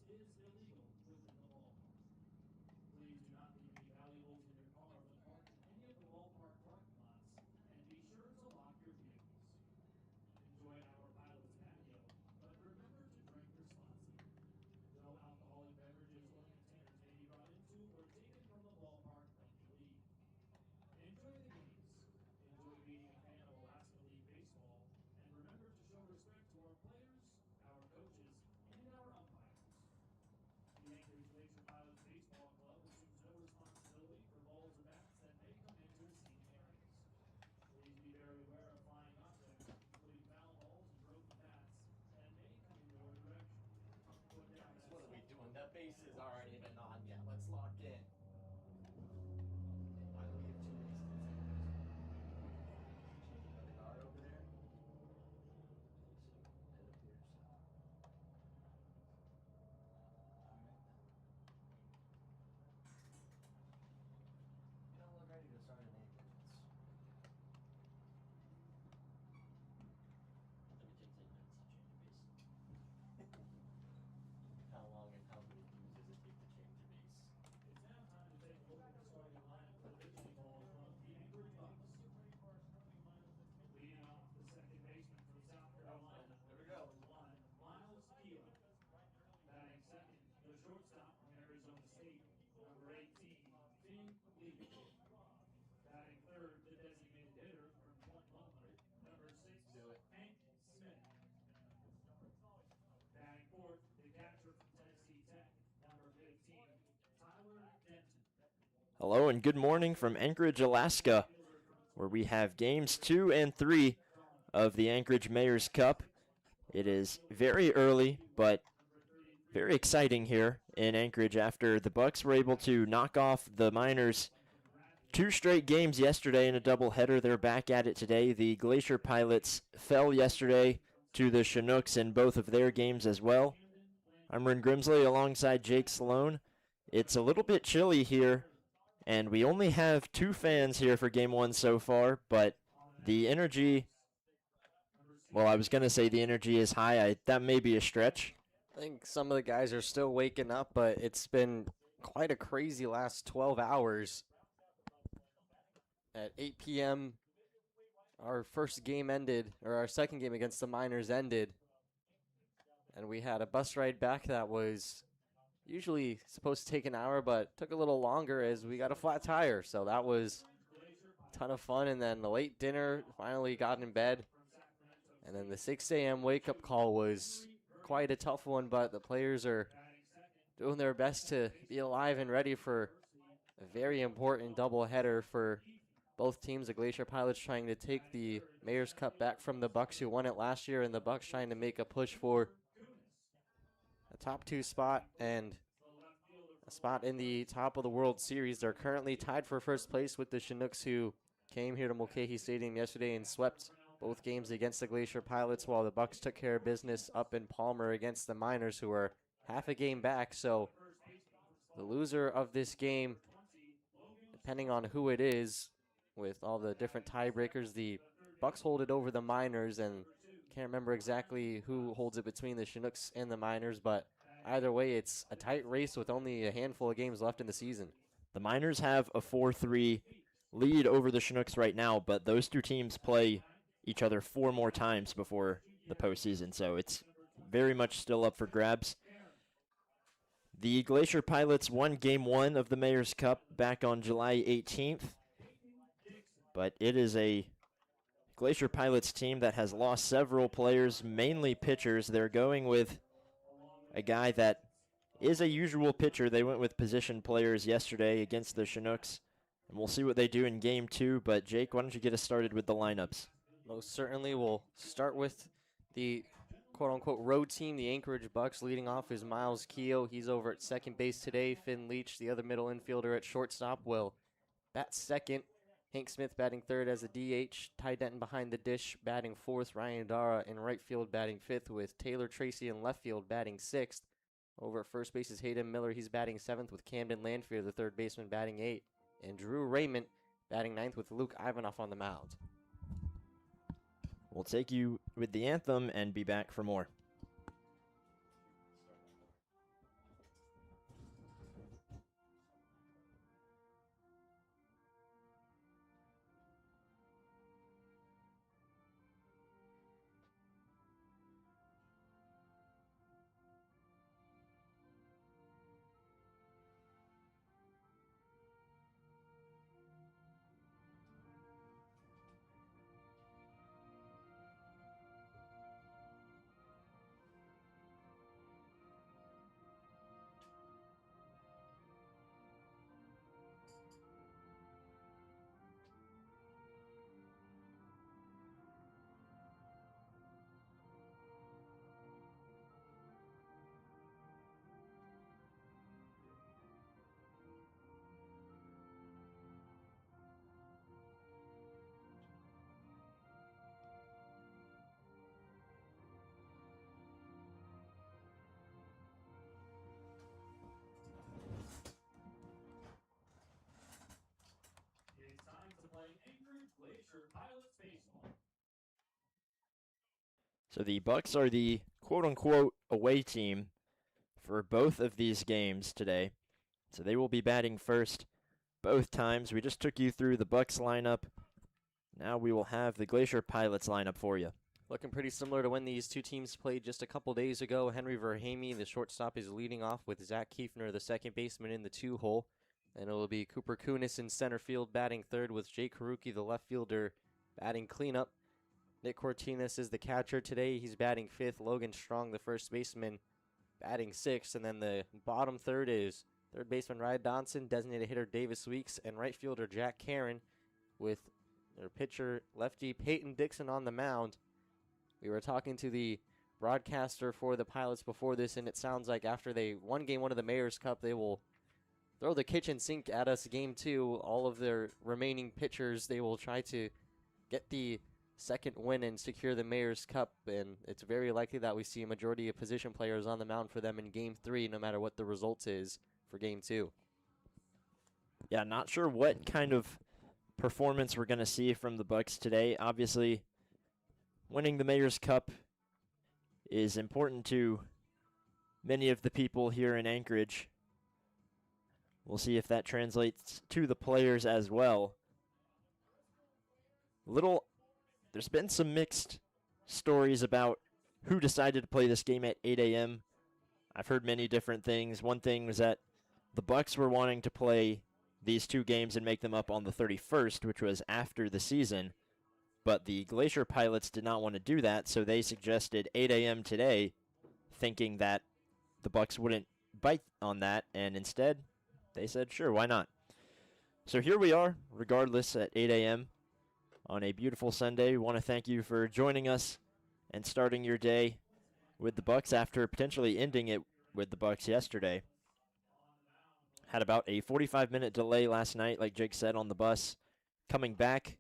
is illegal within the ballpark. Please do not leave any valuables in your car when parked in any of the ballpark parking lots, and be sure to lock your vehicles. Enjoy our pilot's patio, but remember to drink responsibly. No alcoholic beverages or containers may be brought into or taken from the ballpark when you leave. Enjoy the games. Enjoy being a fan of Alaska League Baseball, and remember to show respect to our players, our coaches, and our umpires. The Anchorage Glacier Pilots Baseball Club assumes no responsibility for balls or bats that may come into the seating areas. Please be very aware of flying objects, including foul balls and broken bats, that may come in your direction. Put down Guys, that what are we salt doing? water The bottle bases next to aren't you. even on yet. Let's lock in. Hey, by the way, we have two bases in second base. Changing of the guard over there. So it appears so. All right then. You don't look ready to start an Anchorage. It's gonna take 10 minutes to change a base. How long and how many views does it take to change a base? It's now time to take a look at the starting lineup for the pitching ball from the Anchorage Bucs. Leading off, the second baseman from South Carolina, There we go. number 1, Miles Kilo. Batting second, the shortstop from Arizona State, number 18, Finn Lee. Batting third, the designated hitter from Point Loma, number 6, Do it. Hank Smith. Batting fourth, the catcher from Tennessee Tech, number 15, Tyler Denton. Hello and good morning from Anchorage, Alaska, where we have games 2 and 3 of the Anchorage Mayor's Cup. It is very early, but very exciting here in Anchorage after the Bucs were able to knock off the Miners 2 straight games yesterday in a doubleheader. They're back at it today. The Glacier Pilots fell yesterday to the Chinooks in both of their games as well. I'm Ren Grimsley alongside Jake Sloan. It's a little bit chilly here, and we only have 2 fans here for Game 1 so far, but the energy, well, I was going to say the energy is high. That may be a stretch. I think some of the guys are still waking up, but it's been quite a crazy last 12 hours. At 8 p.m., our first game ended, or our second game against the Miners ended, and we had a bus ride back that was usually supposed to take an hour, but took a little longer as we got a flat tire, so that was a ton of fun. And then the late dinner, finally got in bed, and then the 6 a.m. wake-up call was quite a tough one, but the players are doing their best to be alive and ready for a very important doubleheader for both teams. The Glacier Pilots trying to take the Mayor's Cup back from the Bucs, who won it last year, and the Bucs trying to make a push for a top 2 spot and a spot in the top of the World Series. They're currently tied for first place with the Chinooks, who came here to Mulcahy Stadium yesterday and swept both games against the Glacier Pilots, while the Bucs took care of business up in Palmer against the Miners, who are half a game back. So the loser of this game, depending on who it is, with all the different tiebreakers, the Bucs hold it over the Miners, and can't remember exactly who holds it between the Chinooks and the Miners, but either way, it's a tight race with only a handful of games left in the season. The Miners have a 4-3 lead over the Chinooks right now, but those 2 teams play each other 4 more times before the postseason, so it's very much still up for grabs. The Glacier Pilots won Game 1 of the Mayor's Cup back on July 18th, but it is a Glacier Pilots team that has lost several players, mainly pitchers. They're going with a guy that is a usual pitcher. They went with position players yesterday against the Chinooks, and we'll see what they do in Game 2. But Jake, why don't you get us started with the lineups? Most certainly. We'll start with the quote-unquote road team, the Anchorage Bucs. Leading off is Miles Keogh. He's over at second base today. Finn Leach, the other middle infielder at shortstop, will bat second. Hank Smith batting third as a DH. Ty Denton behind the dish batting fourth. Ryan Dara in right field batting fifth, with Taylor Tracy in left field batting sixth. Over at first base is Hayden Miller. He's batting seventh, with Camden Landfield, the third baseman, batting eighth. And Drew Raymond batting ninth, with Luke Ivanoff on the mound. We'll take you with the anthem and be back for more. So the Bucs are the quote-unquote away team for both of these games today. So they will be batting first both times. We just took you through the Bucs lineup. Now we will have the Glacier Pilots lineup for you. Looking pretty similar to when these two teams played just a couple days ago. Henry Verhamy, the shortstop, is leading off with Zach Kiefner, the second baseman, in the 2-hole. And it will be Cooper Kunis in center field batting third with Jake Haruki, the left fielder, batting cleanup. Nick Cortinas is the catcher today. He's batting fifth. Logan Strong, the first baseman, batting sixth. And then the bottom third is third baseman Ryan Donson, designated hitter Davis Weeks, and right fielder Jack Karen with their pitcher lefty Peyton Dixon on the mound. We were talking to the broadcaster for the Pilots before this, and it sounds like after they won Game 1 of the Mayor's Cup, they will throw the kitchen sink at us Game 2. All of their remaining pitchers, they will try to get the second win and secure the Mayor's Cup, and it's very likely that we see a majority of position players on the mound for them in Game 3, no matter what the result is for Game 2. Yeah, not sure what kind of performance we're going to see from the Bucs today. Obviously, winning the Mayor's Cup is important to many of the people here in Anchorage. We'll see if that translates to the players as well. There's been some mixed stories about who decided to play this game at 8 a.m. I've heard many different things. One thing was that the Bucs were wanting to play these two games and make them up on the 31st, which was after the season. But the Glacier Pilots did not want to do that, so they suggested 8 a.m. today, thinking that the Bucs wouldn't bite on that, and instead they said, sure, why not? So here we are, regardless, at 8 a.m. on a beautiful Sunday. We want to thank you for joining us and starting your day with the Bucs after potentially ending it with the Bucs yesterday. Had about a 45-minute delay last night, like Jake said, on the bus. Coming back,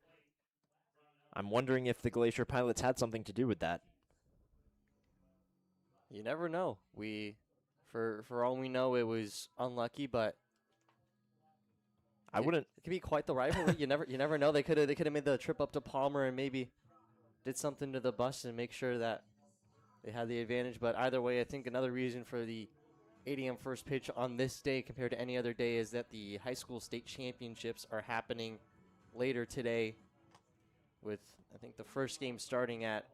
I'm wondering if the Glacier Pilots had something to do with that. You never know. For all we know, it was unlucky, but I wouldn't. It could be quite the rivalry. you never know. They could have made the trip up to Palmer and maybe did something to the bus and make sure that they had the advantage. But either way, I think another reason for the 8 a.m. first pitch on this day compared to any other day is that the high school state championships are happening later today, with I think the first game starting at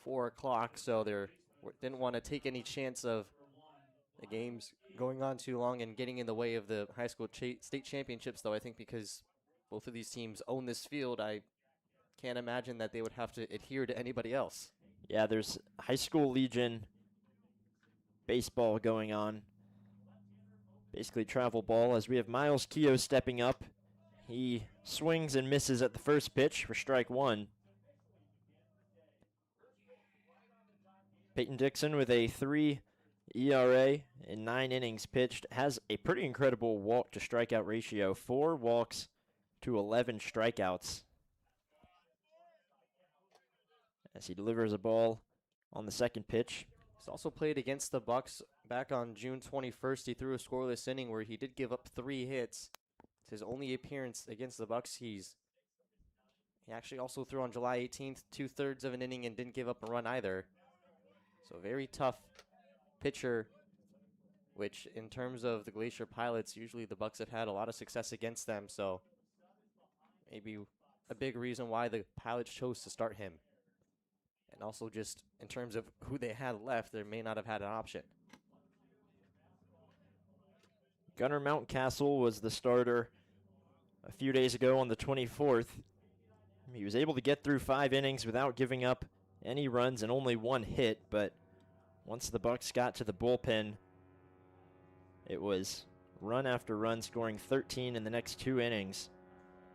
4 o'clock. So they didn't want to take any chance of the games going on too long and getting in the way of the high school state championships, though I think because both of these teams own this field, I can't imagine that they would have to adhere to anybody else. Yeah, there's high school Legion baseball going on. Basically travel ball, as we have Miles Keogh stepping up. He swings and misses at the first pitch for strike one. Peyton Dixon with a 3 ERA in 9 innings pitched has a pretty incredible walk to strikeout ratio. 4 walks to 11 strikeouts. As he delivers a ball on the second pitch. He's also played against the Bucs back on June 21st. He threw a scoreless inning where he did give up 3 hits. It's his only appearance against the Bucs. He actually also threw on July 18th, 2/3 of an inning, and didn't give up a run either. So very tough pitcher, which in terms of the Glacier Pilots, usually the Bucs have had a lot of success against them. So maybe a big reason why the Pilots chose to start him. And also just in terms of who they had left, they may not have had an option. Gunnar Mountcastle was the starter a few days ago on the 24th. He was able to get through 5 innings without giving up any runs and only 1 hit, but once the Bucs got to the bullpen, it was run after run, scoring 13 in the next 2 innings.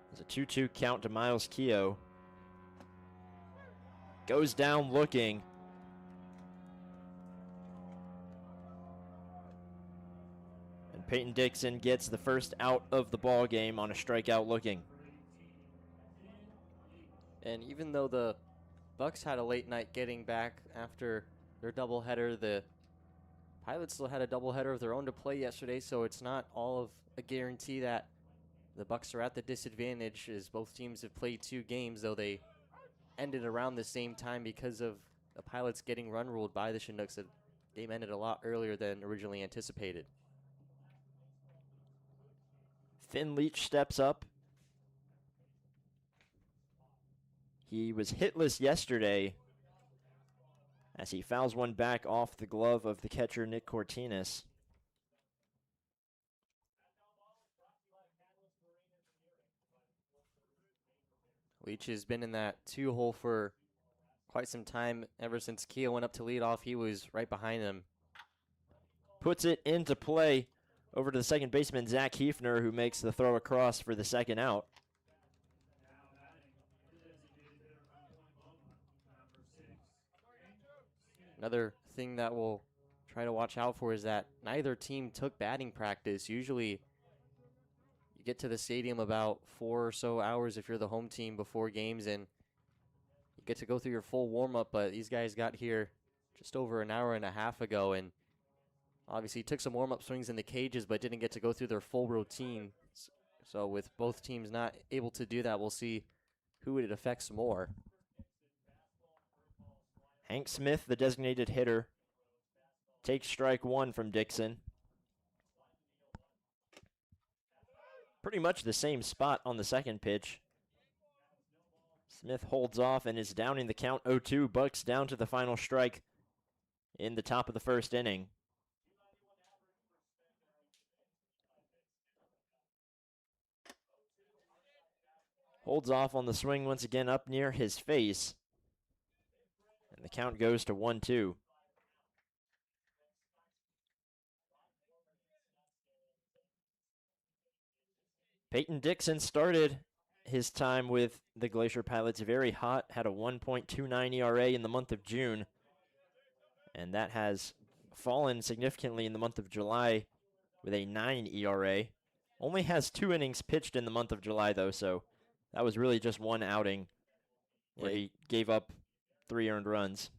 It was a 2-2 count to Miles Keogh. Goes down looking. And Peyton Dixon gets the first out of the ball game on a strikeout looking. And even though the Bucs had a late night getting back after their doubleheader, the Pilots still had a doubleheader of their own to play yesterday, so it's not all of a guarantee that the Bucs are at the disadvantage, as both teams have played 2 games, though they ended around the same time because of the Pilots getting run ruled by the Chinooks. The game ended a lot earlier than originally anticipated. Finn Leach steps up. He was hitless yesterday as he fouls one back off the glove of the catcher, Nick Cortinas. Leach has been in that 2-hole for quite some time. Ever since Kia went up to lead off, he was right behind him. Puts it into play over to the second baseman, Zach Hefner, who makes the throw across for the second out. Another thing that we'll try to watch out for is that neither team took batting practice. Usually you get to the stadium about 4 or so hours if you're the home team before games, and you get to go through your full warm-up, but these guys got here just over an hour and a half ago, and obviously took some warm-up swings in the cages but didn't get to go through their full routine. So with both teams not able to do that, we'll see who it affects more. Hank Smith, the designated hitter, takes strike one from Dixon. Pretty much the same spot on the second pitch. Smith holds off and is downing the count 0-2. Bucs down to the final strike in the top of the first inning. Holds off on the swing once again up near his face. And the count goes to 1-2. Peyton Dixon started his time with the Glacier Pilots very hot, had a 1.29 ERA in the month of June, and that has fallen significantly in the month of July with a 9 ERA. Only has 2 innings pitched in the month of July, though, so that was really just one outing where he gave up 3 earned runs.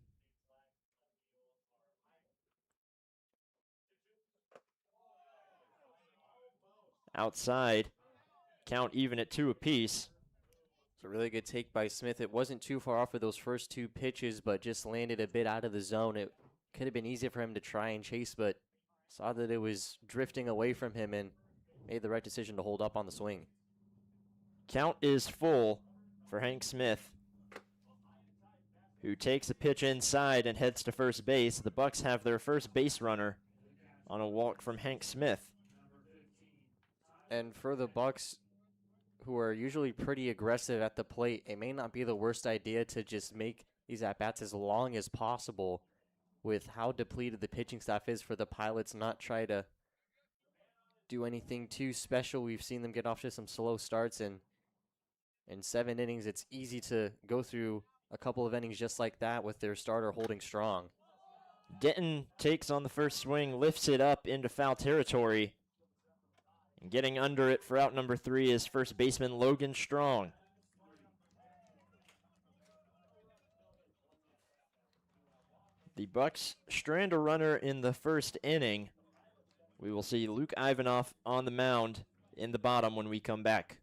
Outside, count even at 2 apiece. It's a really good take by Smith. It wasn't too far off of those first 2 pitches, but just landed a bit out of the zone. It could have been easy for him to try and chase, but saw that it was drifting away from him and made the right decision to hold up on the swing. Count is full for Hank Smith, who takes a pitch inside and heads to first base. The Bucs have their first base runner on a walk from Hank Smith. And for the Bucs, who are usually pretty aggressive at the plate, it may not be the worst idea to just make these at-bats as long as possible with how depleted the pitching staff is for the Pilots, not try to do anything too special. We've seen them get off to some slow starts, and in 7 innings, it's easy to go through a couple of innings just like that with their starter holding strong. Denton takes on the first swing, lifts it up into foul territory. And getting under it for out number 3 is first baseman Logan Strong. The Bucs strand a runner in the first inning. We will see Luke Ivanoff on the mound in the bottom when we come back.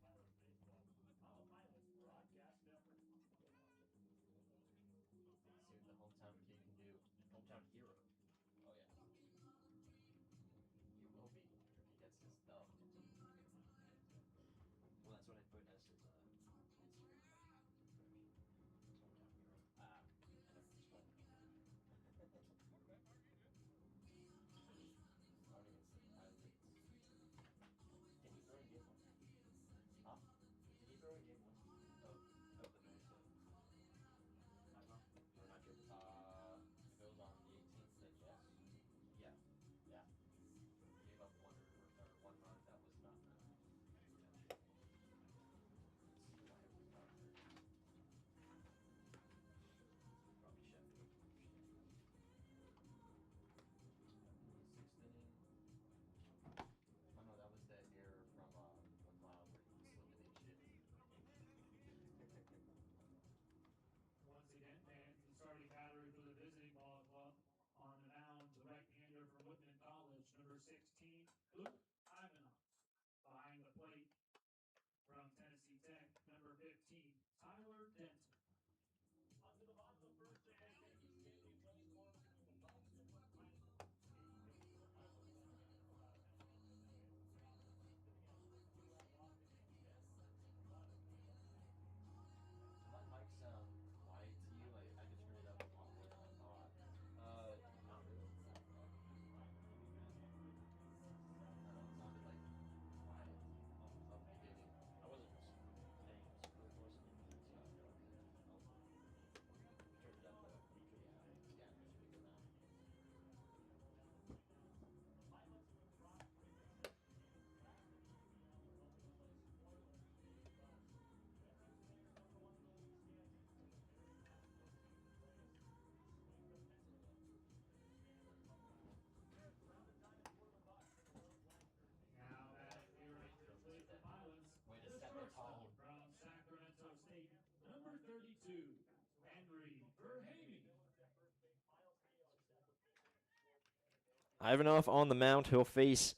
Ivanov on the mound. He'll face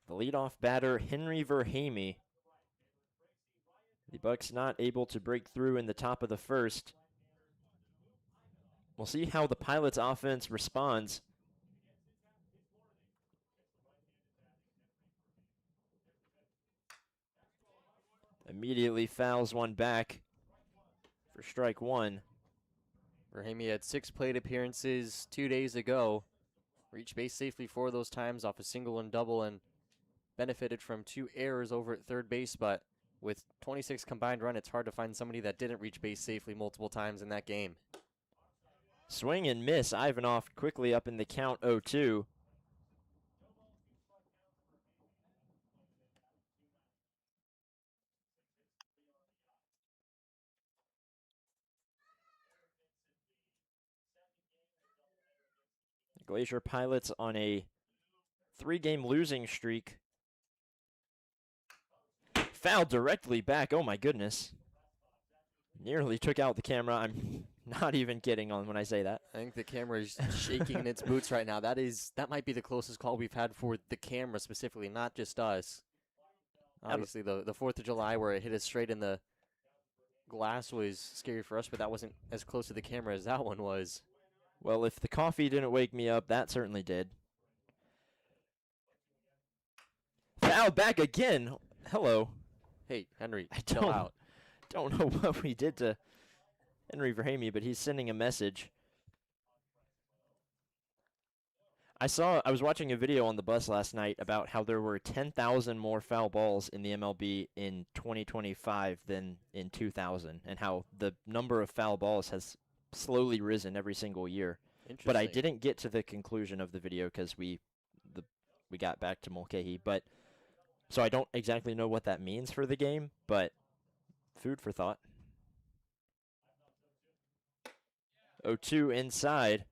the leadoff batter, Henry Verhamy. The Bucs not able to break through in the top of the first. We'll see how the Pilots offense responds. Immediately fouls one back for strike one. Verhamy had 6 plate appearances 2 days ago. Reached base safely 4 of those times off a single and double, and benefited from 2 errors over at third base, but with 26 combined run, it's hard to find somebody that didn't reach base safely multiple times in that game. Swing and miss. Ivanov quickly up in the count 0-2. Glacier Pilots on a 3-game losing streak. Foul directly back. Oh my goodness. Nearly took out the camera. I'm not even kidding on when I say that. I think the camera is shaking in its boots right now. That might be the closest call we've had for the camera specifically, not just us. Obviously, the 4th of July where it hit us straight in the glass was scary for us, but that wasn't as close to the camera as that one was. Well, if the coffee didn't wake me up, that certainly did. Foul back again. Hello. Hey, Henry, I chill out. Don't know what we did to Henry Verhamy, but he's sending a message. I was watching a video on the bus last night about how there were 10,000 more foul balls in the MLB in 2025 than in 2000, and how the number of foul balls has slowly risen every single year. But I didn't get to the conclusion of the video because we got back to Mulcahy. But so I don't exactly know what that means for the game, but food for thought. 0-2 inside.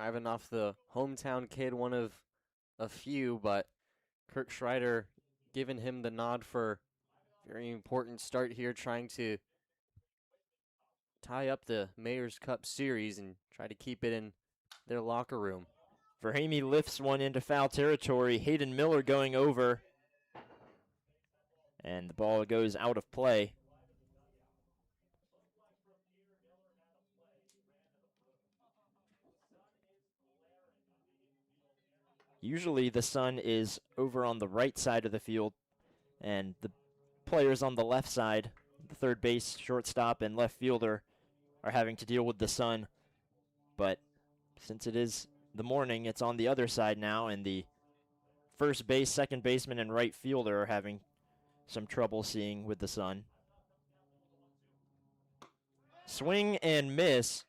Ivanov, the hometown kid, one of a few, but Kirk Schreider giving him the nod for a very important start here, trying to tie up the Mayor's Cup series and try to keep it in their locker room. Verhamy lifts one into foul territory. Hayden Miller going over. And the ball goes out of play. Usually the sun is over on the right side of the field, and the players on the left side, the third base, shortstop, and left fielder, are having to deal with the sun. But since it is the morning, it's on the other side now, and the first base, second baseman, and right fielder are having some trouble seeing with the sun. Swing and miss.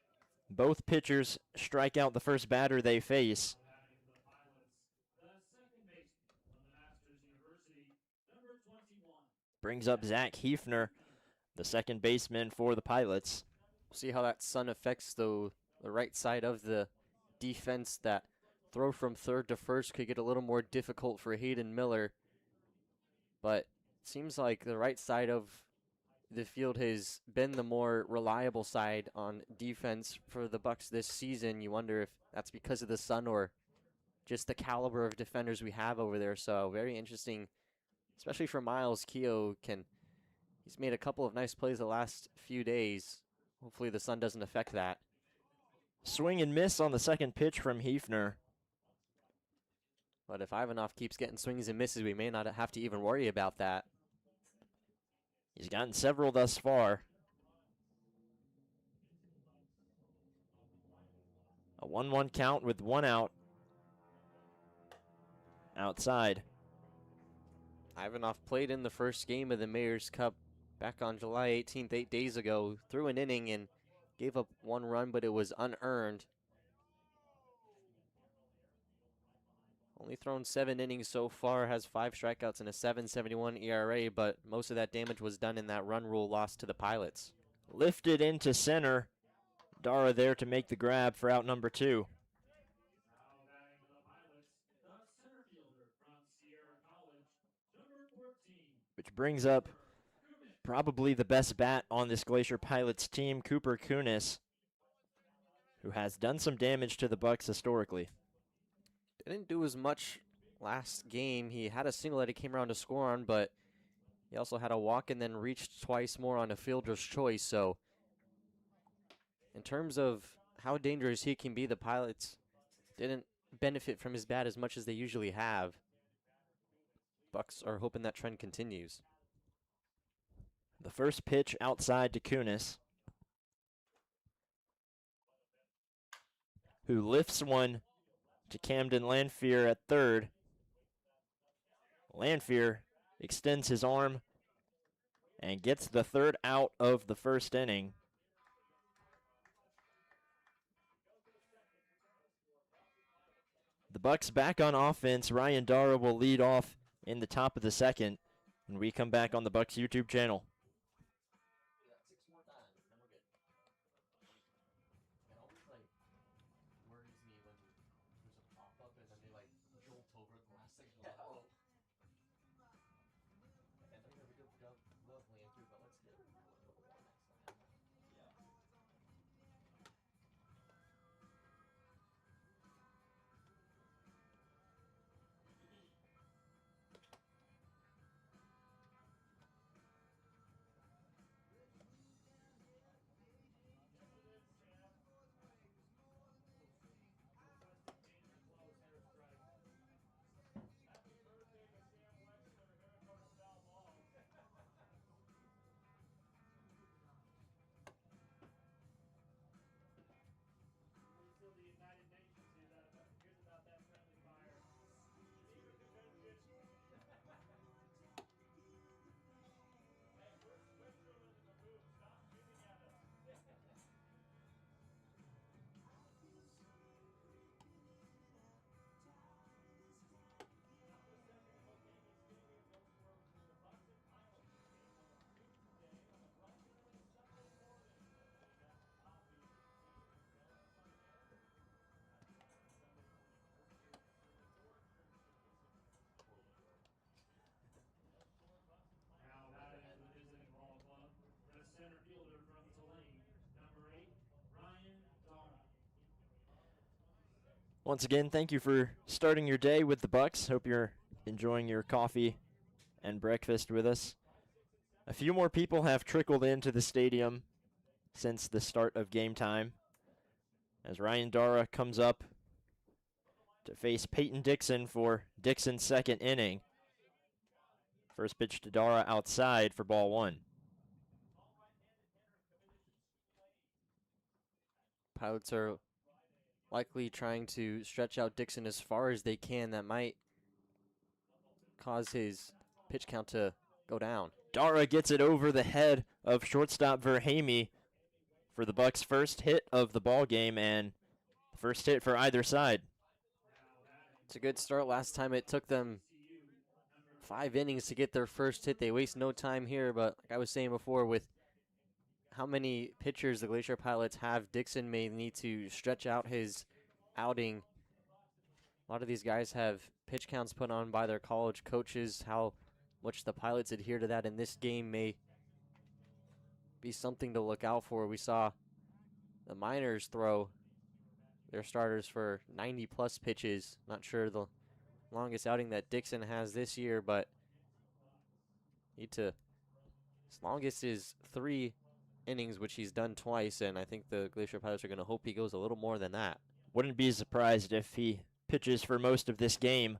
Both pitchers strike out the first batter they face. Brings up Zach Hefner, the second baseman for the Pilots. See how that sun affects the right side of the defense. That throw from third to first could get a little more difficult for Hayden Miller. But it seems like the right side of the field has been the more reliable side on defense for the Bucs this season. You wonder if that's because of the sun or just the caliber of defenders we have over there. So very interesting, especially for Miles Keogh. He's made a couple of nice plays the last few days. Hopefully the sun doesn't affect that. Swing and miss on the second pitch from Hefner. But if Ivanov keeps getting swings and misses, we may not have to even worry about that. He's gotten several thus far. A 1-1 count with one out. Outside. Ivanov played in the first game of the Mayor's Cup back on July 18th, 8 days ago. Threw an inning and gave up 1 run, but it was unearned. Only thrown 7 innings so far, has 5 strikeouts and a 7.71 ERA, but most of that damage was done in that run rule loss to the Pilots. Lifted into center. Dara there to make the grab for out number 2. Which brings up probably the best bat on this Glacier Pilots team, Cooper Kunis. who has done some damage to the Bucs historically. Didn't do as much last game. He had a single that he came around to score on, but he also had a walk and then reached twice more on a fielder's choice. So in terms of how dangerous he can be, the Pilots didn't benefit from his bat as much as they usually have. Bucs are hoping that trend continues. The first pitch outside to Kunis, who lifts one to Camden Lanphier at third. Lanphier extends his arm and gets the third out of the first inning. The Bucs back on offense. Ryan Dara will lead off in the top of the second, and we come back on the Bucs YouTube channel. Once again, thank you for starting your day with the Bucs. Hope you're enjoying your coffee and breakfast with us. A few more people have trickled into the stadium since the start of game time, as Ryan Dara comes up to face Peyton Dixon for Dixon's second inning. First pitch to Dara outside for ball one. Pilots are likely trying to stretch out Dixon as far as they can. That might cause his pitch count to go down. Dara gets it over the head of shortstop Verhamy for the Bucs' first hit of the ball game and the first hit for either side. It's a good start. Last time it took them 5 innings to get their first hit. They waste no time here, but like I was saying before, with how many pitchers the Glacier Pilots have, Dixon may need to stretch out his outing. A lot of these guys have pitch counts put on by their college coaches. How much the Pilots adhere to that in this game may be something to look out for. We saw the Miners throw their starters for 90-plus pitches. Not sure the longest outing that Dixon has this year, but his longest is 3 innings, which he's done twice, and I think the Glacier Pilots are going to hope he goes a little more than that. Wouldn't be surprised if he pitches for most of this game,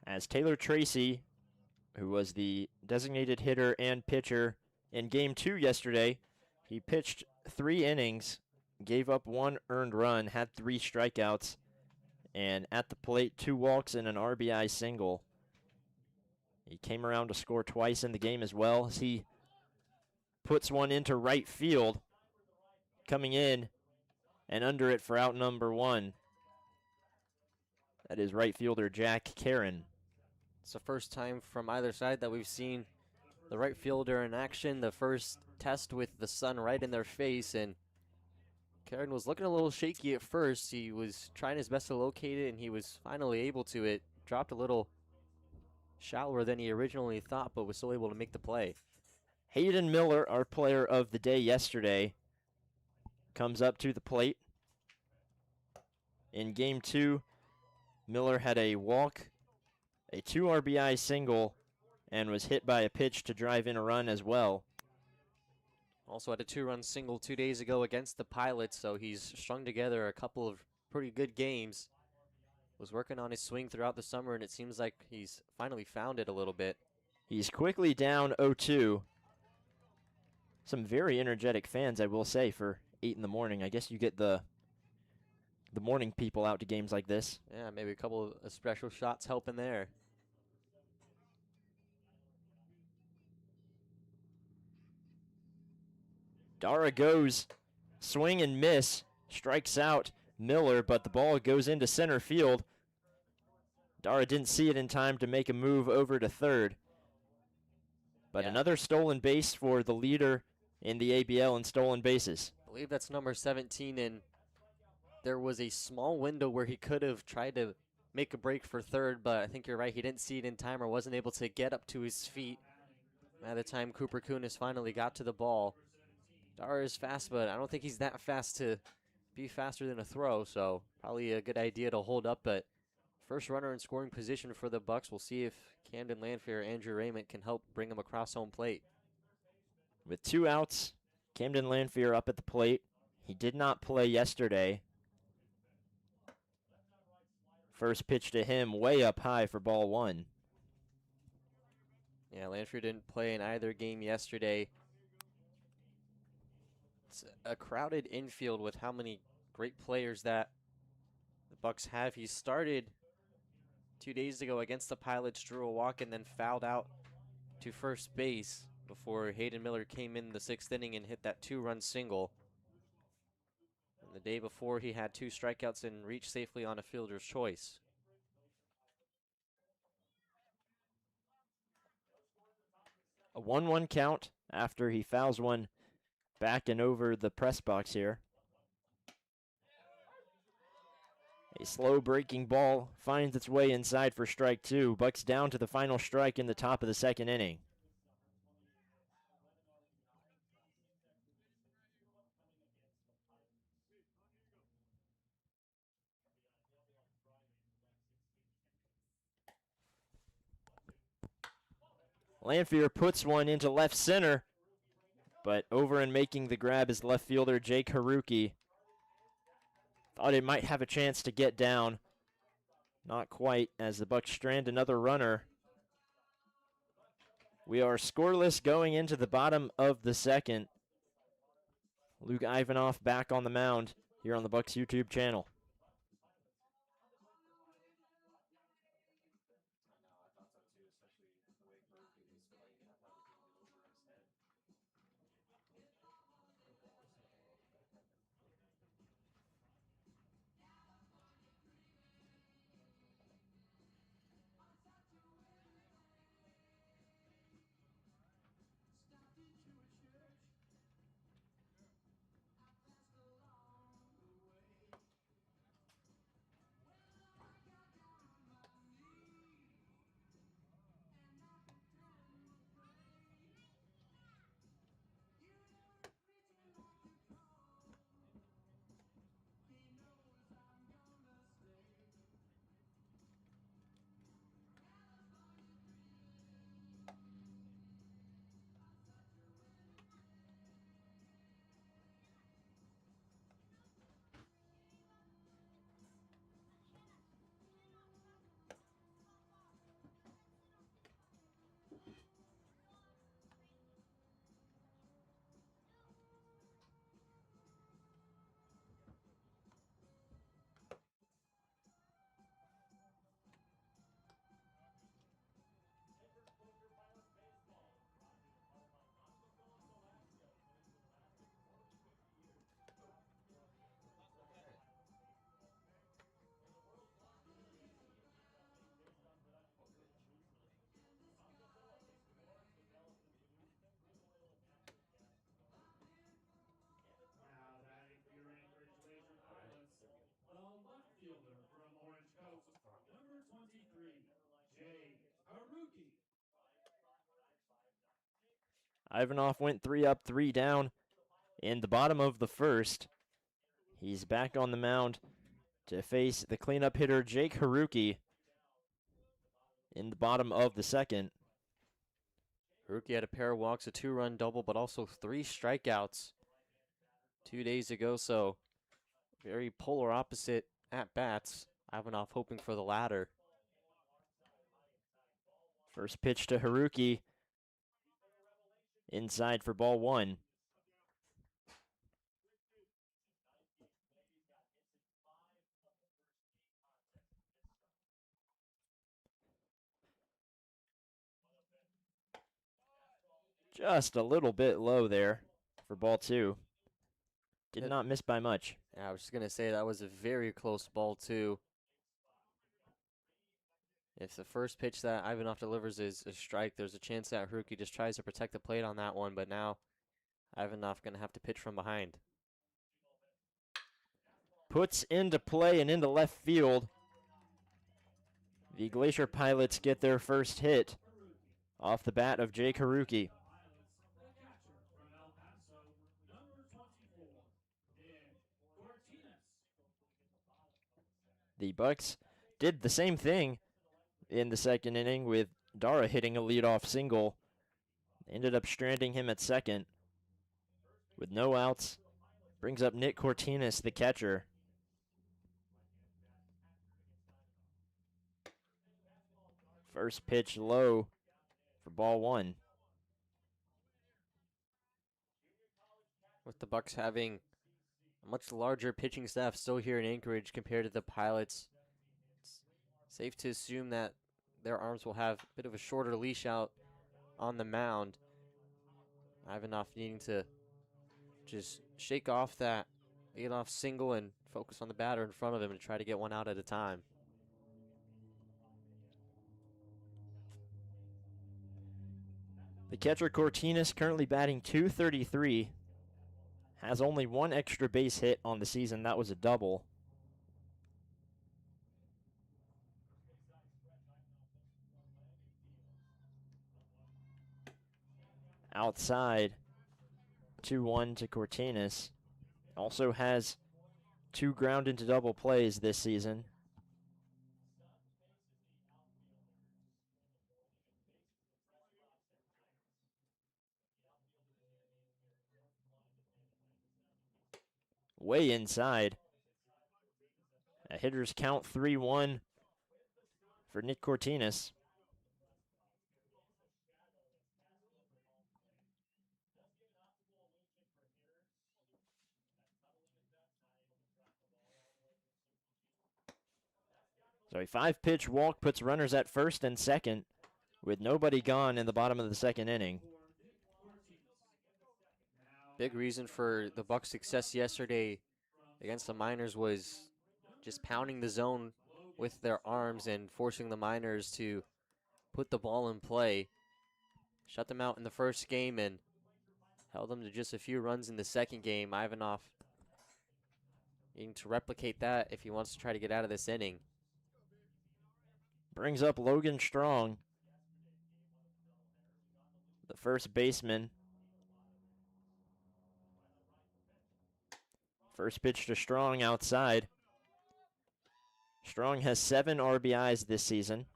as Taylor Tracy, who was the designated hitter and pitcher in Game 2 yesterday, he pitched 3 innings, gave up 1 earned run, had 3 strikeouts, and at the plate 2 walks and an RBI single. He came around to score twice in the game as well, as he puts one into right field, coming in and under it for out number 1. That is right fielder Jack Karen. It's the first time from either side that we've seen the right fielder in action. The first test with the sun right in their face, and Karen was looking a little shaky at first. He was trying his best to locate it, and he was finally able to. It dropped a little shallower than he originally thought, but was still able to make the play. Hayden Miller, our player of the day yesterday, comes up to the plate. In game 2, Miller had a walk, a 2 RBI single, and was hit by a pitch to drive in a run as well. Also had a 2-run single 2 days ago against the Pilots, so he's strung together a couple of pretty good games. Was working on his swing throughout the summer, and it seems like he's finally found it a little bit. He's quickly down 0-2. Some very energetic fans, I will say, for 8 in the morning. I guess you get the morning people out to games like this. Yeah, maybe a couple of special shots helping there. Dara goes, swing and miss, strikes out Miller, but the ball goes into center field. Dara didn't see it in time to make a move over to third. But Yeah. another stolen base for the leader in the ABL in stolen bases. I believe that's number 17, and there was a small window where he could have tried to make a break for third, but I think you're right, he didn't see it in time or wasn't able to get up to his feet by the time Cooper Kunis finally got to the ball. Dara is fast, but I don't think he's that fast to be faster than a throw, so probably a good idea to hold up. But first runner in scoring position for the Bucs. We'll see if Camden Landfair or Andrew Raymond can help bring him across home plate. With 2 outs, Camden Landfair up at the plate. He did not play yesterday. First pitch to him way up high for ball 1. Yeah, Landfair didn't play in either game yesterday. It's a crowded infield with how many great players that the Bucs have. He started 2 days ago against the Pilots, drew a walk, and then fouled out to first base before Hayden Miller came in the 6th inning and hit that 2-run single. And the day before, he had 2 strikeouts and reached safely on a fielder's choice. A 1-1 count after he fouls one back and over the press box here. A slow breaking ball finds its way inside for strike 2. Bucs down to the final strike in the top of the 2nd inning. Landfair puts one into left center, but over and making the grab is left fielder Jake Haruki. Thought it might have a chance to get down. Not quite, as the Bucs strand another runner. We are scoreless going into the bottom of the 2nd. Luke Ivanoff back on the mound here on the Bucs YouTube channel. Now batting for your Anchorage Glacier Pilots, the left fielder from Orange Coast, number 23, Jay Haruki. Ivanoff went 3 up, 3 down in the bottom of the 1st. He's back on the mound to face the cleanup hitter Jake Haruki in the bottom of the second. Haruki had a pair of walks, a 2-run double, but also 3 strikeouts 2 days ago, so very polar opposite at bats. Ivanov hoping for the latter. First pitch to Haruki. Inside for ball 1. Just a little bit low there for ball 2. Did not miss by much. Yeah, I was just going to say that was a very close ball, too. If the first pitch that Ivanov delivers is a strike, there's a chance that Haruki just tries to protect the plate on that one, but now Ivanov going to have to pitch from behind. Puts into play and into left field. The Glacier Pilots get their first hit off the bat of Jake Haruki. The Bucs did the same thing in the second inning with Dara hitting a leadoff single. Ended up stranding him at second with no outs. Brings up Nick Cortinas, the catcher. First pitch low for ball 1. With the Bucs having a much larger pitching staff still here in Anchorage compared to the Pilots, it's safe to assume that their arms will have a bit of a shorter leash out on the mound. Ivanov needing to just shake off that leadoff single and focus on the batter in front of him and try to get one out at a time. The catcher Cortinas currently batting .233. Has only 1 extra base hit on the season. That was a double. Outside, 2-1 to Cortinas. Also has 2 ground into double plays this season. Way inside. A hitter's count 3-1 for Nick Cortinas. So a 5-pitch walk puts runners at first and second with nobody gone in the bottom of the second inning. Big reason for the Bucs' success yesterday against the Miners was just pounding the zone with their arms and forcing the Miners to put the ball in play. Shut them out in the first game and held them to just a few runs in the second game. Ivanov needing to replicate that if he wants to try to get out of this inning. Brings up Logan Strong, the first baseman. First pitch to Strong outside. Strong has 7 RBIs this season.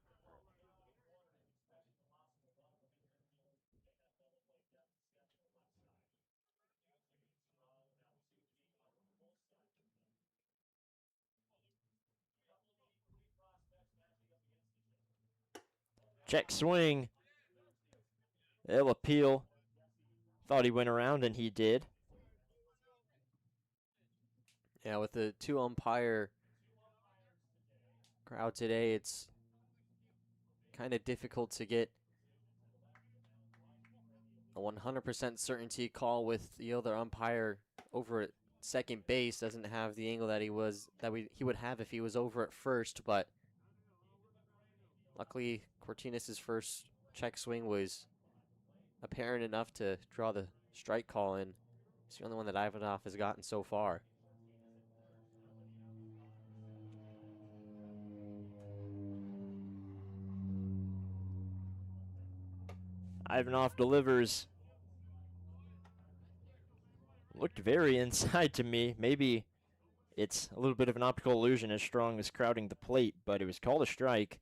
Check swing. They'll appeal. Thought he went around, and he did. Yeah, with the 2 umpire crowd today, it's kind of difficult to get a 100% certainty call with the other umpire over at second base. Doesn't have the angle that he would have if he was over at first, but luckily Cortinas' first check swing was apparent enough to draw the strike call in. It's the only one that Ivanov has gotten so far. Ivanov delivers. Looked very inside to me. Maybe It's a little bit of an optical illusion as Strong is crowding the plate, but it was called a strike.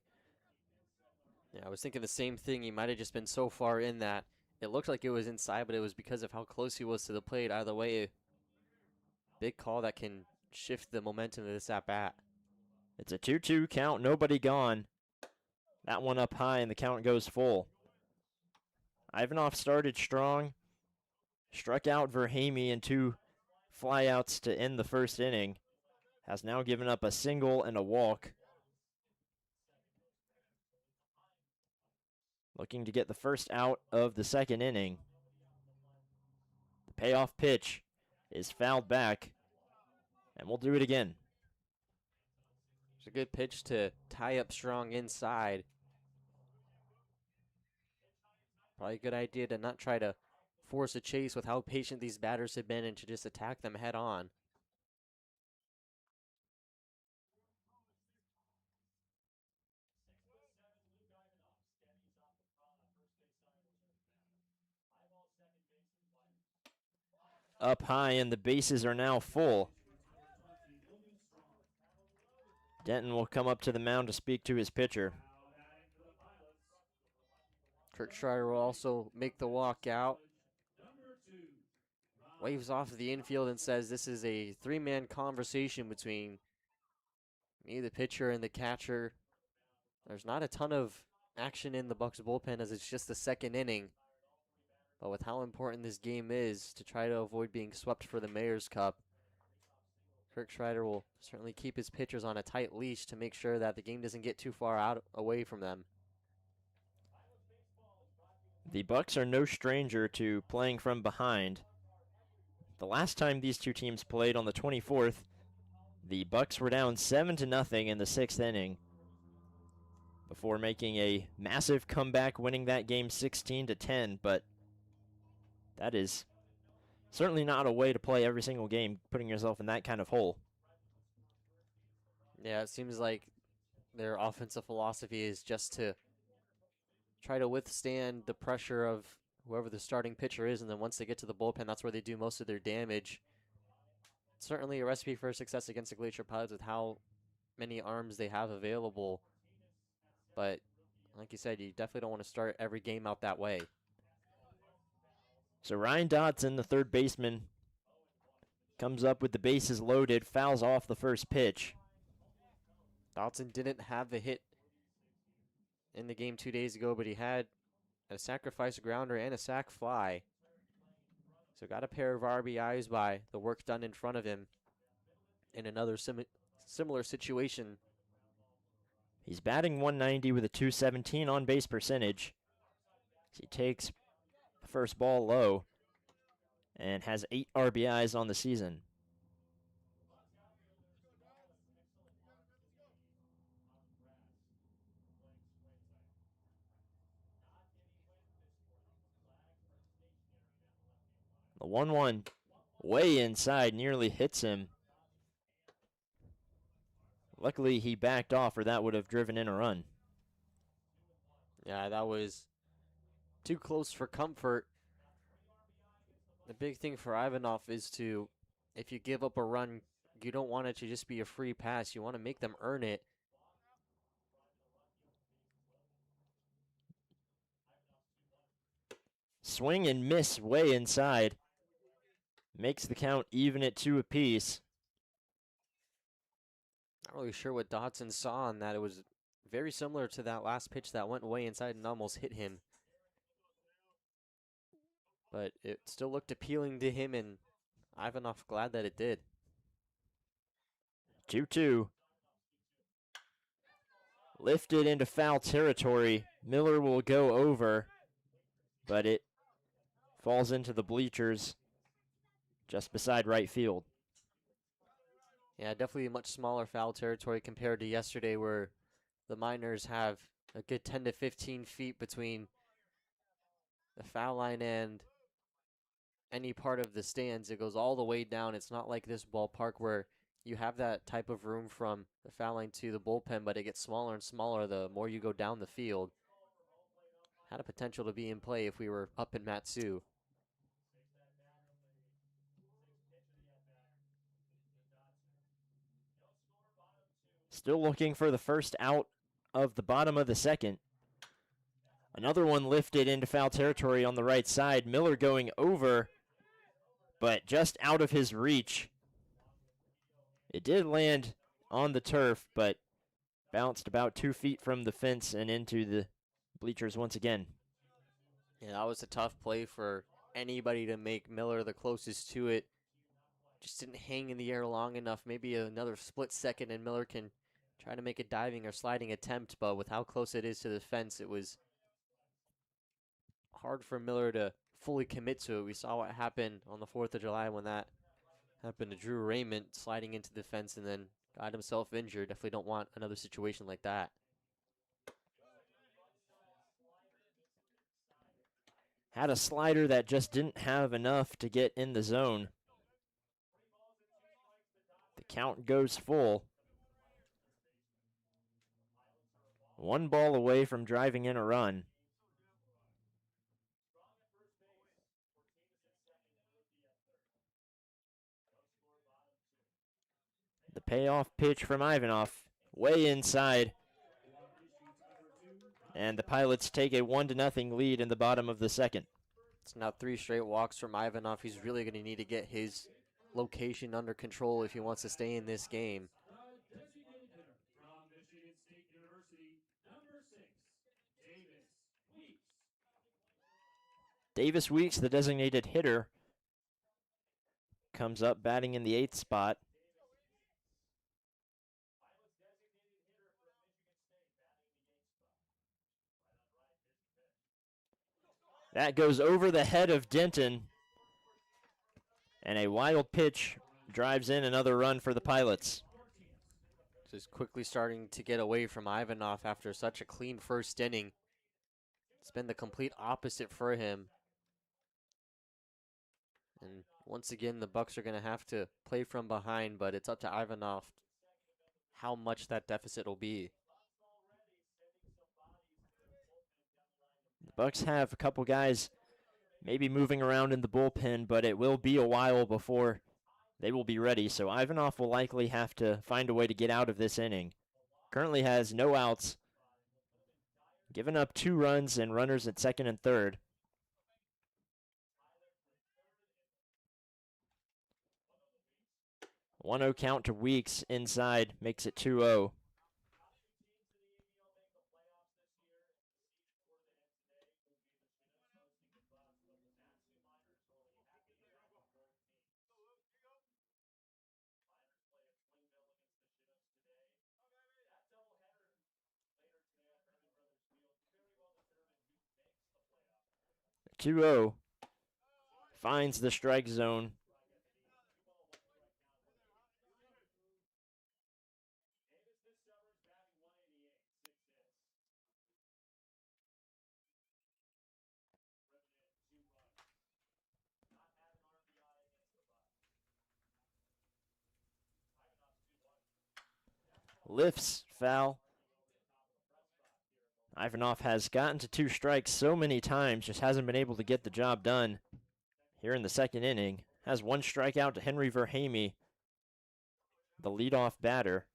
Yeah, I was thinking the same thing. He might have just been so far in that it looked like it was inside, but it was because of how close he was to the plate. Either way, big call that can shift the momentum of this at-bat. It's a 2-2 count, nobody gone. That one up high, and the count goes full. Ivanov started strong, struck out Verhamy in 2 flyouts to end the first inning. Has now given up a single and a walk. Looking to get the first out of the second inning. The payoff pitch is fouled back, and we'll do it again. It's a good pitch to tie up Strong inside. Probably a good idea to not try to force a chase with how patient these batters have been and to just attack them head on. Up high, and the bases are now full. Denton will come up to the mound to speak to his pitcher. Kurt Schreier will also make the walk out. Waves off of the infield and says this is a 3-man conversation between me, the pitcher, and the catcher. There's not a ton of action in the Bucs bullpen as it's just the second inning. But with how important this game is to try to avoid being swept for the Mayor's Cup, Kirk Schreider will certainly keep his pitchers on a tight leash to make sure that the game doesn't get too far out away from them. The Bucs are no stranger to playing from behind. The last time these two teams played on the 24th, the Bucs were down 7-0 in the 6th inning before making a massive comeback, winning that game 16-10, but that is certainly not a way to play every single game, putting yourself in that kind of hole. Yeah, it seems like their offensive philosophy is just to try to withstand the pressure of whoever the starting pitcher is, and then once they get to the bullpen, that's where they do most of their damage. Certainly a recipe for success against the Glacier Pilots with how many arms they have available. But like you said, you definitely don't want to start every game out that way. So Ryan Dodson, the third baseman, comes up with the bases loaded, fouls off the first pitch. Dodson didn't have a hit in the game 2 days ago, but he had a sacrifice grounder and a sac fly. So got a pair of RBIs by the work done in front of him in another similar situation. He's batting 190 with a 217 on base percentage. He takes the first ball low and has 8 RBIs on the season. The 1-1 way inside nearly hits him. Luckily, he backed off, or that would have driven in a run. Yeah, that was too close for comfort. The big thing for Ivanov is to, if you give up a run, you don't want it to just be a free pass. You want to make them earn it. Swing and miss way inside. Makes the count even at 2 apiece. Not really sure what Dodson saw on that. It was very similar to that last pitch that went way inside and almost hit him. But it still looked appealing to him, and Ivanov glad that it did. 2-2. Lifted into foul territory. Miller will go over, but it falls into the bleachers just beside right field. Yeah, definitely a much smaller foul territory compared to yesterday, where the Miners have a good 10 to 15 feet between the foul line and any part of the stands. It goes all the way down. It's not like this ballpark where you have that type of room from the foul line to the bullpen, but it gets smaller and smaller the more you go down the field. Had a potential to be in play if we were up in Matsu. Still looking for the first out of the bottom of the second. Another one lifted into foul territory on the right side. Miller going over, but just out of his reach. It did land on the turf, but bounced about 2 feet from the fence and into the bleachers once again. Yeah, that was a tough play for anybody to make. Miller the closest to it. Just didn't hang in the air long enough. Maybe another split second and Miller can try to make a diving or sliding attempt, but with how close it is to the fence, it was hard for Miller to fully commit to it. We saw what happened on the 4th of July when that happened to Drew Raymond, sliding into the fence and then got himself injured. Definitely don't want another situation like that. Had a slider that just didn't have enough to get in the zone. The count goes full. 1 ball away from driving in a run. The payoff pitch from Ivanov, way inside. And the Pilots take a 1-0 lead in the bottom of the second. It's now 3 straight walks from Ivanov. He's really going to need to get his location under control if he wants to stay in this game. Davis Weeks, the designated hitter, comes up batting in the 8th spot. That goes over the head of Denton. And a wild pitch drives in another run for the Pilots. Just quickly starting to get away from Ivanov after such a clean first inning. It's been the complete opposite for him. And once again, the Bucs are going to have to play from behind, but it's up to Ivanov how much that deficit will be. The Bucs have a couple guys maybe moving around in the bullpen, but it will be a while before they will be ready, so Ivanov will likely have to find a way to get out of this inning. Currently has no outs, given up 2 runs and runners at second and third. One 0 count to Weeks inside, makes it 2-0. Finds the strike zone. Lifts, foul. Ivanov has gotten to 2 strikes so many times, just hasn't been able to get the job done here in the second inning. Has 1 strikeout to Henry Verhamy, the leadoff batter.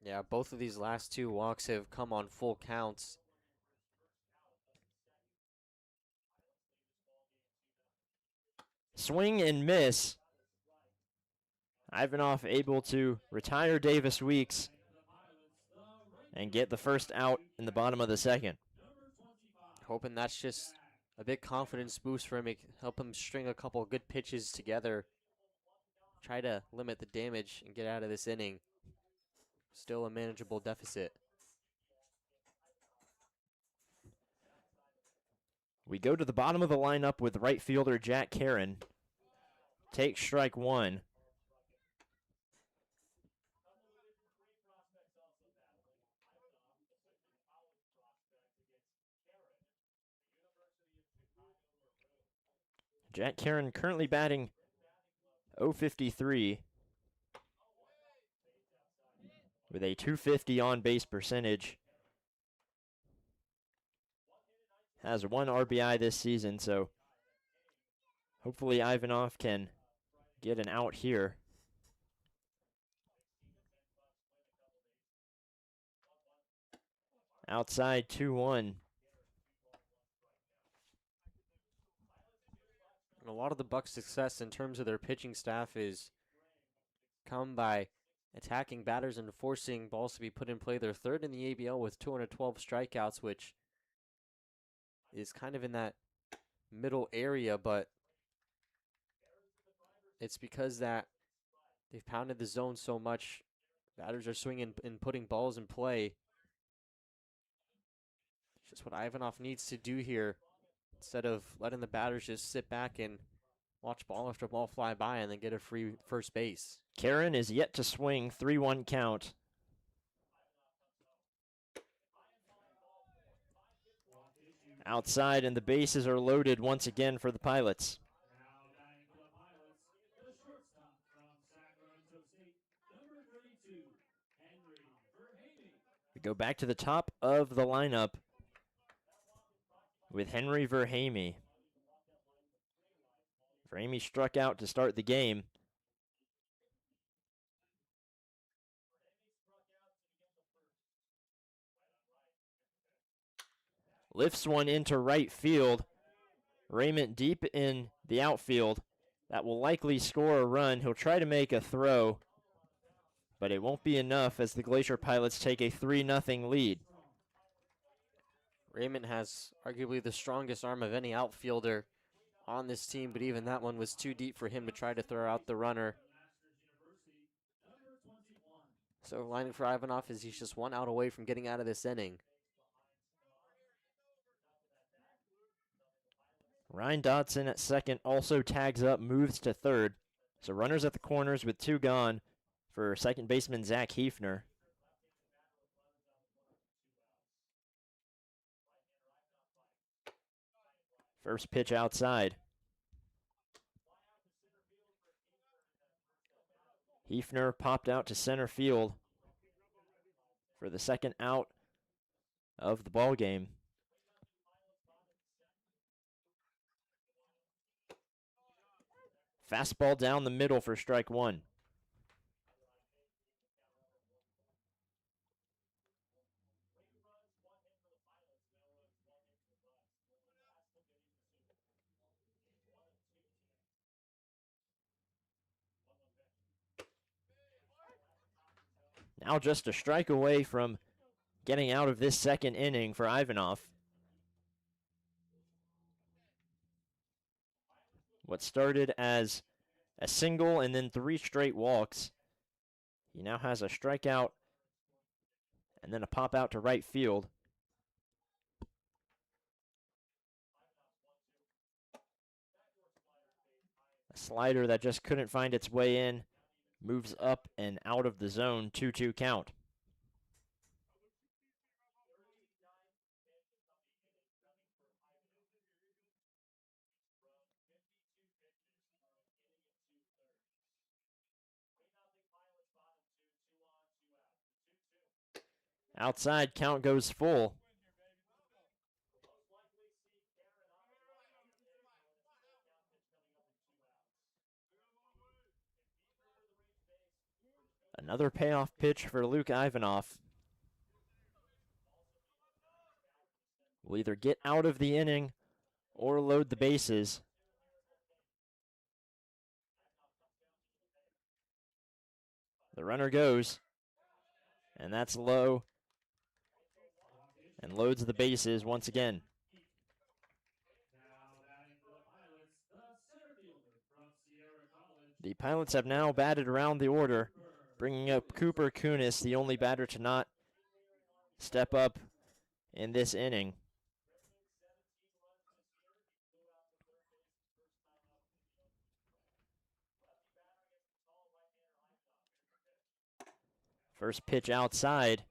Yeah, both of these last 2 walks have come on full counts. Swing and miss. Ivanov able to retire Davis Weeks and get the first out in the bottom of the second. Hoping that's just a big confidence boost for him, help him string a couple good pitches together. Try to limit the damage and get out of this inning. Still a manageable deficit. We go to the bottom of the lineup with right fielder Jack Karen. Takes strike 1. Jack Karen currently batting .053 with a .250 on base percentage. Has 1 RBI this season, so hopefully Ivanov can get an out here. Outside 2-1. And a lot of the Bucs' success in terms of their pitching staff is come by attacking batters and forcing balls to be put in play. They're third in the ABL with 212 strikeouts, which is kind of in that middle area, but it's because that they've pounded the zone so much. Batters are swinging and putting balls in play. It's just what Ivanov needs to do here instead of letting the batters just sit back and watch ball after ball fly by and then get a free first base. Karen is yet to swing. 3-1 count. Outside, and the bases are loaded once again for the Pilots. Now batting for the Pilots, the shortstop from Sacramento State, number 32, Henry Verhamy. We go back to the top of the lineup with Henry Verhamy. Verhamy struck out to start the game. Lifts one into right field. Raymond deep in the outfield. That will likely score a run. He'll try to make a throw, but it won't be enough as the Glacier Pilots take a 3-0 lead. Raymond has arguably the strongest arm of any outfielder on this team, but even that one was too deep for him to try to throw out the runner. So lining for Ivanov is he's just 1 out away from getting out of this inning. Ryan Dodson at second also tags up, moves to third. So runners at the corners with 2 gone for second baseman Zach Hefner. First pitch outside. Hefner popped out to center field for the second out of the ball game. Fastball down the middle for strike 1. Now just a strike away from getting out of this second inning for Ivanov. What started as a single and then 3 straight walks, he now has a strikeout and then a pop out to right field. A slider that just couldn't find its way in, moves up and out of the zone, 2-2 count. Outside, count goes full. Another payoff pitch for Luke Ivanov. Will either get out of the inning or load the bases. The runner goes, and that's low, and loads the bases once again. The Pilots have now batted around the order, bringing up Cooper Kunis, the only batter to not step up in this inning. First pitch outside.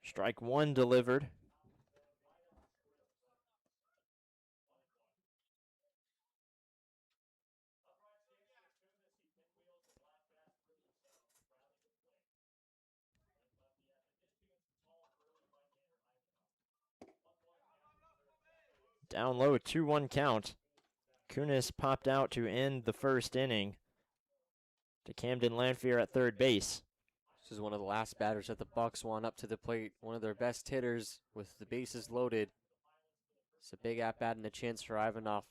Strike 1 delivered. Down low, 2-1 count. Kunis popped out to end the first inning to Camden Lanphier at third base. This is one of the last batters that the Bucs want up to the plate. One of their best hitters with the bases loaded. It's a big at-bat and a chance for Ivanov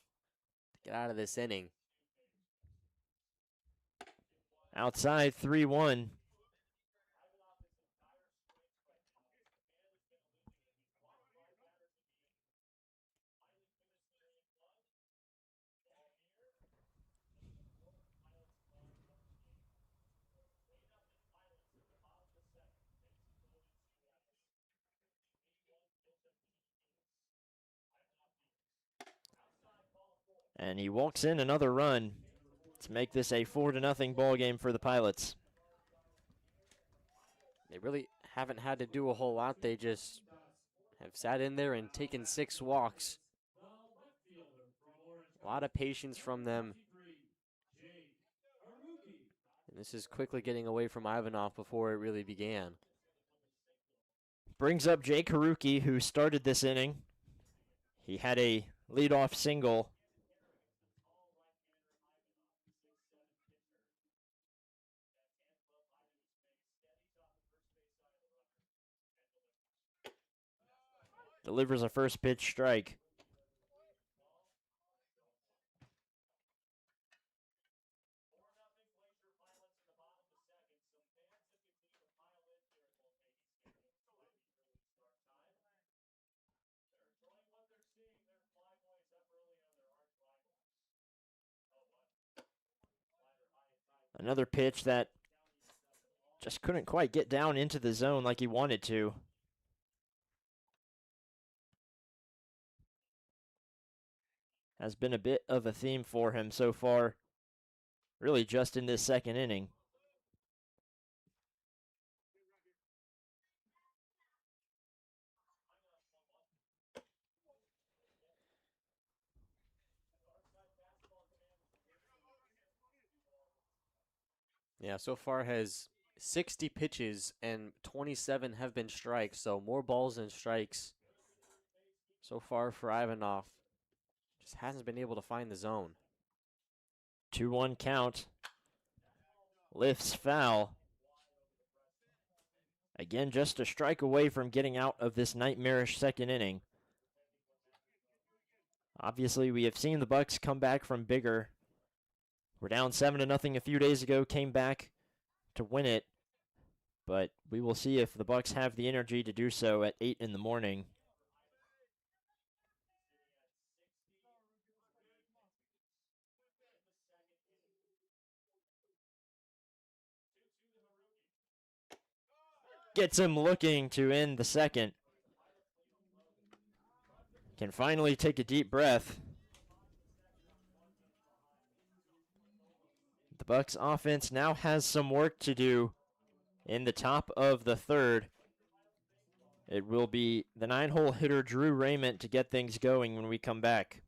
to get out of this inning. Outside, 3-1. And he walks in another run to make this a 4-0 ball game for the Pilots. They really haven't had to do a whole lot. They just have sat in there and taken 6 walks. A lot of patience from them. And this is quickly getting away from Ivanov before it really began. Brings up Jake Haruki, who started this inning. He had a leadoff single. Delivers a first pitch strike. Another pitch that just couldn't quite get down into the zone like he wanted to. Has been a bit of a theme for him so far, really just in this second inning. Yeah, so far has 60 pitches and 27 have been strikes, so more balls than strikes so far for Ivanov. Just hasn't been able to find the zone. 2-1 count. Lifts foul. Again, just a strike away from getting out of this nightmarish second inning. Obviously, we have seen the Bucs come back from bigger. We're down 7-0 a few days ago, came back to win it. But we will see if the Bucs have the energy to do so at 8 in the morning. Gets him looking to end the second. Can finally take a deep breath. The Bucs offense now has some work to do in the top of the third. It will be the 9-hole hitter Drew Raymond to get things going when we come back.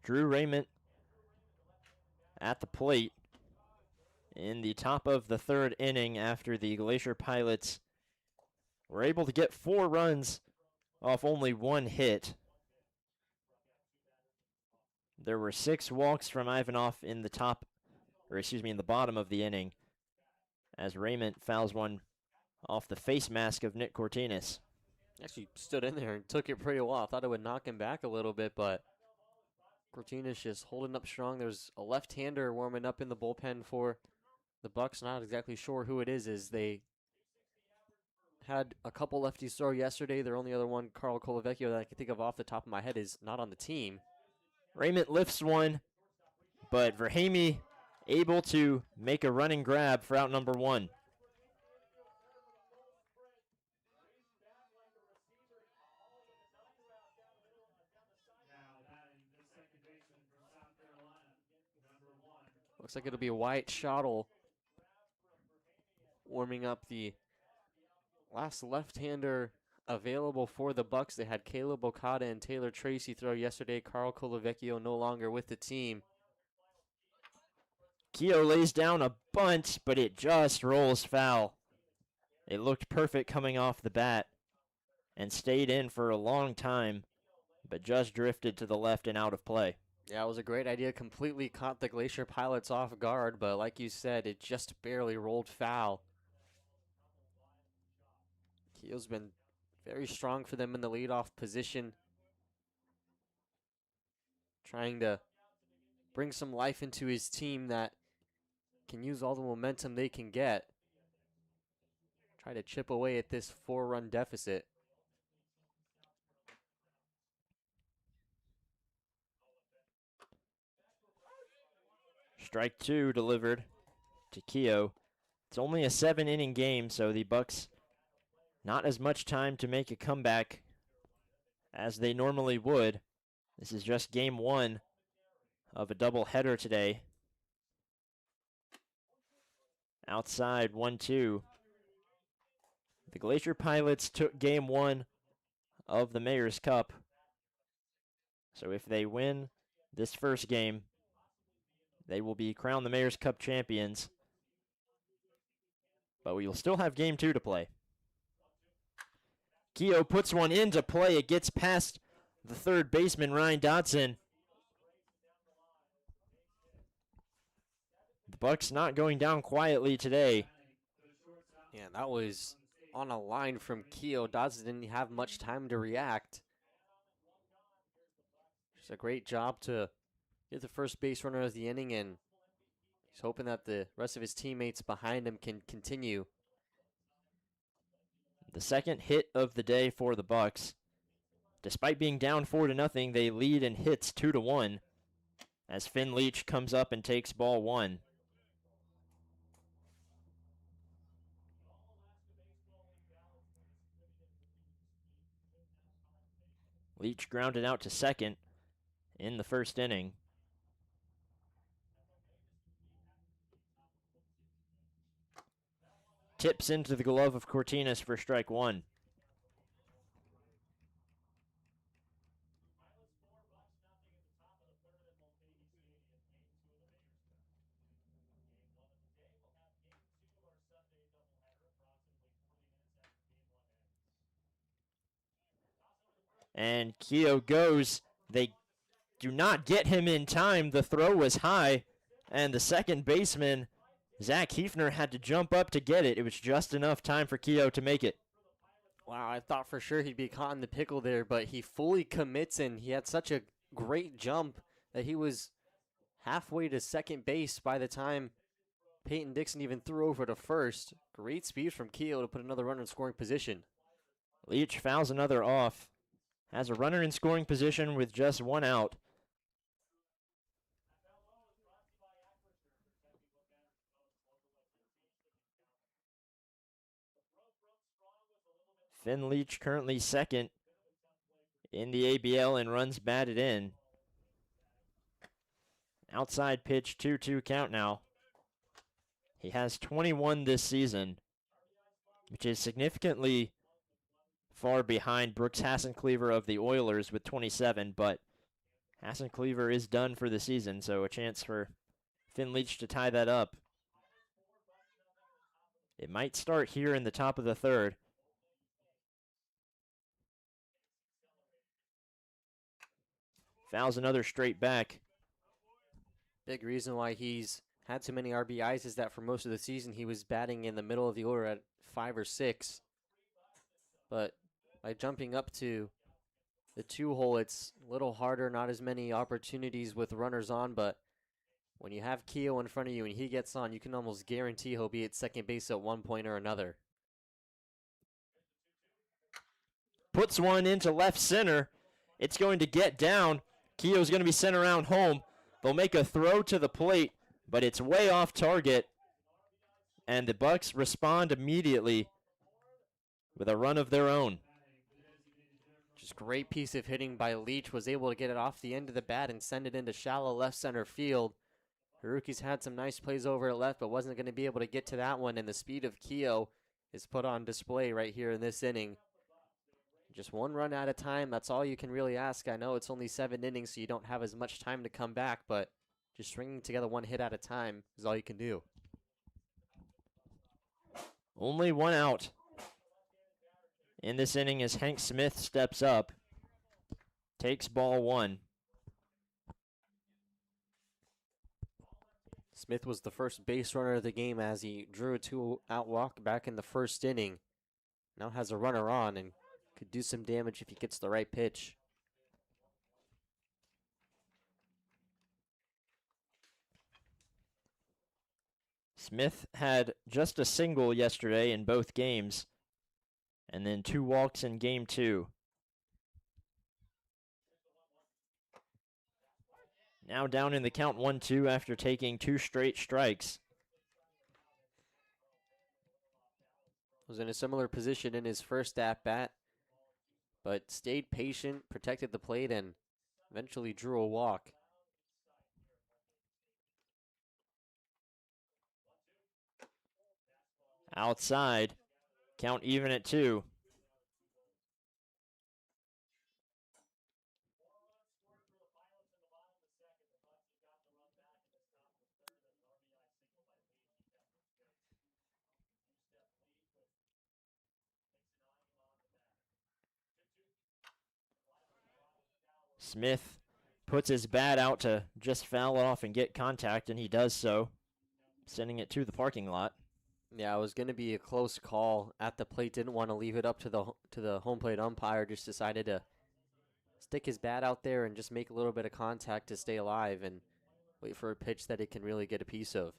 Drew Raymond at the plate in the top of the third inning after the Glacier Pilots were able to get 4 runs off only 1 hit. There were 6 walks from Ivanov in the bottom of the inning, as Raymond fouls one off the face mask of Nick Cortinas. Actually stood in there and took it pretty well. I thought it would knock him back a little bit, but Cortinas just holding up strong. There's a left-hander warming up in the bullpen for the Bucs. Not exactly sure who it is, as they had a couple lefties throw yesterday. Their only other one, Carl Colavecchio, that I can think of off the top of my head, is not on the team. Raymond lifts one, but Verhamy able to make a running grab for out number 1. Looks like it'll be Wyatt Schottle warming up, the last left-hander available for the Bucs. They had Caleb Okada and Taylor Tracy throw yesterday. Carl Colavecchio no longer with the team. Keogh lays down a bunt, but it just rolls foul. It looked perfect coming off the bat and stayed in for a long time, but just drifted to the left and out of play. Yeah, it was a great idea. Completely caught the Glacier Pilots off guard, but like you said, it just barely rolled foul. Keogh's been very strong for them in the leadoff position, trying to bring some life into his team that can use all the momentum they can get. Try to chip away at this 4-run deficit. Strike 2 delivered to Keogh. It's only a 7-inning game, so the Bucs not as much time to make a comeback as they normally would. This is just game 1 of a doubleheader today. Outside 1-2. The Glacier Pilots took game 1 of the Mayor's Cup. So if they win this first game, they will be crowned the Mayor's Cup champions. But we will still have game 2 to play. Keogh puts one into play. It gets past the third baseman, Ryan Dodson. The Bucs not going down quietly today. Yeah, that was on a line from Keogh. Dodson didn't have much time to react. Just a great job to get the first base runner of the inning, and he's hoping that the rest of his teammates behind him can continue. The second hit of the day for the Bucs. Despite being down 4-0, they lead in hits 2-1 as Finn Leach comes up and takes ball 1. Leach grounded out to second in the first inning. Tips into the glove of Cortinas for strike 1. And Keogh goes. They do not get him in time. The throw was high, and the second baseman, Zach Hefner, had to jump up to get it. It was just enough time for Keogh to make it. Wow, I thought for sure he'd be caught in the pickle there, but he fully commits, and he had such a great jump that he was halfway to second base by the time Peyton Dixon even threw over to first. Great speed from Keogh to put another runner in scoring position. Leach fouls another off. Has a runner in scoring position with just 1 out. Finn Leach currently second in the ABL and runs batted in. Outside pitch, 2-2 count now. He has 21 this season, which is significantly far behind Brooks Hassencleaver of the Oilers with 27, but Hassan Cleaver is done for the season, so a chance for Finn Leach to tie that up. It might start here in the top of the third. Fouls another straight back. Big reason why he's had so many RBIs is that for most of the season he was batting in the middle of the order at 5 or 6. But by jumping up to the 2-hole, it's a little harder, not as many opportunities with runners on, but when you have Keogh in front of you and he gets on, you can almost guarantee he'll be at second base at one point or another. Puts one into left center. It's going to get down. Keogh's going to be sent around home. They'll make a throw to the plate, but it's way off target. And the Bucs respond immediately with a run of their own. Just great piece of hitting by Leach. Was able to get it off the end of the bat and send it into shallow left center field. Haruki's had some nice plays over at left, but wasn't going to be able to get to that one. And the speed of Keogh is put on display right here in this inning. Just one run at a time, that's all you can really ask. I know it's only 7 innings, so you don't have as much time to come back, but just stringing together one hit at a time is all you can do. Only one out in this inning as Hank Smith steps up, takes ball 1. Smith was the first base runner of the game as he drew a 2-out walk back in the first inning. Now has a runner on and could do some damage if he gets the right pitch. Smith had just a single yesterday in both games, and then 2 walks in game 2. Now down in the count 1-2 after taking 2 straight strikes. Was in a similar position in his first at-bat, but stayed patient, protected the plate, and eventually drew a walk. Outside, count even at 2. Smith puts his bat out to just foul it off and get contact, and he does so, sending it to the parking lot. Yeah, it was going to be a close call at the plate. Didn't want to leave it up to the home plate umpire. Just decided to stick his bat out there and just make a little bit of contact to stay alive and wait for a pitch that it can really get a piece of.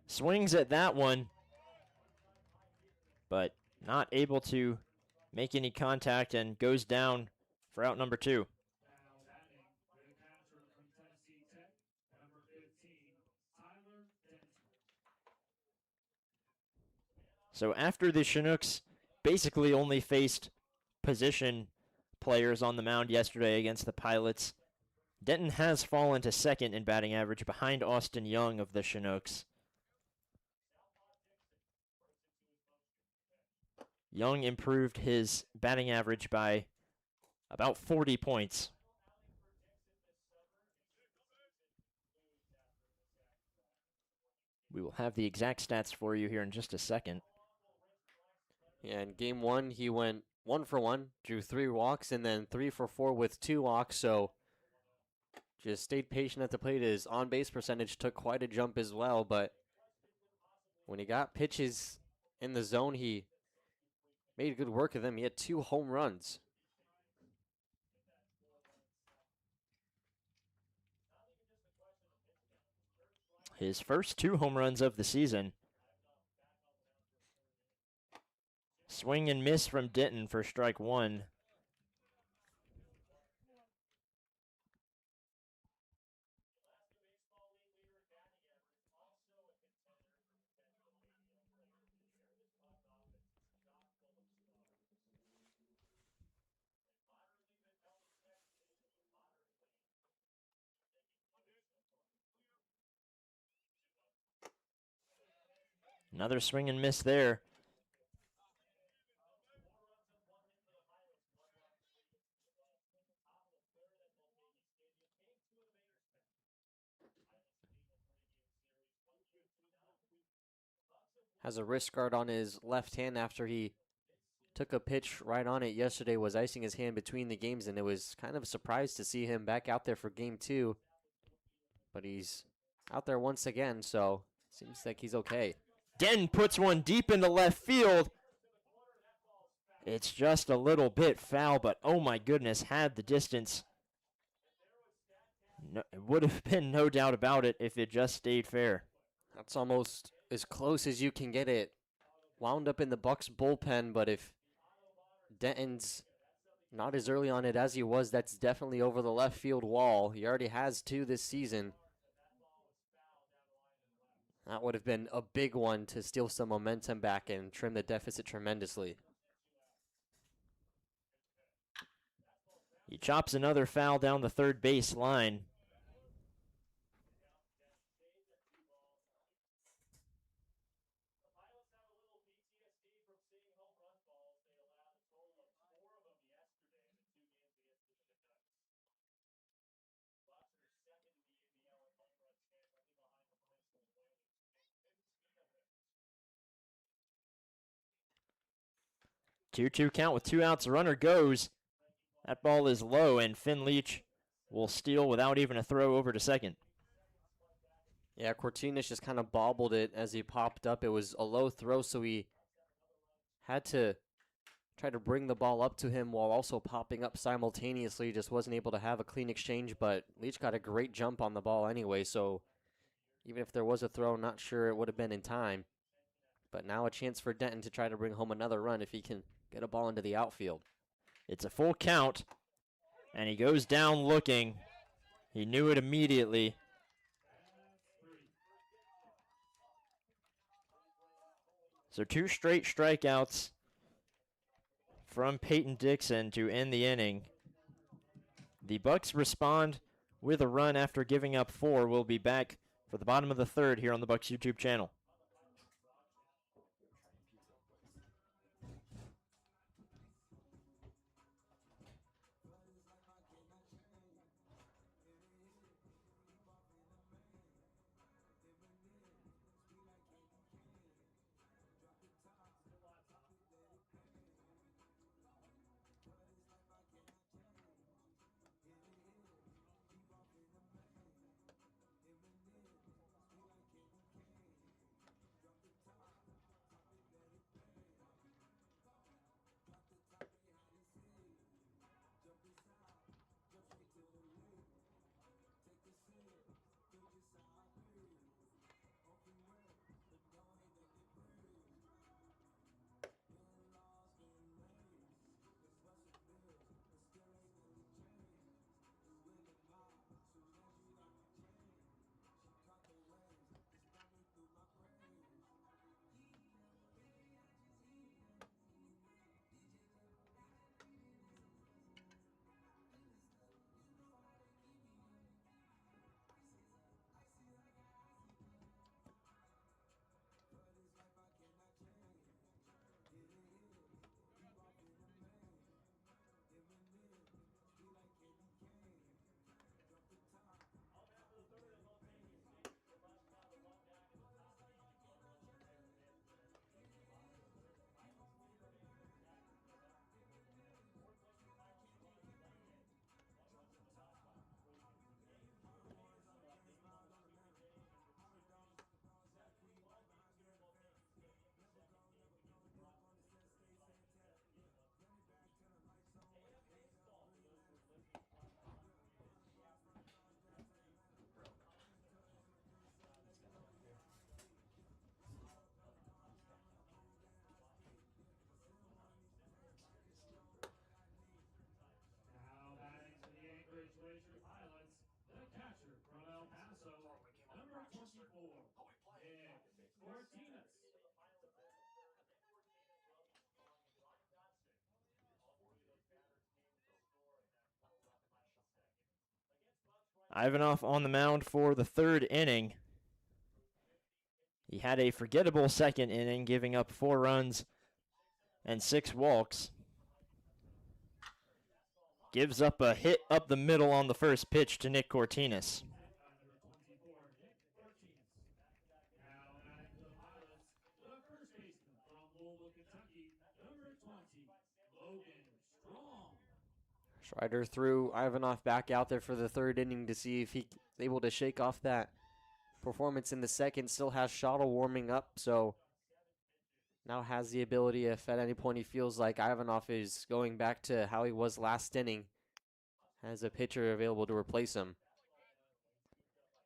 Swings at that one, but not able to make any contact and goes down for out number 2. So after the Chinooks basically only faced position players on the mound yesterday against the Pilots, Denton has fallen to second in batting average behind Austin Young of the Chinooks. Young improved his batting average by about 40 points. We will have the exact stats for you here in just a second. Yeah, in game 1, he went 1 for 1, drew 3 walks, and then 3 for 4 with 2 walks, so just stayed patient at the plate. His on-base percentage took quite a jump as well, but when he got pitches in the zone, he made good work of them. He had 2 home runs. His first 2 home runs of the season. Swing and miss from Denton for strike 1. Another swing and miss there. has a wrist guard on his left hand after he took a pitch right on it yesterday, was icing his hand between the games, and it was kind of a surprise to see him back out there for game 2. But he's out there once again, so seems like he's okay. Den puts one deep into left field. It's just a little bit foul, but oh my goodness, had the distance. No, it would have been no doubt about it if it just stayed fair. That's almost as close as you can get it. Wound up in the Bucs bullpen, but if Denton's not as early on it as he was, that's definitely over the left field wall. He already has 2 this season. That would have been a big one to steal some momentum back and trim the deficit tremendously. He chops another foul down the third base line. Two-two count with 2 outs. The runner goes. That ball is low, and Finn Leach will steal without even a throw over to second. Yeah, Cortinas just kind of bobbled it as he popped up. It was a low throw, so he had to try to bring the ball up to him while also popping up simultaneously. Just wasn't able to have a clean exchange, but Leach got a great jump on the ball anyway, so even if there was a throw, not sure it would have been in time. But now a chance for Denton to try to bring home another run if he can get a ball into the outfield. It's a full count, and he goes down looking. He knew it immediately. So 2 straight strikeouts from Peyton Dixon to end the inning. The Bucs respond with a run after giving up 4. We'll be back for the bottom of the third here on the Bucs YouTube channel. Now batting for the Anchorage Glacier Pilots, the catcher from El Paso, number 24, Nick Cortinas. Ivanov on the mound for the third inning. He had a forgettable second inning, giving up 4 runs and 6 walks. Gives up a hit up the middle on the first pitch to Nick Cortinas. Now batting for the Pilots, the first Strider threw Ivanov back out there for the third inning to see if he's able to shake off that performance in the second. Still has Schottel warming up, so now has the ability, if at any point he feels like Ivanov is going back to how he was last inning, has a pitcher available to replace him.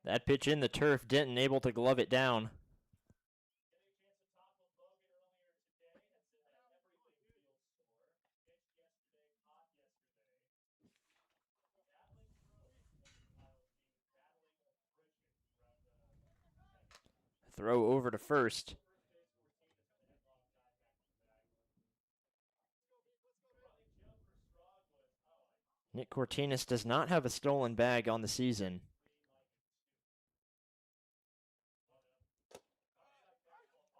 That pitch in the turf, Denton able to glove it down. Throw over to first. Nick Cortinas does not have a stolen bag on the season.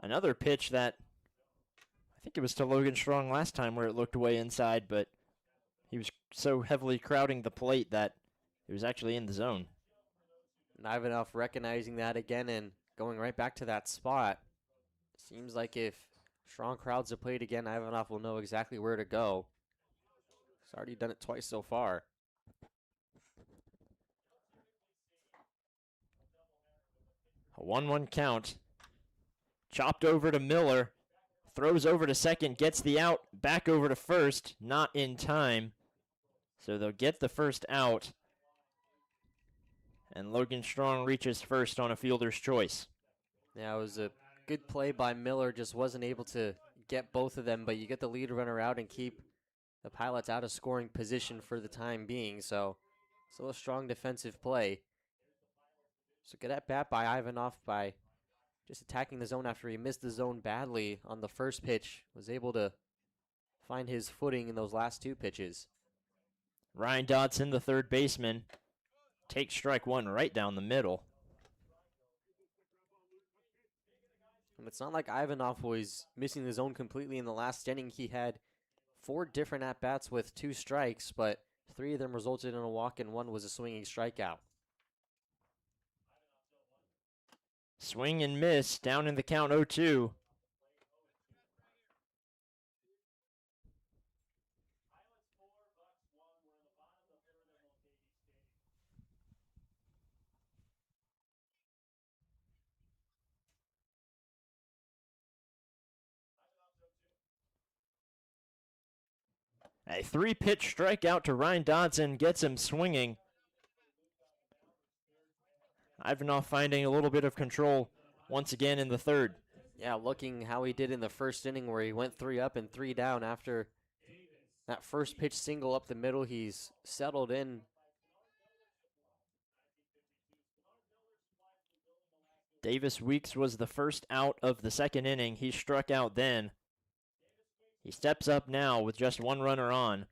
Another pitch that, I think it was to Logan Strong last time where it looked way inside, but he was so heavily crowding the plate that it was actually in the zone. And Ivanov recognizing that again and going right back to that spot. Seems like if Strong crowds the plate again, Ivanov will know exactly where to go. He's already done it twice so far. A 1-1 count. Chopped over to Miller. Throws over to second, gets the out, back over to first, not in time. So they'll get the first out. And Logan Strong reaches first on a fielder's choice. Yeah, it was a good play by Miller, just wasn't able to get both of them, but you get the lead runner out and keep the Pilots out of scoring position for the time being, so still a strong defensive play. So good at bat by Ivanov by just attacking the zone after he missed the zone badly on the first pitch. Was able to find his footing in those last two pitches. Ryan Dodson, the third baseman, takes strike one right down the middle. And it's not like Ivanov was missing the zone completely in the last inning. He had 4 different at-bats with 2 strikes, but 3 of them resulted in a walk and 1 was a swinging strikeout. Swing and miss, down in the count 0-2. A 3-pitch strikeout to Ryan Dodson gets him swinging. Ivanov finding a little bit of control once again in the third. Yeah, looking how he did in the first inning where he went 3 up and 3 down after that first pitch single up the middle. He's settled in. Davis Weeks was the first out of the second inning. He struck out then. He steps up now with just 1 runner on.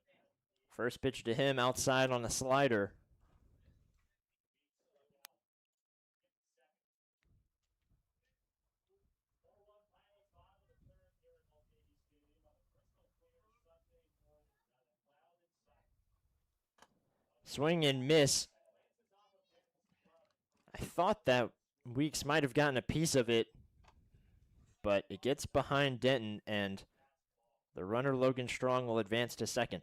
First pitch to him outside on a slider. Swing and miss. I thought that Weeks might have gotten a piece of it, but it gets behind Denton, and the runner Logan Strong will advance to second.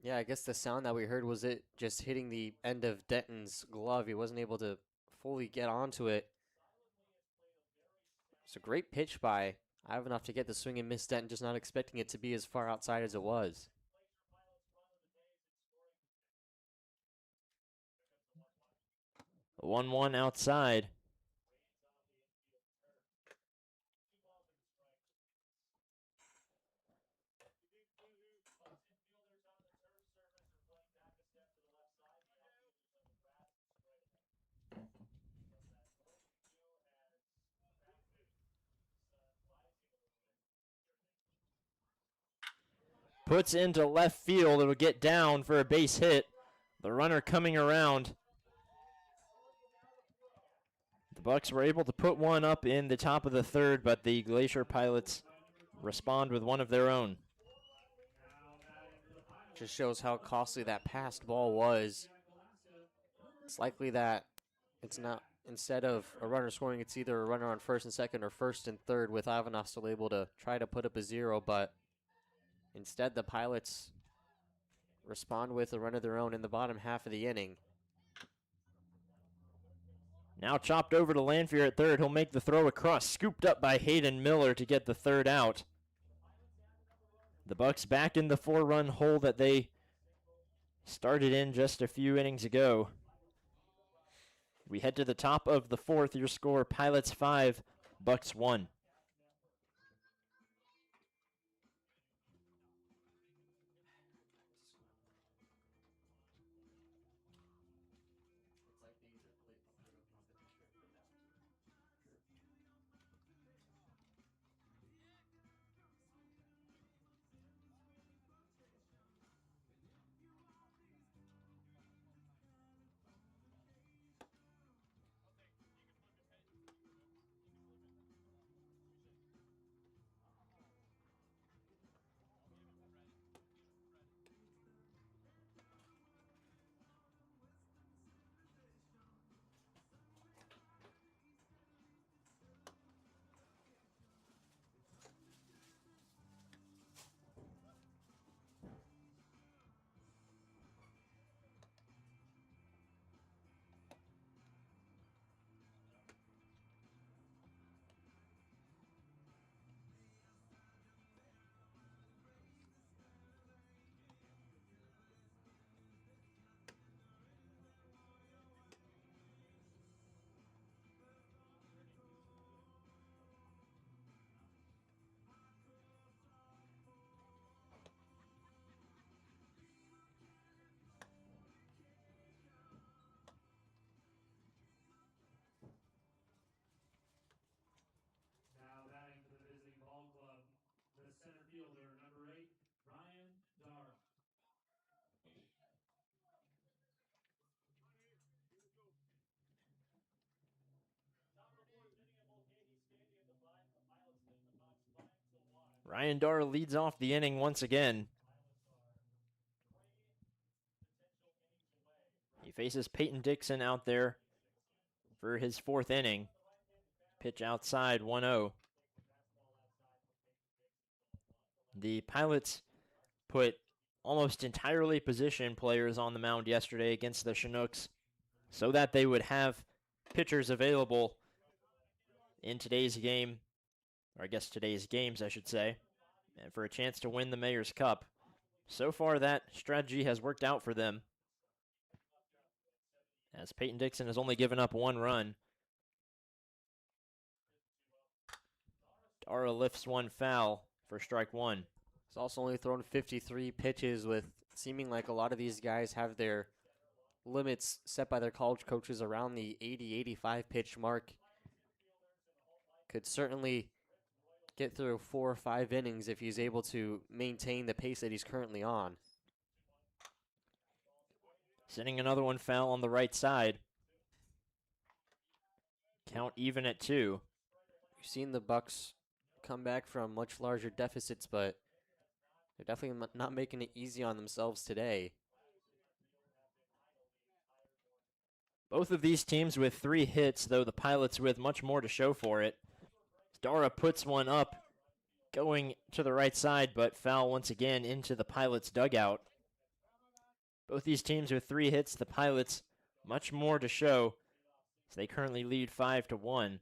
Yeah, I guess the sound that we heard was it just hitting the end of Denton's glove. He wasn't able to fully get onto it. It's a great pitch by Ivanov to get the swing and miss. Denton just not expecting it to be as far outside as it was. A 1-1 outside. Puts into left field. It'll get down for a base hit. The runner coming around. The Bucs were able to put one up in the top of the third, but the Glacier Pilots respond with one of their own. Just shows how costly that passed ball was. It's likely that it's not, instead of a runner scoring, it's either a runner on first and second or first and third, with Ivanov still able to try to put up a 0, but instead the Pilots respond with a run of their own in the bottom half of the inning. Now chopped over to Lanfear at third. He'll make the throw across, scooped up by Hayden Miller to get the third out. The Bucs back in the 4-run hole that they started in just a few innings ago. We head to the top of the 4th. Your score, Pilots 5, Bucs 1. Now batting for the visiting ball club, the center fielder, number 8, Ryan Dara. Ryan Darr leads off the inning once again. He faces Peyton Dixon out there for his 4th inning. Pitch outside, 1-0. The Pilots put almost entirely position players on the mound yesterday against the Chinooks so that they would have pitchers available in today's game, or I guess today's games, I should say, and for a chance to win the Mayor's Cup. So far, that strategy has worked out for them, as Peyton Dixon has only given up 1 run. Dara lifts one foul for strike 1. He's also only thrown 53 pitches, with seeming like a lot of these guys have their limits set by their college coaches around the 80-85 pitch mark. Could certainly get through 4 or 5 innings if he's able to maintain the pace that he's currently on. Sending another one foul on the right side. Count even at 2. We've seen the Bucs come back from much larger deficits, but they're definitely not making it easy on themselves today. Both of these teams with 3 hits, though the Pilots with much more to show for it. Dara puts one up, going to the right side, but foul once again into the Pilots' dugout. Both these teams with 3 hits, the Pilots much more to show, so they currently lead 5-1.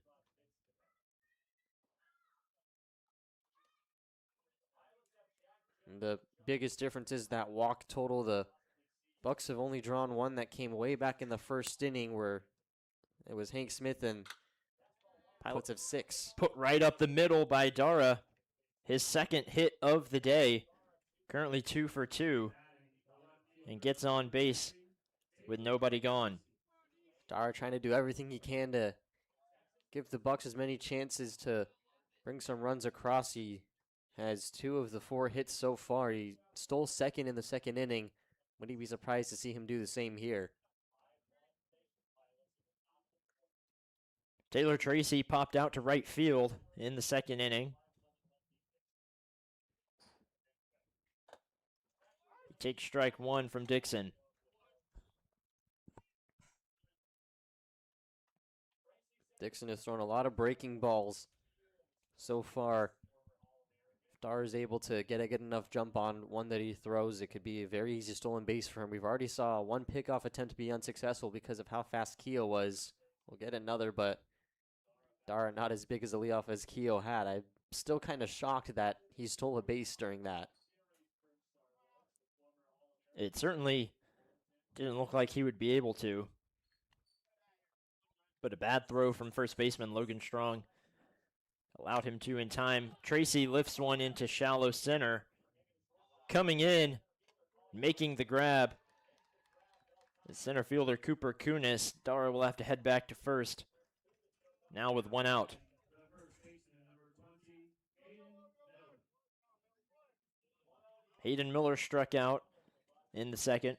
The biggest difference is that walk total. The Bucs have only drawn one that came way back in the first inning, where it was Hank Smith, and Pilots have 6. Put right up the middle by Dara. His 2nd hit of the day. Currently 2 for 2. And gets on base with nobody gone. Dara trying to do everything he can to give the Bucs as many chances to bring some runs across. He has 2 of the 4 hits so far. He stole second in the 2nd inning. Would he be surprised to see him do the same here? Taylor Tracy popped out to right field in the 2nd inning. He takes strike 1 from Dixon. Dixon has thrown a lot of breaking balls so far. Dar is able to get a good enough jump on one that he throws, it could be a very easy stolen base for him. We've already saw one pickoff attempt be unsuccessful because of how fast Keo was. We'll get another, but Dar not as big as a leadoff as Keo had. I'm still kind of shocked that he stole a base during that. It certainly didn't look like he would be able to. But a bad throw from first baseman Logan Strong allowed him to in time. Tracy lifts one into shallow center. Coming in, making the grab, the center fielder Cooper Kunis. Dara will have to head back to first. Now with one out. Hayden Miller struck out in the second.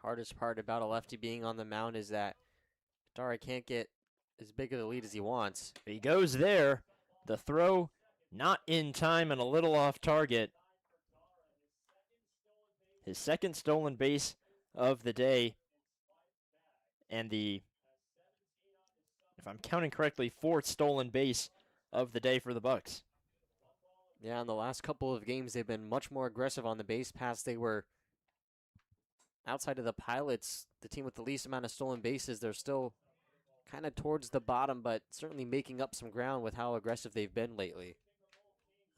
Hardest part about a lefty being on the mound is that Dara can't get as big of a lead as he wants. He goes there. The throw not in time and a little off target. His second stolen base of the day. And the, if I'm counting correctly, fourth stolen base of the day for the Bucs. Yeah, in the last couple of games, they've been much more aggressive on the base pass. They were, outside of the Pilots, the team with the least amount of stolen bases. They're still kind of towards the bottom, but certainly making up some ground with how aggressive they've been lately.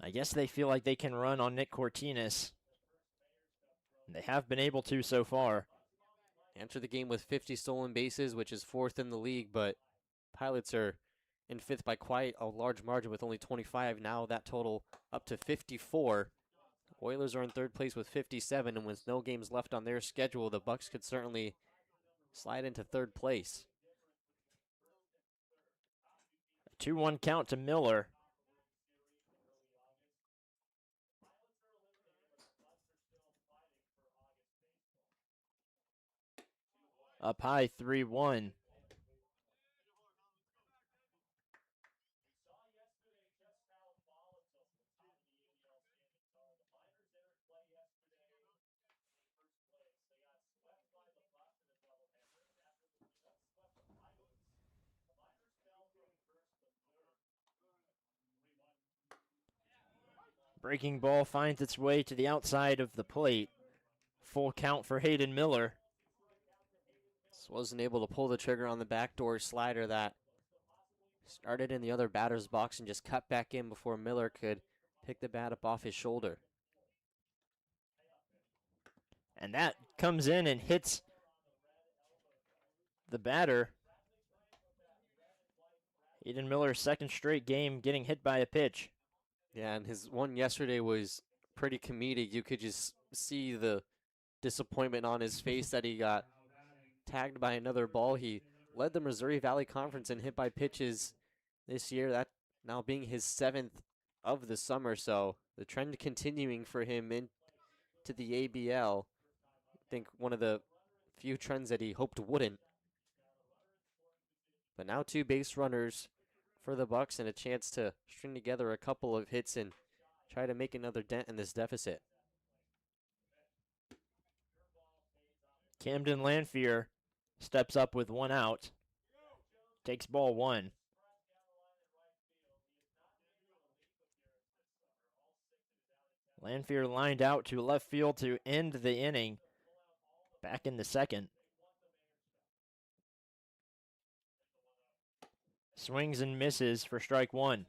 I guess they feel like they can run on Nick Cortines. They have been able to so far. Enter the game with 50 stolen bases, which is fourth in the league, but Pilots are in fifth by quite a large margin with only 25. Now that total up to 54. Oilers are in third place with 57, and with no games left on their schedule, the Bucs could certainly slide into third place. A 2-1 count to Miller. Up high, 3-1. Breaking ball finds its way to the outside of the plate. Full count for Hayden Miller. Just wasn't able to pull the trigger on the backdoor slider that started in the other batter's box and just cut back in before Miller could pick the bat up off his shoulder. And that comes in and hits the batter. Hayden Miller's second straight game getting hit by a pitch. Yeah, and his one yesterday was pretty comedic. You could just see the disappointment on his face that he got tagged by another ball. He led the Missouri Valley Conference in hit by pitches this year, that now being his 7th of the summer, so the trend continuing for him into the ABL. I think one of the few trends that he hoped wouldn't. But now 2 base runners for the Bucs and a chance to string together a couple of hits and try to make another dent in this deficit. Camden Lanphier steps up with one out. Takes ball 1. Lanphier lined out to left field to end the inning. Back in the second. Swings and misses for strike 1.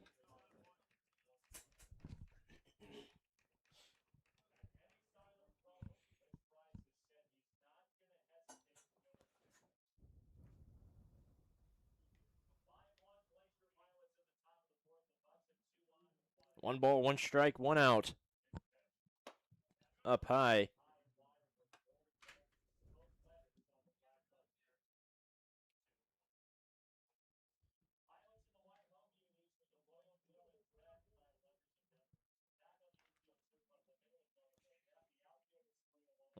One ball, one strike, one out. Up high.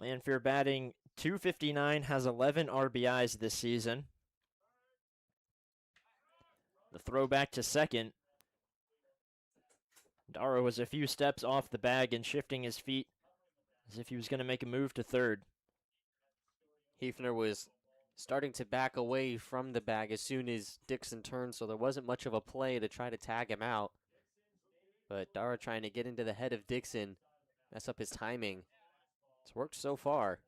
Lanphier batting .259, has 11 RBIs this season. The throw back to second. Dara was a few steps off the bag and shifting his feet as if he was going to make a move to third. Hefner was starting to back away from the bag as soon as Dixon turned, so there wasn't much of a play to try to tag him out. But Dara trying to get into the head of Dixon, mess up his timing. It's worked so far.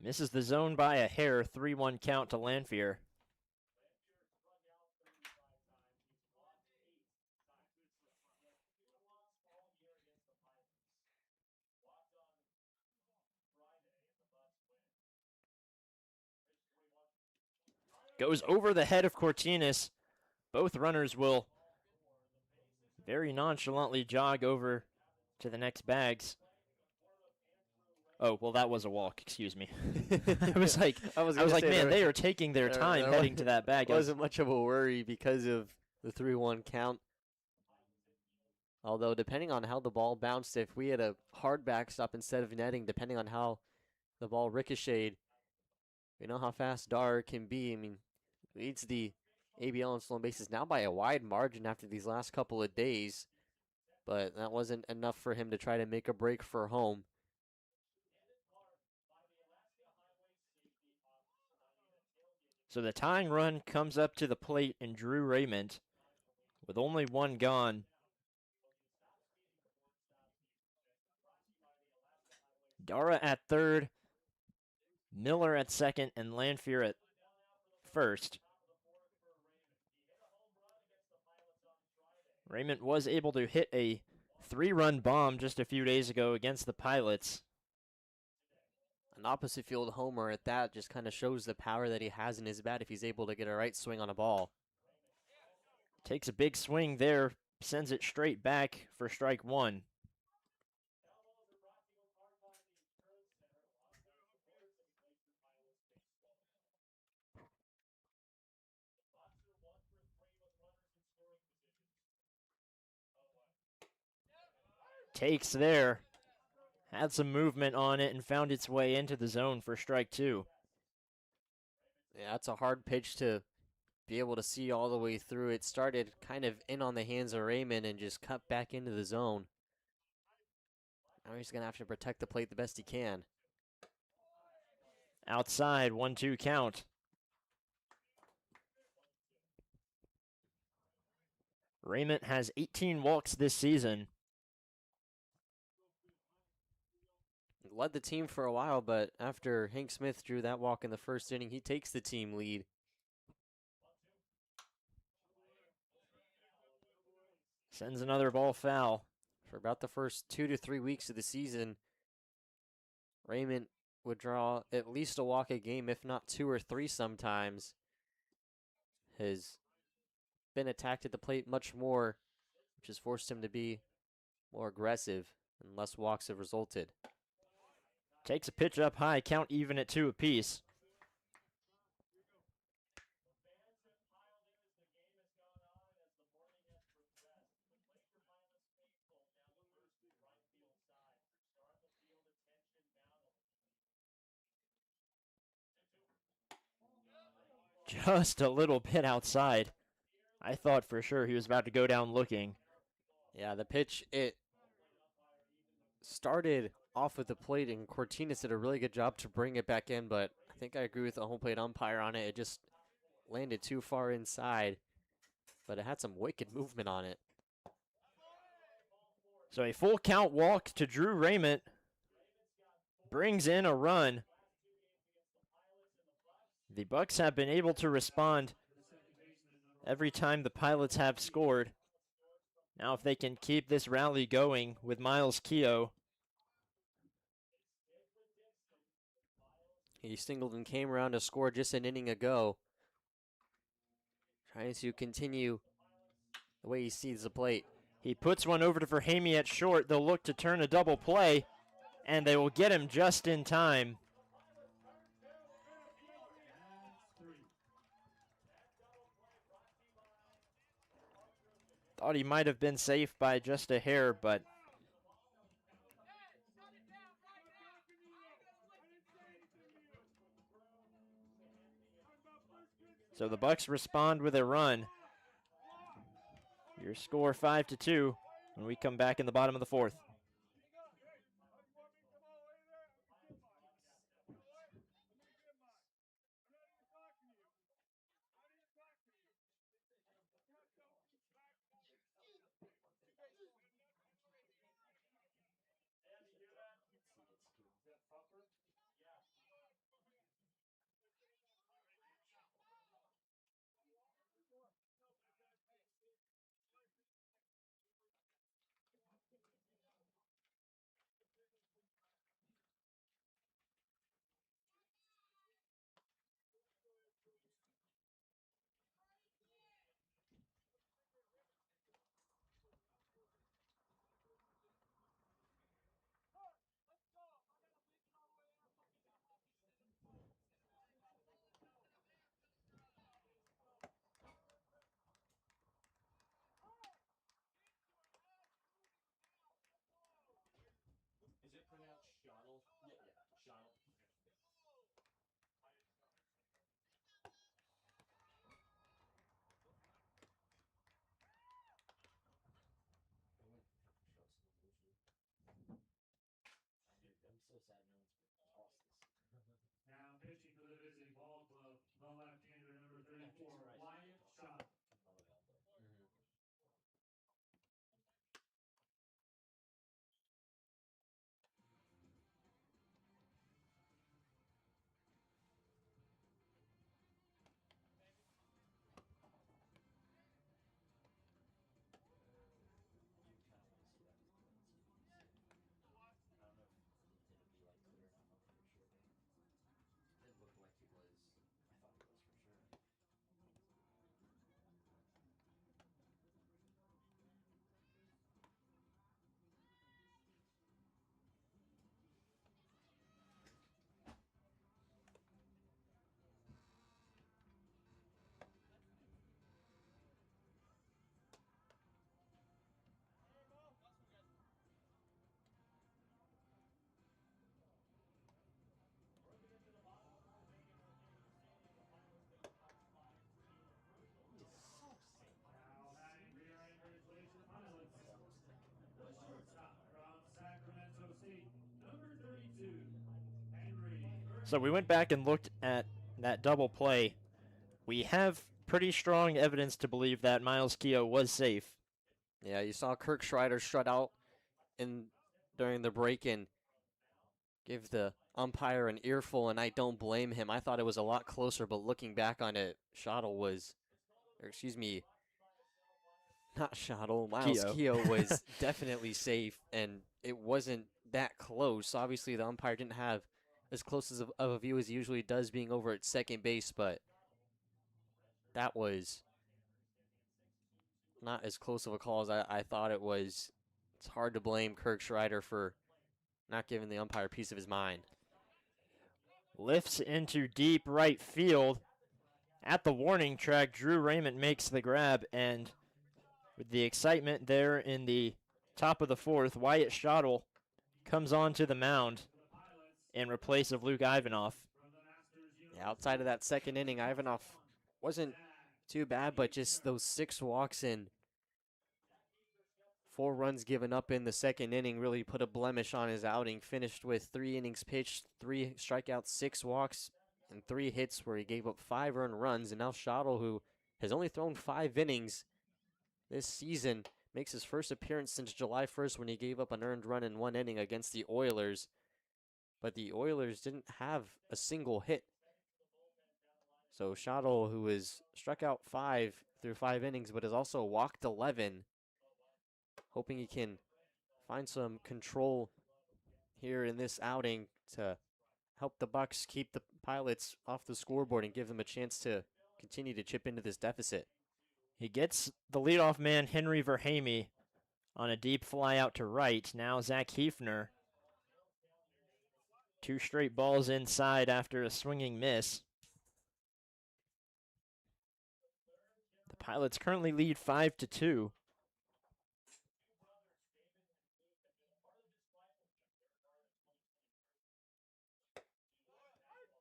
Misses the zone by a hair, 3-1 count to Lanphier. Goes over the head of Cortinas. Both runners will very nonchalantly jog over to the next bags. Oh, well, that was a walk. Excuse me. I was like, man, they are taking their time heading to that bag. It wasn't much of a worry because of the 3-1 count. Although, depending on how the ball bounced, if we had a hard backstop instead of netting, depending on how the ball ricocheted, we know how fast Dar can be. I mean, leads the ABL in stolen bases now by a wide margin after these last couple of days. But that wasn't enough for him to try to make a break for home. So the tying run comes up to the plate in Drew Raymond with only one gone. Dara at third, Miller at second, and Lanphier at first. Raymond was able to hit a 3-run bomb just a few days ago against the Pilots. An opposite field homer at that just kind of shows the power that he has in his bat if he's able to get a right swing on a ball. Takes a big swing there, sends it straight back for strike one. Takes there. Had some movement on it and found its way into the zone for strike two. Yeah, that's a hard pitch to be able to see all the way through. It started kind of in on the hands of Raymond and just cut back into the zone. Now he's going to have to protect the plate the best he can. Outside, 1-2 count. Raymond has 18 walks this season. Led the team for a while, but after Hank Smith drew that walk in the first inning, he takes the team lead. Sends another ball foul. For about the first 2 to 3 weeks of the season, Raymond would draw at least a walk a game, if not 2 or 3 sometimes. Has been attacked at the plate much more, which has forced him to be more aggressive, and less walks have resulted. Takes a pitch up high, count even at 2 apiece. Just a little bit outside. I thought for sure he was about to go down looking. Yeah, the pitch, it started off with the plate, and Cortinas did a really good job to bring it back in, but I think I agree with the home plate umpire on it. It just landed too far inside, but it had some wicked movement on it. So a full count walk to Drew Raymond brings in a run. The Bucs have been able to respond every time the Pilots have scored. Now if they can keep this rally going with Miles Keogh. He singled and came around to score just an inning ago. Trying to continue the way he sees the plate. He puts one over to Verhamy at short. They'll look to turn a double play, and they will get him just in time. Thought he might have been safe by just a hair, but So the Bucs respond with a run. Your score 5-2 when we come back in the bottom of the fourth. Is it pronounced shuttle? Yeah, shuttle. Now pitching for the visiting ball club, the left-hander number 34, Wyatt Shuttle. Now batting for your Anchorage Glacier Pilots, the shortstop from Sacramento State, number 32, Henry. So we went back and looked at that double play. We have pretty strong evidence to believe that Miles Keogh was safe. Yeah, you saw Kirk Schreider strut out during the break-in, give the umpire an earful, and I don't blame him. I thought it was a lot closer, but looking back on it, Miles Keogh was definitely safe, and it wasn't that close. Obviously, the umpire didn't have as close of a view as he usually does being over at second base, but that was not as close of a call as I thought it was. It's hard to blame Kirk Schreider for not giving the umpire a piece of his mind. Lifts into deep right field. At the warning track, Drew Raymond makes the grab, and with the excitement there in the top of the fourth, Wyatt Schottel comes onto the mound in replace of Luke Ivanoff. Yeah, outside of that second inning, Ivanoff wasn't too bad, but just those 6 walks and 4 runs given up in the second inning really put a blemish on his outing. Finished with 3 innings pitched, 3 strikeouts, 6 walks, and 3 hits where he gave up 5 earned runs. And now Schottel, who has only thrown 5 innings this season, makes his first appearance since July 1st when he gave up an earned run in 1 inning against the Oilers. But the Oilers didn't have a single hit. So Schottel, who has struck out 5 through 5 innings, but has also walked 11, hoping he can find some control here in this outing to help the Bucs keep the Pilots off the scoreboard and give them a chance to continue to chip into this deficit. He gets the leadoff man, Henry Verhamy, on a deep fly out to right. Now Zach Hefner. 2 straight balls inside after a swinging miss. The Pilots currently lead 5-2.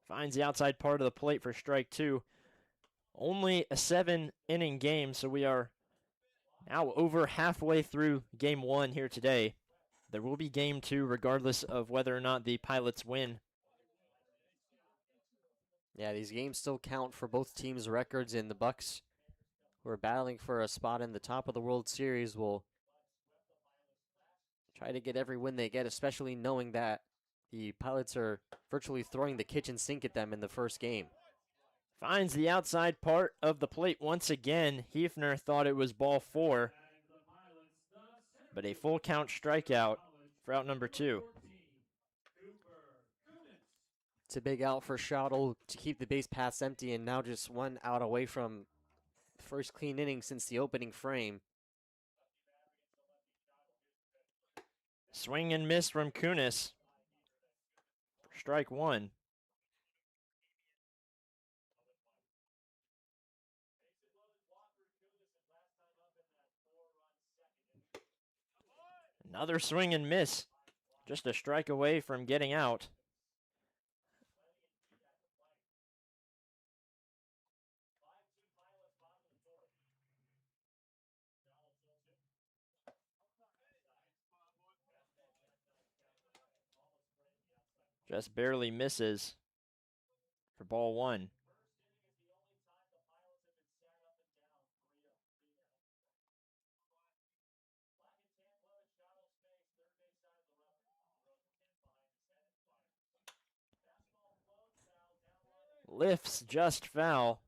Finds the outside part of the plate for strike 2. Only a 7-inning game, so we are now over halfway through game 1 here today. There will be game 2 regardless of whether or not the Pilots win. Yeah, these games still count for both teams' records, and the Bucs, who are battling for a spot in the top of the World Series, will try to get every win they get, especially knowing that the Pilots are virtually throwing the kitchen sink at them in the first game. Finds the outside part of the plate once again. Hefner thought it was ball 4, but a full count strikeout for out number 2. It's a big out for Schottel to keep the base paths empty, and now just 1 out away from the first clean inning since the opening frame. Swing and miss from Kunis for strike 1. Another swing and miss. Just a strike away from getting out. Just barely misses for ball 1. Lifts just foul.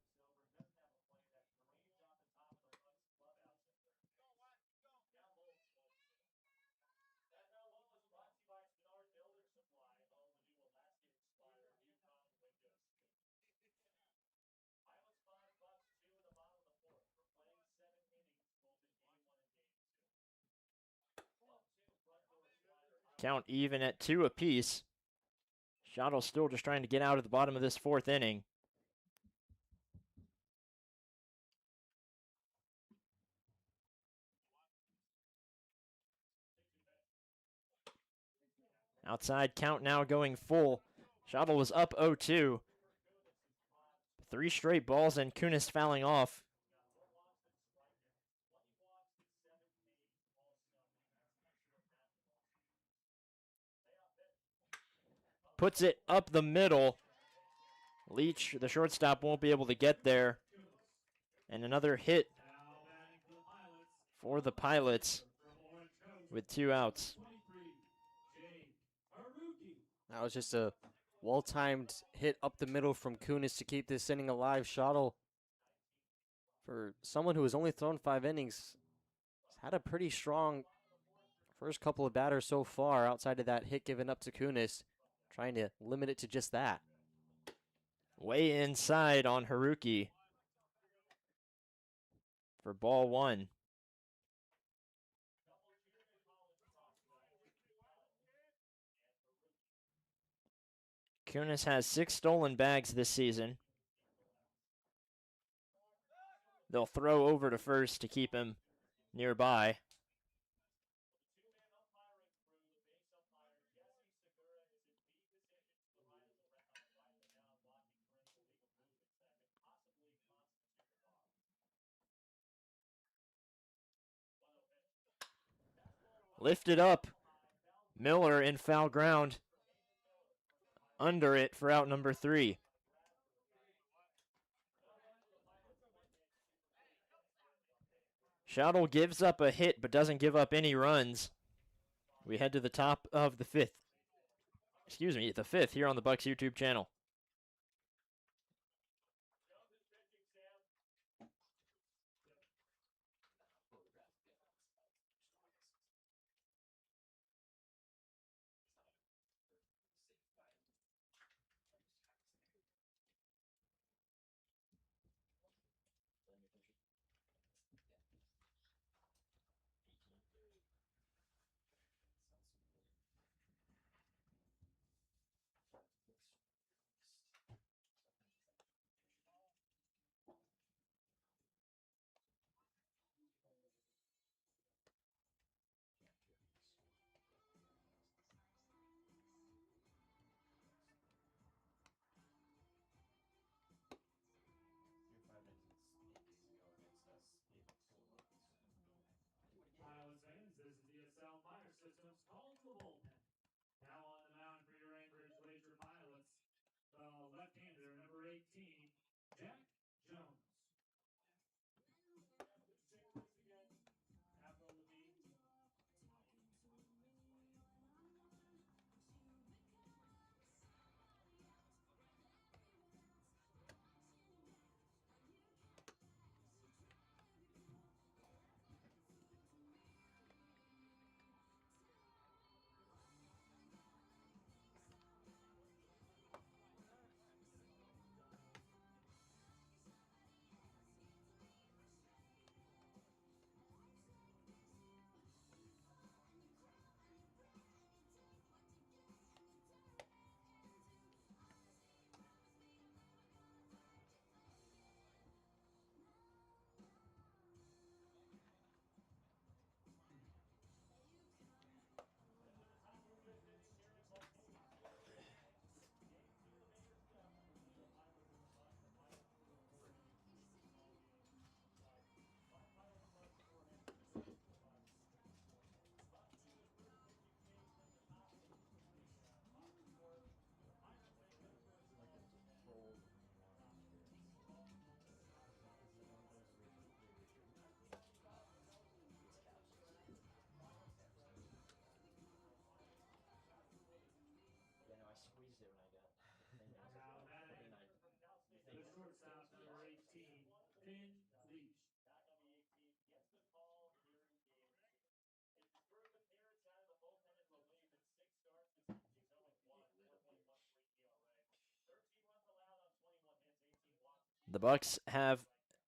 Count even at 2 apiece. Schottel still just trying to get out at the bottom of this 4th inning. Outside count now going full. Schottel was up 0-2. 3 straight balls and Kunis fouling off. Puts it up the middle. Leach, the shortstop, won't be able to get there. And another hit for the Pilots with 2 outs. That was just a well-timed hit up the middle from Kunis to keep this inning alive. Schottel, for someone who has only thrown 5 innings, has had a pretty strong first couple of batters so far outside of that hit given up to Kunis, trying to limit it to just that. Way inside on Haruki for ball 1. Kunis has 6 stolen bags this season. They'll throw over to first to keep him nearby. Lifted up. Miller in foul ground. Under it for out number 3. Schottel gives up a hit but doesn't give up any runs. We head to the top of the 5th. Excuse me, the 5th here on the Bucs YouTube channel. 18, Jack Jones. Avril Lavigne. Yeah, no, I squeezed it when I got Now batting the shortstop, number 18, Finn Leach. The Bucs have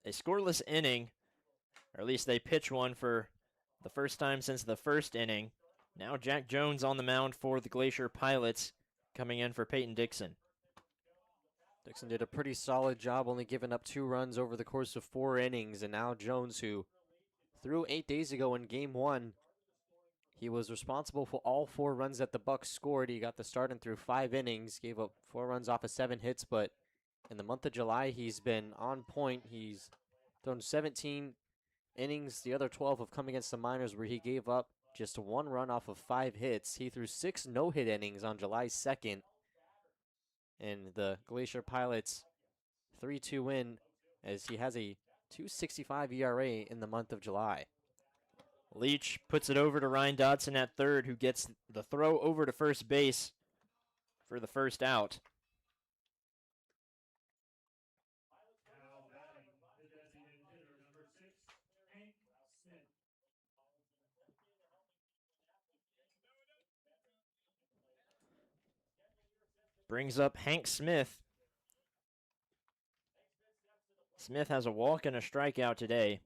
a scoreless inning, or at least they pitch one for the first time since the first inning. Now Jack Jones on the mound for the Glacier Pilots, coming in for Peyton Dixon. Dixon did a pretty solid job, only giving up 2 runs over the course of 4 innings, and now Jones, who threw 8 days ago in Game 1, he was responsible for all 4 runs that the Bucs scored. He got the start and threw 5 innings, gave up 4 runs off of 7 hits, but in the month of July, he's been on point. He's thrown 17 innings. The other 12 have come against the Miners, where he gave up just 1 run off of 5 hits. He threw 6 no-hit innings on July 2nd, and the Glacier Pilots 3-2 win, as he has a 2.65 ERA in the month of July. Leach puts it over to Ryan Dodson at third, who gets the throw over to first base for the first out. Now batting the designated hitter, number 6, Hank Smith. Brings up Hank Smith. Smith has a walk and a strikeout today.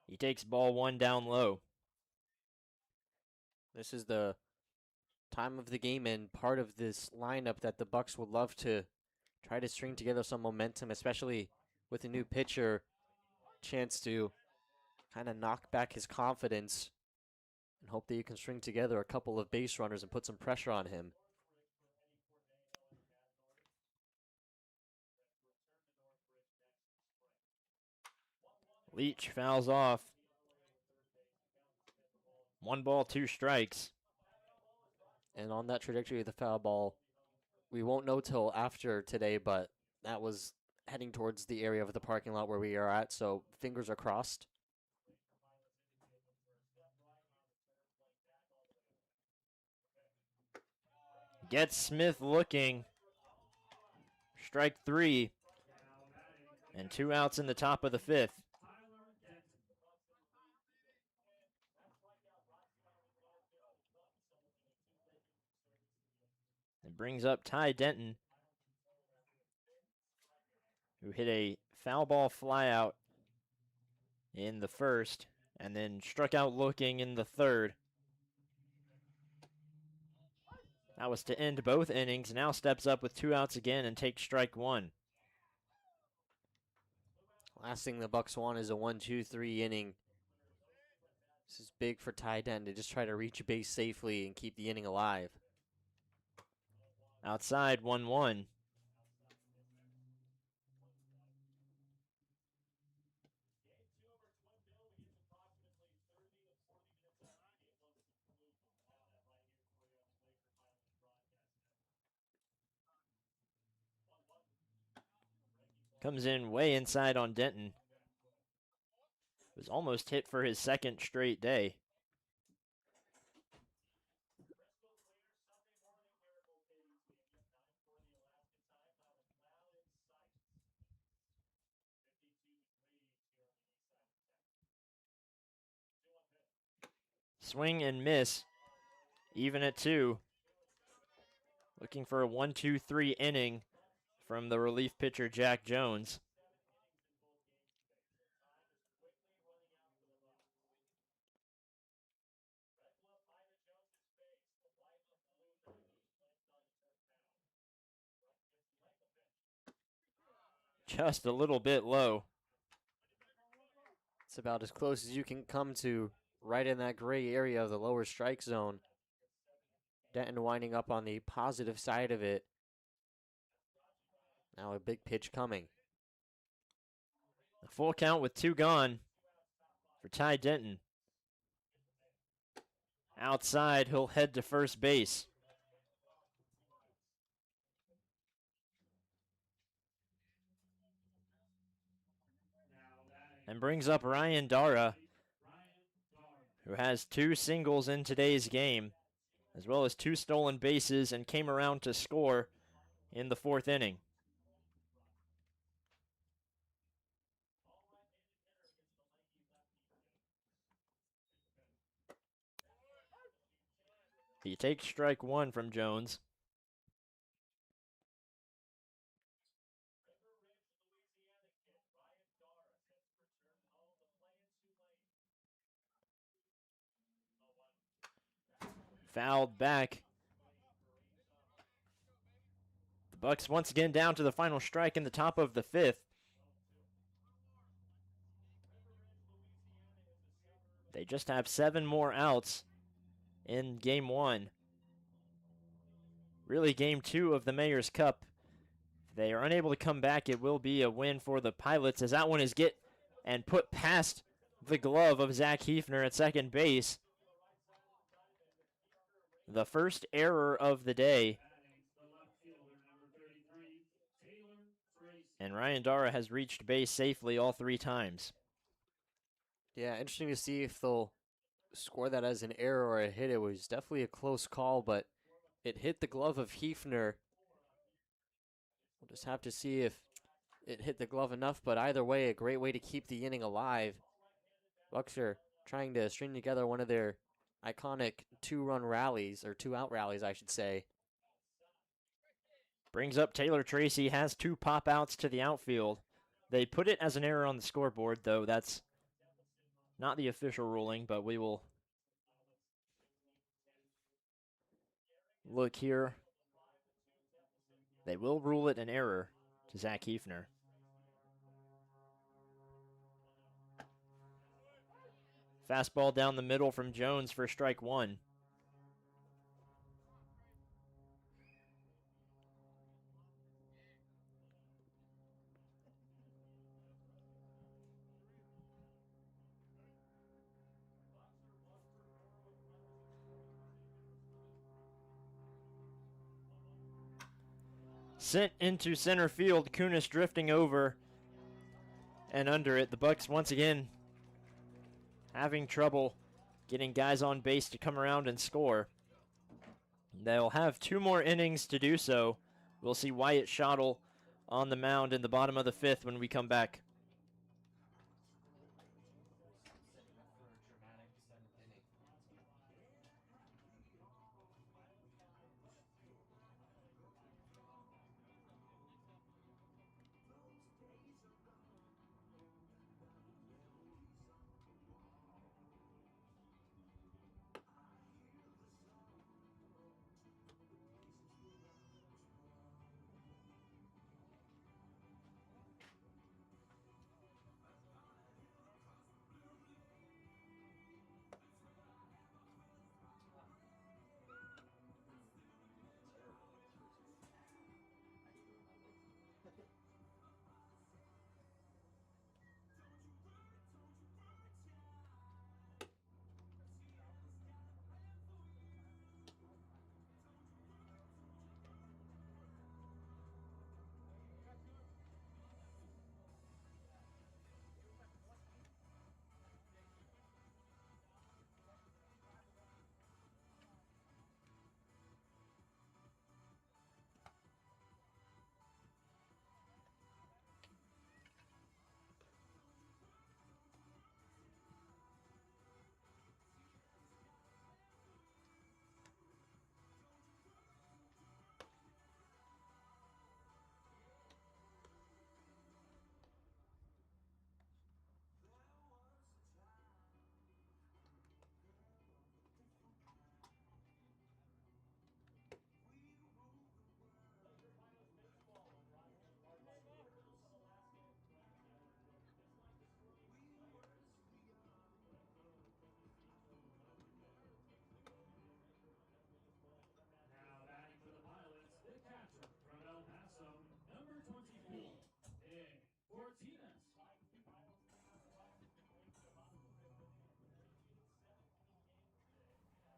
He takes ball 1 down low. This is the time of the game and part of this lineup that the Bucs would love to try to string together some momentum, especially with a new pitcher. Chance to kind of knock back his confidence and hope that you can string together a couple of base runners and put some pressure on him. Leach fouls off. 1 ball, 2 strikes. And on that trajectory of the foul ball, we won't know till after today, but that was heading towards the area of the parking lot where we are at, so fingers are crossed. Gets Smith looking. Strike 3. And 2 outs in the top of the 5th. It brings up Ty Denton, who hit a foul ball flyout in the first and then struck out looking in the third. That was to end both innings. Now steps up with 2 outs again and takes strike 1. Last thing the Bucs want is a 1-2-3 inning. This is big for Ty Denton to just try to reach base safely and keep the inning alive. Outside 1-1. Comes in way inside on Denton. Was almost hit for his second straight day. Swing and miss. Even at 2. Looking for a 1-2-3 inning from the relief pitcher Jack Jones. Just a little bit low. It's about as close as you can come to right in that gray area of the lower strike zone. Denton winding up on the positive side of it. Now a big pitch coming. A full count with 2 gone for Ty Denton. Outside, he'll head to first base. And brings up Ryan Dara, who has 2 singles in today's game, as well as 2 stolen bases, and came around to score in the 4th inning. He takes strike 1 from Jones. Fouled back. The Bucs once again down to the final strike in the top of the 5th. They just have 7 more outs in game 1. Really, game 2 of the Mayor's Cup. If they are unable to come back, it will be a win for the Pilots, as that one is get and put past the glove of Zach Hefner at second base. The first error of the day. And Ryan Dara has reached base safely all 3 times. Yeah, interesting to see if they'll score that as an error or a hit. It was definitely a close call, but it hit the glove of Hefner. We'll just have to see if it hit the glove enough, but either way, a great way to keep the inning alive. Bucs are trying to string together one of their iconic 2-run rallies, or 2-out rallies, I should say. Brings up Taylor Tracy, has 2 pop outs to the outfield. They put it as an error on the scoreboard, though that's not the official ruling, but we will look here. They will rule it an error to Zach Hefner. Fastball down the middle from Jones for strike 1. Sent into center field, Kunis drifting over and under it. The Bucs once again having trouble getting guys on base to come around and score. They'll have 2 more innings to do so. We'll see Wyatt Schottel on the mound in the bottom of the 5th when we come back.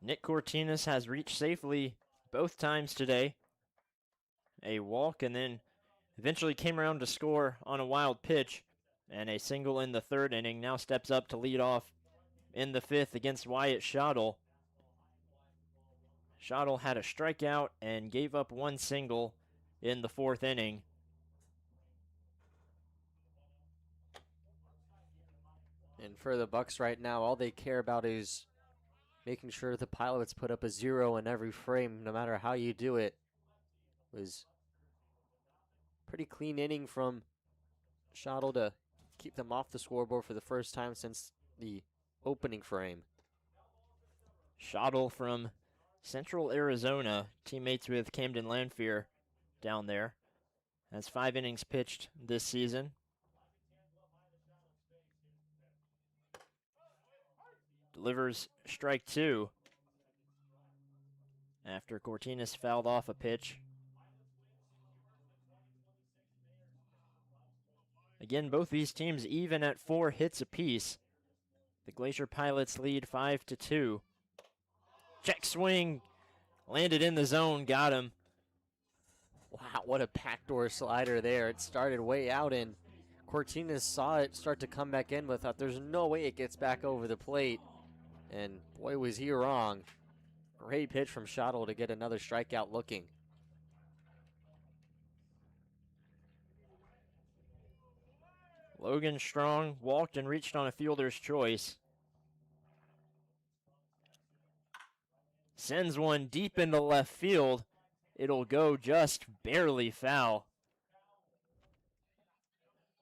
Nick Cortinas has reached safely both times today. A walk and then eventually came around to score on a wild pitch and a single in the third inning. Now steps up to lead off in the fifth against Wyatt Schottel. Schottel had a strikeout and gave up one single in the fourth inning. And for the Bucs right now, all they care about is making sure the Pilots put up a 0 in every frame, no matter how you do it. It was pretty clean inning from Schottel to keep them off the scoreboard for the first time since the opening frame. Schottel from Central Arizona, teammates with Camden Lanphier down there. Has 5 innings pitched this season. Delivers strike 2 after Cortinas fouled off a pitch. Again, both these teams even at 4 hits apiece. The Glacier Pilots lead 5-2. Check swing, landed in the zone, got him. Wow, what a backdoor slider there. It started way out, and Cortinas saw it start to come back in, but thought there's no way it gets back over the plate. And boy, was he wrong. Great pitch from Schottel to get another strikeout looking. Logan Strong walked and reached on a fielder's choice. Sends one deep into left field. It'll go just barely foul.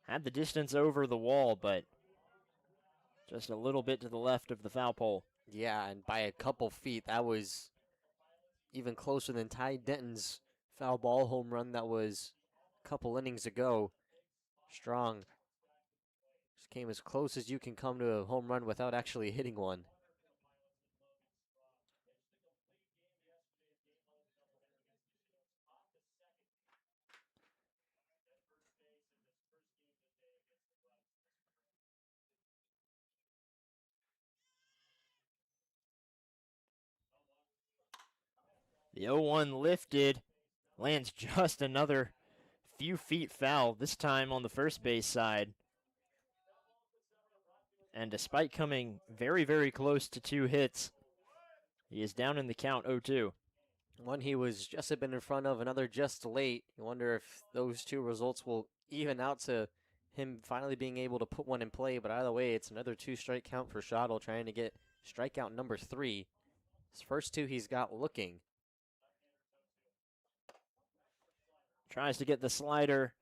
Had the distance over the wall, but just a little bit to the left of the foul pole. Yeah, and by a couple feet, that was even closer than Ty Denton's foul ball home run that was a couple innings ago. Strong just came as close as you can come to a home run without actually hitting one. The 0-1 lifted, lands just another few feet foul, this time on the first base side. And despite coming very, very close to 2 hits, he is down in the count 0-2. One he was just a bit in front of, another just late. You wonder if those two results will even out to him finally being able to put one in play. But either way, it's another 2-strike count for Schottel, trying to get strikeout number 3. His first 2 he's got looking. Tries to get the slider.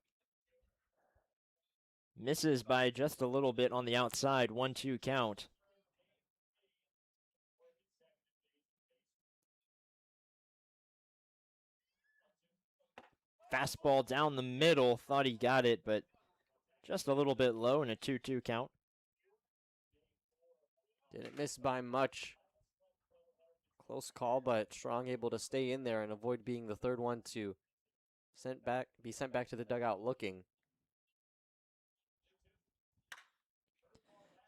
Misses by just a little bit on the outside. 1-2 count. Fastball down the middle. Thought he got it, but just a little bit low and a 2-2 count. Didn't miss by much. Close call, but Strong able to stay in there and avoid being the third one to be sent back to the dugout looking.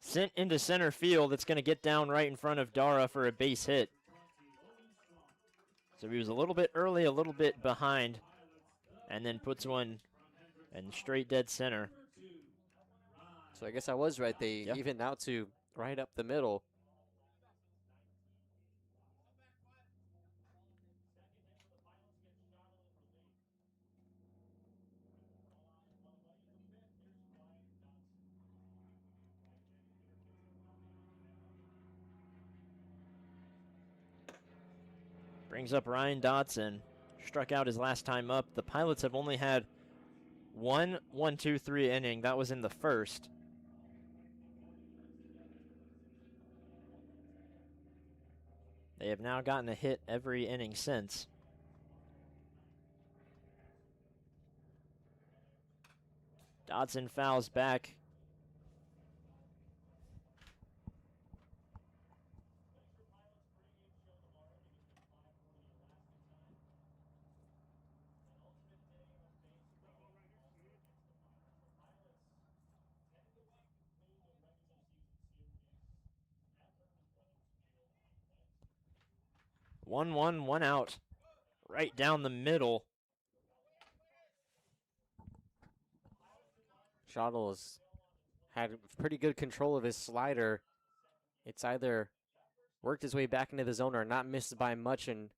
Sent into center field. It's going to get down right in front of Dara for a base hit. So he was a little bit early, a little bit behind, and then puts one in straight dead center. So I guess I was right. They evened out to right up the middle. Brings up Ryan Dotson. Struck out his last time up. The Pilots have only had 1-1-2-3 inning. That was in the first. They have now gotten a hit every inning since. Dotson fouls back. 1-1, 1 out. Right down the middle. Schottel has had pretty good control of his slider. It's either worked his way back into the zone or not missed by much, and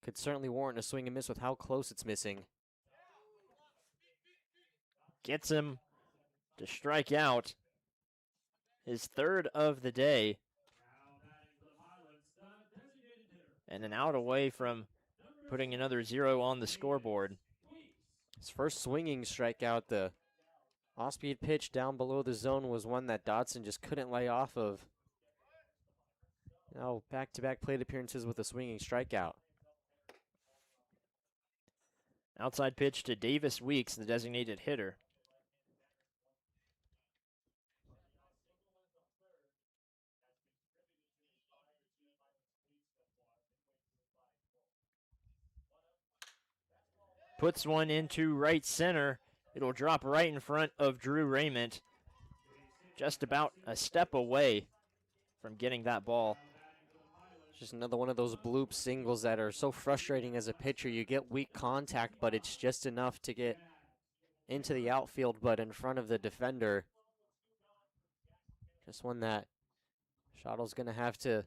could certainly warrant a swing and miss with how close it's missing. Gets him to strike out. His third of the day. And an out away from putting another 0 on the scoreboard. His first swinging strikeout, the off-speed pitch down below the zone, was one that Dotson just couldn't lay off of. Now back-to-back plate appearances with a swinging strikeout. Outside pitch to Davis Weeks, the designated hitter. Puts one into right center. It'll drop right in front of Drew Raymond. Just about a step away from getting that ball. Just another one of those bloop singles that are so frustrating as a pitcher. You get weak contact, but it's just enough to get into the outfield, but in front of the defender. Just one that Schottle's going to have to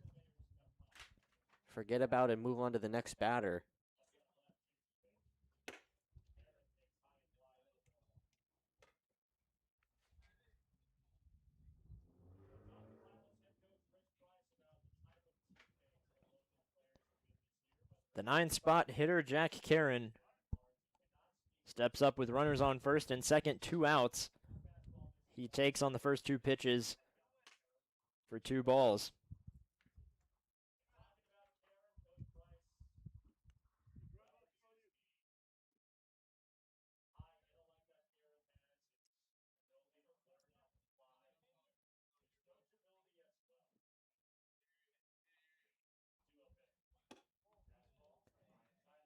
forget about and move on to the next batter. The 9th spot hitter, Jack Karen, steps up with runners on first and second, 2 outs. He takes on the first 2 pitches for 2 balls.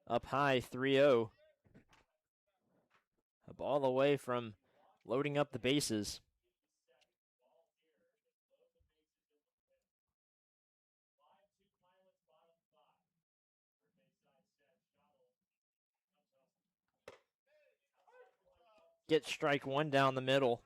Up high, 3-0. A ball away from loading up the bases. Get strike 1 down the middle.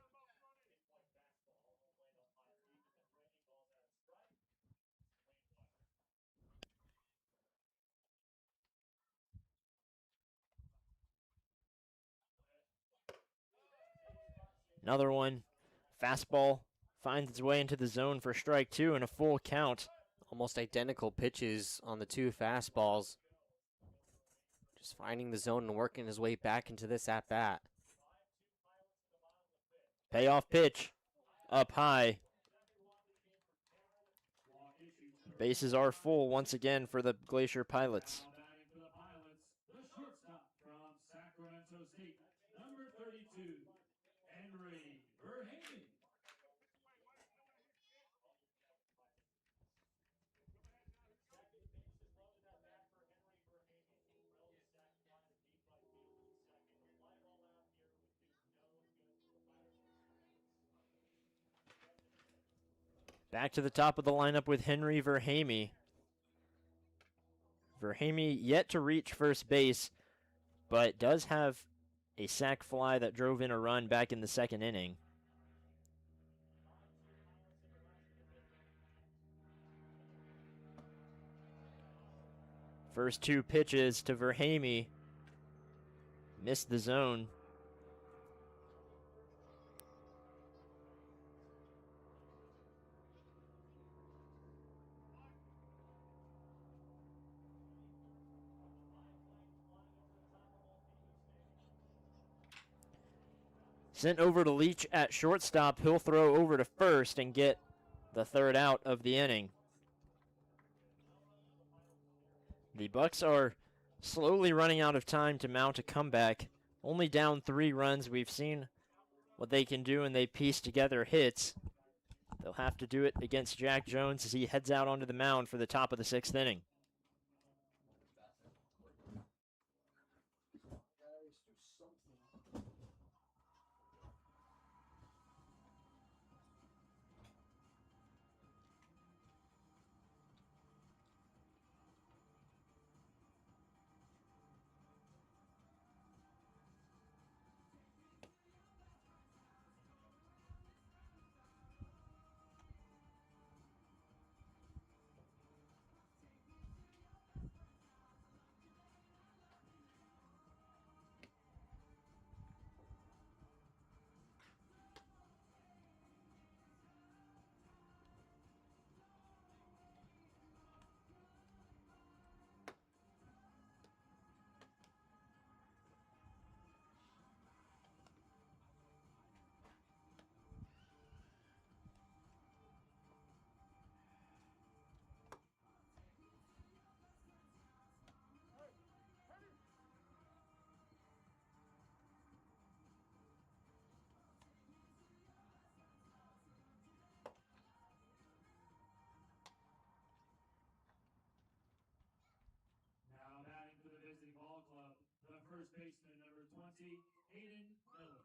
Another one. Fastball finds its way into the zone for strike 2 and a full count. Almost identical pitches on the 2 fastballs. Just finding the zone and working his way back into this at-bat. Payoff pitch. Up high. Bases are full once again for the Glacier Pilots. The shortstop from Sacramento State, number 32, Henry Verhagen. Back to the top of the lineup with Henry Verhamy. Verhamy yet to reach first base, but does have a sac fly that drove in a run back in the second inning. First 2 pitches to Verhamy. Missed the zone. Sent over to Leach at shortstop. He'll throw over to first and get the 3rd out of the inning. The Bucs are slowly running out of time to mount a comeback. Only down 3 runs. We've seen what they can do, and they piece together hits. They'll have to do it against Jack Jones as he heads out onto the mound for the top of the 6th inning. first baseman, number 20, Hayden Miller.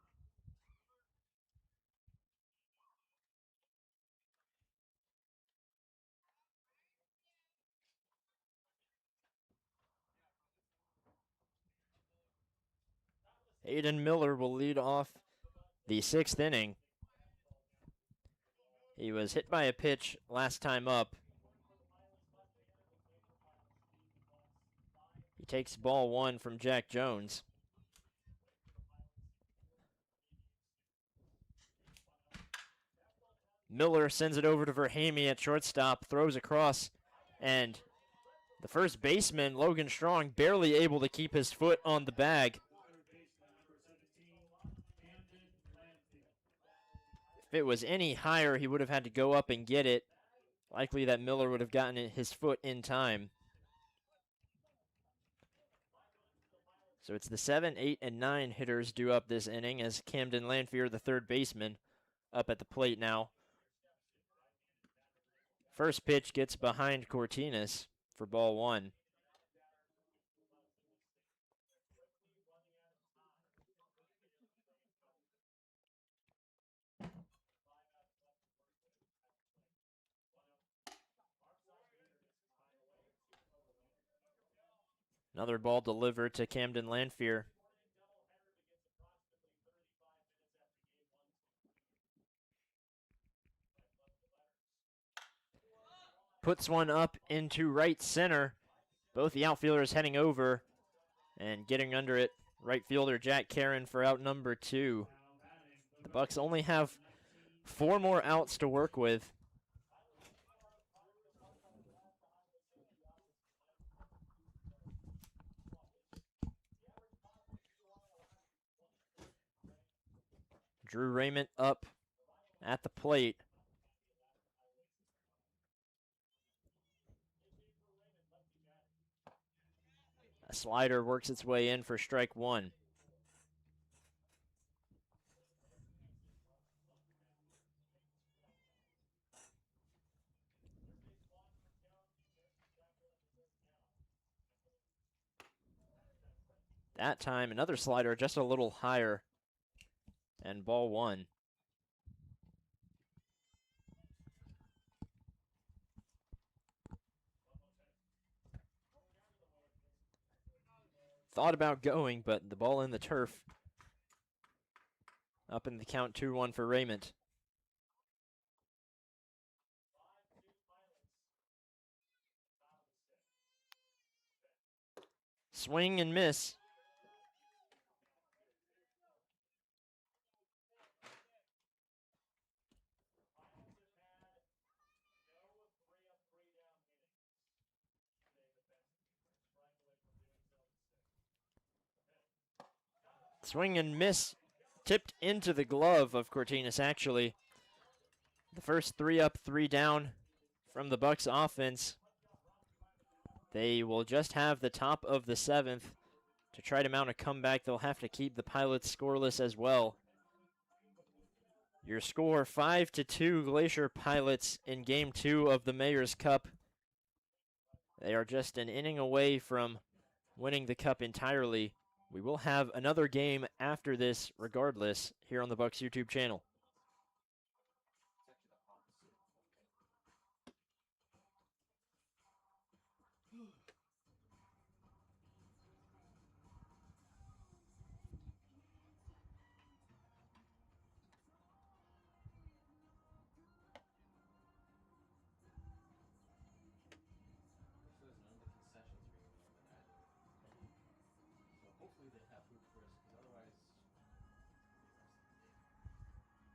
Hayden Miller will lead off the 6th inning. He was hit by a pitch last time up. He takes ball 1 from Jack Jones. Miller sends it over to Verhamy at shortstop, throws across, and the first baseman, Logan Strong, barely able to keep his foot on the bag. Third baseman, number 17, Camden Landfield. If it was any higher, he would have had to go up and get it. Likely that Miller would have gotten his foot in time. So it's the 7, 8, and 9 hitters due up this inning as Camden Landfield, the third baseman, up at the plate now. First pitch gets behind Cortinas for ball 1. Another ball delivered to Camden Landfield. Puts one up into right center. Both the outfielders heading over and getting under it. Right fielder Jack Karen for out number 2. The Bucs only have 4 more outs to work with. Drew Raymond up at the plate. A slider works its way in for strike 1. That time, another slider just a little higher. And ball 1. Thought about going, but the ball in the turf. Up in the count 2-1 for Raymond. Swing and miss. Swing and miss. Tipped into the glove of Cortinas, actually. The first 3 up, 3 down from the Bucs offense. They will just have the top of the 7th to try to mount a comeback. They'll have to keep the Pilots scoreless as well. Your score 5-2 Glacier Pilots in Game 2 of the Mayor's Cup. They are just an inning away from winning the Cup entirely. We will have another game after this regardless here on the Bucs YouTube channel. So there's none of the concessions are being eliminated. So hopefully they have food for us, because otherwise, the rest of the day.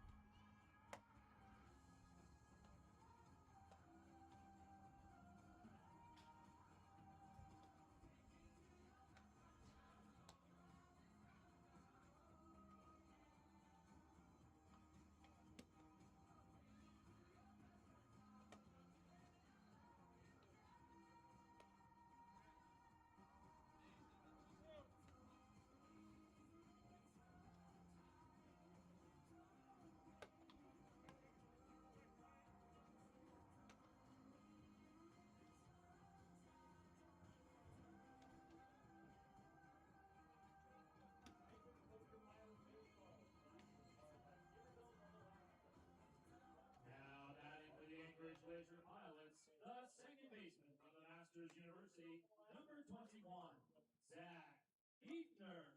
Anchorage Glacier Pilots, the second baseman from the Masters University, number 21, Zach Hefner.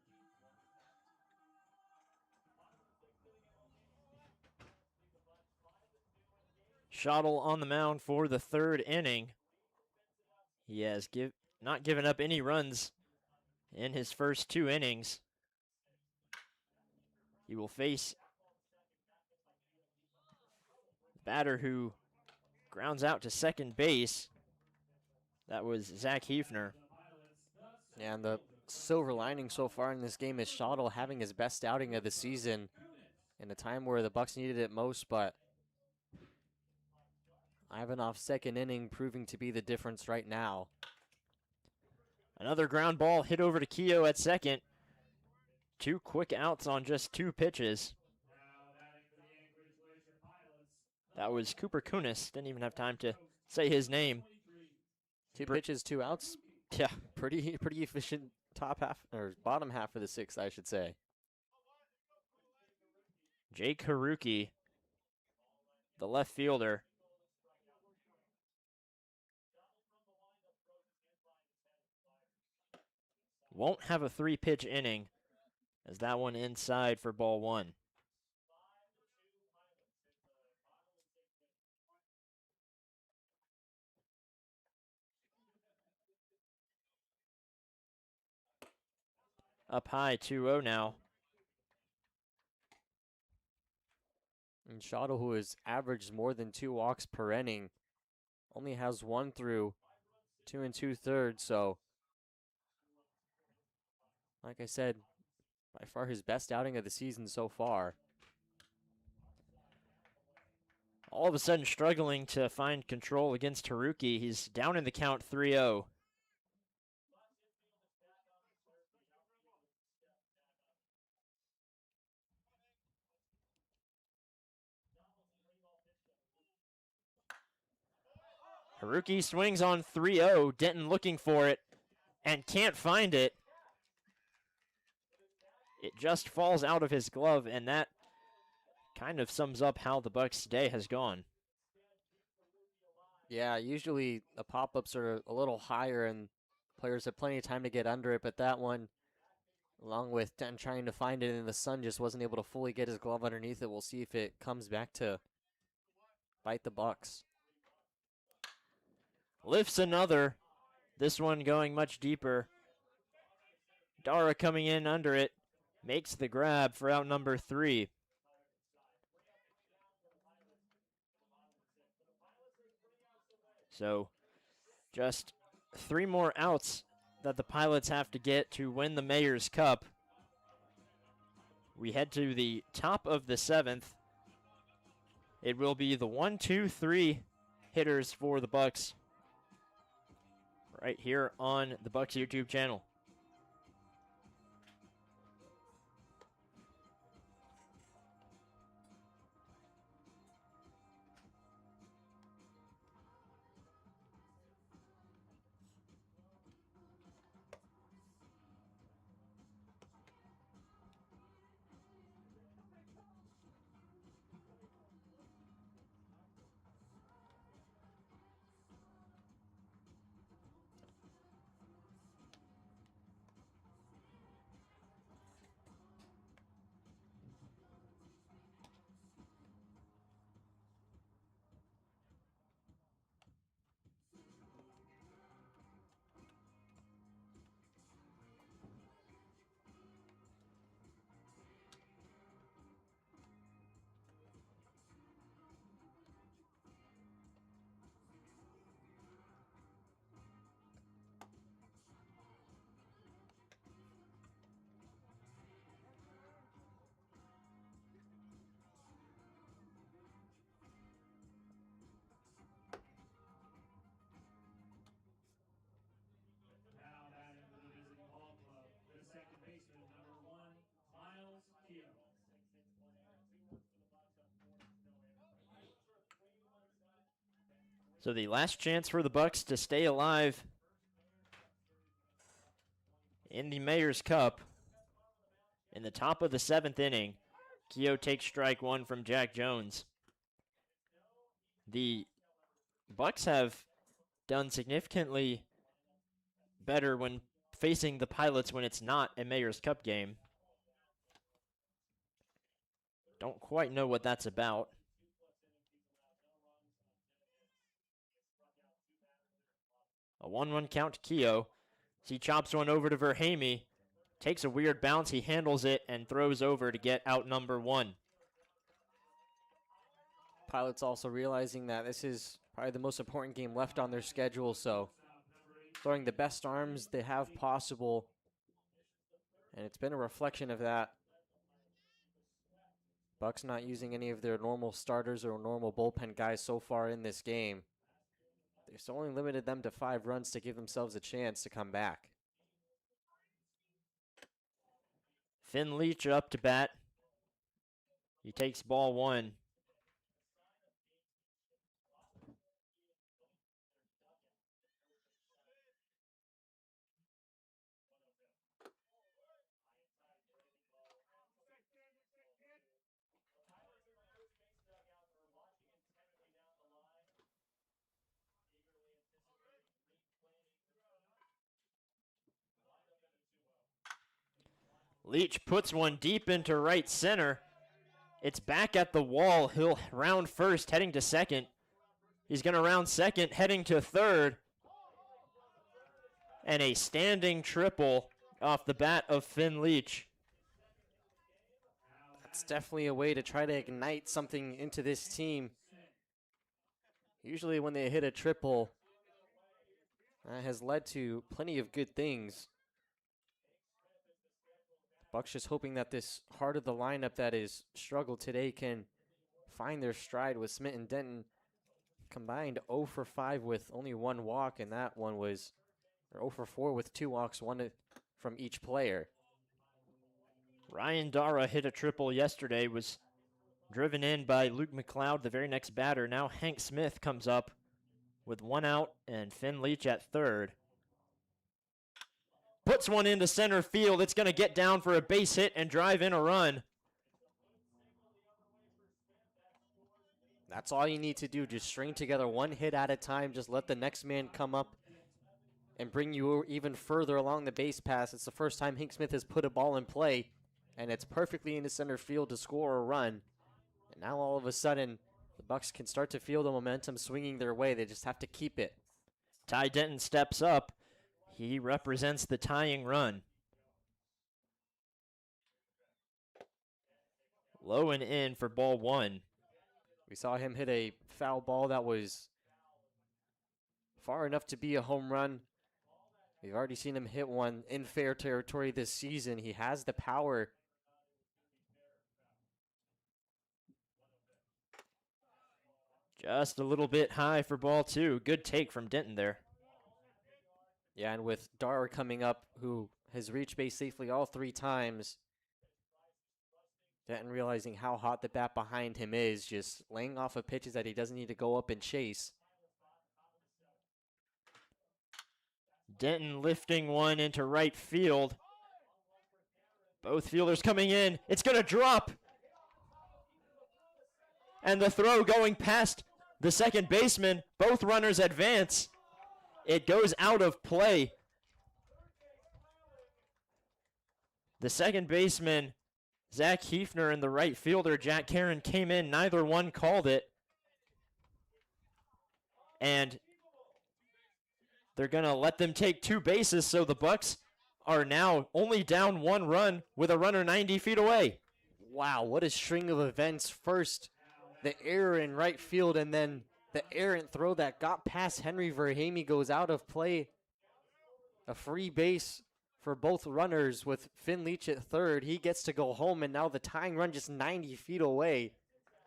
Schottel on the mound for the third inning. He has not given up any runs in his first 2 innings. He will face the batter who grounds out to second base. That was Zach Hefner. Yeah, and the silver lining so far in this game is Schottel having his best outing of the season in a time where the Bucs needed it most, but Ivanov second inning proving to be the difference right now. Another ground ball hit over to Keogh at second. 2 quick outs on just 2 pitches. That was Cooper Kunis. Didn't even have time to say his name. 2 pitches, 2 outs. Yeah, Pretty efficient top half or bottom half of the 6th, I should say. Jake Haruki, the left fielder. Won't have a 3-pitch inning, as that one inside for ball 1. Up high, 2-0 now. And Schottel, who has averaged more than 2 walks per inning, only has 1 through 2 2/3. So, like I said, by far his best outing of the season so far. All of a sudden struggling to find control against Haruki. He's down in the count 3-0. Haruki swings on 3-0. Denton looking for it and can't find it. It just falls out of his glove, and that kind of sums up how the Bucs' day has gone. Yeah, usually the pop-ups are a little higher and players have plenty of time to get under it, but that one, along with Denton trying to find it in the sun, just wasn't able to fully get his glove underneath it. We'll see if it comes back to bite the Bucs. Lifts another. This one going much deeper. Dara coming in under it. Makes the grab for out number 3. So just 3 more outs that the Pilots have to get to win the Mayor's Cup. We head to the top of the 7th. It will be the 1, 2, 3 hitters for the Bucs right here on the Bucs YouTube channel. So the last chance for the Bucs to stay alive in the Mayor's Cup. In the top of the 7th inning, Keogh takes strike 1 from Jack Jones. The Bucks have done significantly better when facing the Pilots when it's not a Mayor's Cup game. Don't quite know what that's about. A 1-1 count to Keogh. He chops one over to Verhamy. Takes a weird bounce. He handles it and throws over to get out number 1. Pilots also realizing that this is probably the most important game left on their schedule, so throwing the best arms they have possible. And it's been a reflection of that. Bucks not using any of their normal starters or normal bullpen guys so far in this game. They've only limited them to 5 runs to give themselves a chance to come back. Finn Leach up to bat. He takes ball 1. Leach puts one deep into right center. It's back at the wall. He'll round first, heading to second. He's going to round second, heading to third. And a standing triple off the bat of Finn Leach. That's definitely a way to try to ignite something into this team. Usually when they hit a triple, that has led to plenty of good things. Bucks just hoping that this heart of the lineup that is struggled today can find their stride with Smith and Denton combined 0 for 5 with only 1 walk, and that one was 0 for 4 with 2 walks, 1 from each player. Ryan Dara hit a triple yesterday, was driven in by Luke McLeod, the very next batter. Now Hank Smith comes up with 1 out and Finn Leach at third. Puts one into center field. It's going to get down for a base hit and drive in a run. That's all you need to do. Just string together 1 hit at a time. Just let the next man come up and bring you even further along the base pass. It's the first time Hank Smith has put a ball in play, and it's perfectly into center field to score a run. And now all of a sudden, the Bucks can start to feel the momentum swinging their way. They just have to keep it. Ty Denton steps up. He represents the tying run. Low and in for ball 1. We saw him hit a foul ball that was far enough to be a home run. We've already seen him hit one in fair territory this season. He has the power. Just a little bit high for ball 2. Good take from Denton there. Yeah, and with Dara coming up, who has reached base safely all 3 times, Denton realizing how hot the bat behind him is, just laying off of pitches that he doesn't need to go up and chase. Denton lifting one into right field. Both fielders coming in. It's going to drop. And the throw going past the second baseman. Both runners advance. It goes out of play. The second baseman, Zach Hefner, and the right fielder, Jack Karen, came in. Neither one called it. And they're going to let them take 2 bases, so the Bucks are now only down 1 run with a runner 90 feet away. Wow, what a string of events. First, the error in right field, and then the errant throw that got past Henry Verhamy goes out of play. A free base for both runners with Finn Leach at third. He gets to go home, and now the tying run just 90 feet away.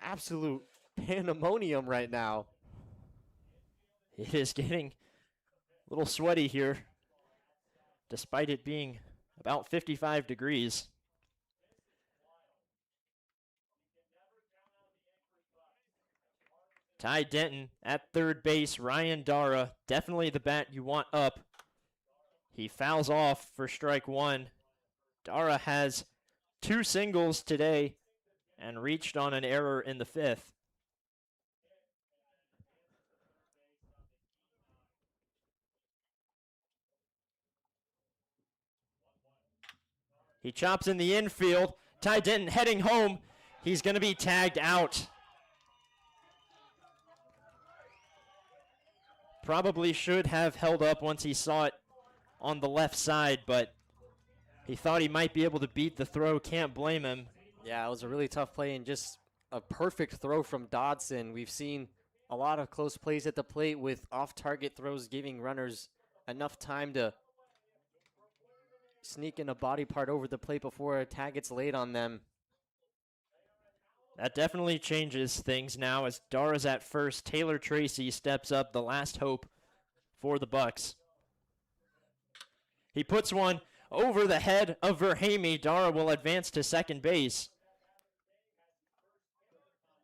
Absolute pandemonium right now. It is getting a little sweaty here, despite it being about 55 degrees. Ty Denton at third base. Ryan Dara, definitely the bat you want up. He fouls off for strike 1. Dara has 2 singles today and reached on an error in the 5th. He chops in the infield. Ty Denton heading home. He's going to be tagged out. Probably should have held up once he saw it on the left side, but he thought he might be able to beat the throw. Can't blame him. Yeah, it was a really tough play and just a perfect throw from Dodson. We've seen a lot of close plays at the plate with off-target throws giving runners enough time to sneak in a body part over the plate before a tag gets laid on them. That definitely changes things now as Dara's at first. Taylor Tracy steps up, the last hope for the Bucs. He puts one over the head of Verhamy. Dara will advance to second base.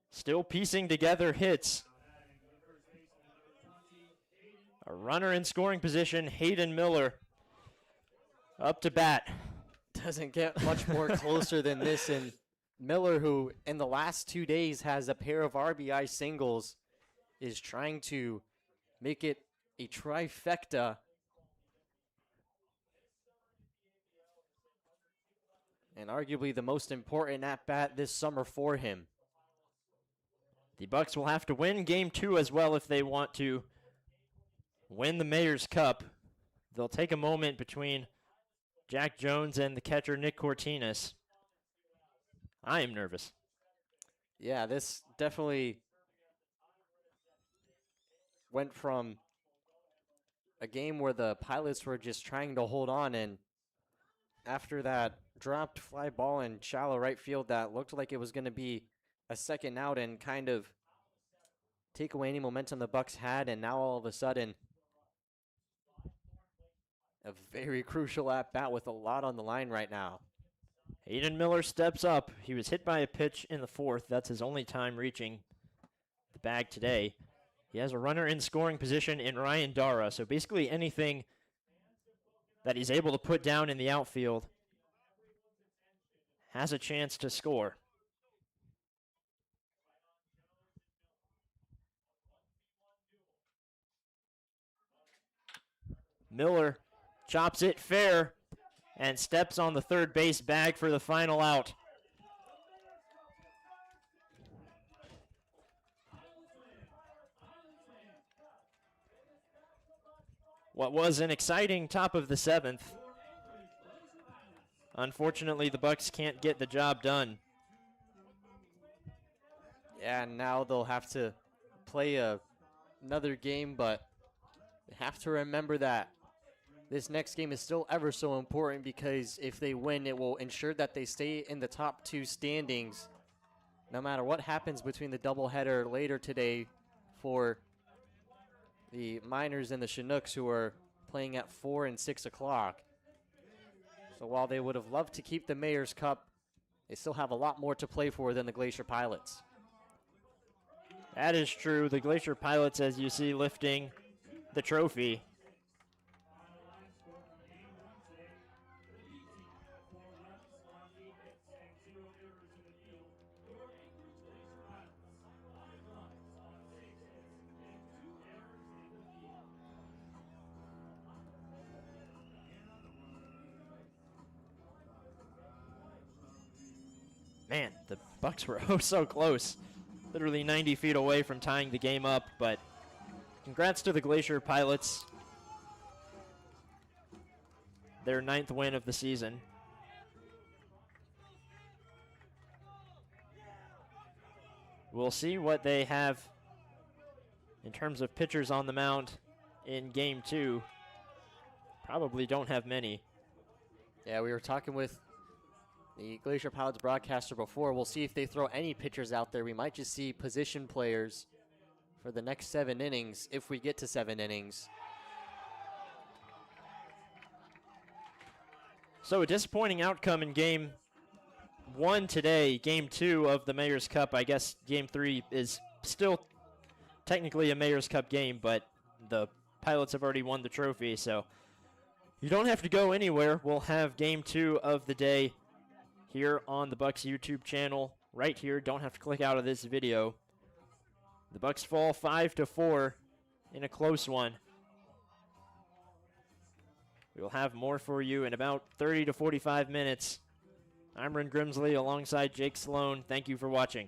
Still piecing together hits. A runner in scoring position, Hayden Miller, up to bat. Doesn't get much more closer than this, and Miller, who in the last 2 days has a pair of RBI singles, is trying to make it a trifecta. And arguably the most important at-bat this summer for him. The Bucs will have to win Game 2 as well if they want to win the Mayor's Cup. They'll take a moment between Jack Jones and the catcher Nick Cortinas. I am nervous. Yeah, this definitely went from a game where the Pilots were just trying to hold on, and after that dropped fly ball in shallow right field that looked like it was going to be a second out and kind of take away any momentum the Bucs had, and now all of a sudden a very crucial at-bat with a lot on the line right now. Hayden Miller steps up. He was hit by a pitch in the fourth. That's his only time reaching the bag today. He has a runner in scoring position in Ryan Dara, so basically anything that he's able to put down in the outfield has a chance to score. Miller chops it fair and steps on the third base bag for the final out. What was an exciting top of the seventh. Unfortunately, the Bucs can't get the job done. Yeah, and now they'll have to play another game, but they have to remember that this next game is still ever so important, because if they win, it will ensure that they stay in the top two standings no matter what happens between the doubleheader later today for the Miners and the Chinooks, who are playing at 4 and 6 o'clock. So while they would have loved to keep the Mayor's Cup, they still have a lot more to play for than the Glacier Pilots. That is true. The Glacier Pilots, as you see, lifting the trophy. Man, the Bucs were oh so close. Literally 90 feet away from tying the game up, but congrats to the Glacier Pilots. Their 9th win of the season. We'll see what they have in terms of pitchers on the mound in Game 2. Probably don't have many. Yeah, we were talking with the Glacier Pilots broadcaster before. We'll see if they throw any pitchers out there. We might just see position players for the next 7 innings, if we get to 7 innings. So a disappointing outcome in Game 1 today. Game 2 of the Mayor's Cup. I guess Game 3 is still technically a Mayor's Cup game, but the Pilots have already won the trophy, so you don't have to go anywhere. We'll have Game 2 of the day here on the Bucs YouTube channel, right here. Don't have to click out of this video. The Bucs fall 5-4 in a close one. We will have more for you in about 30 to 45 minutes I'm Ren Grimsley alongside Jake Sloan. Thank you for watching.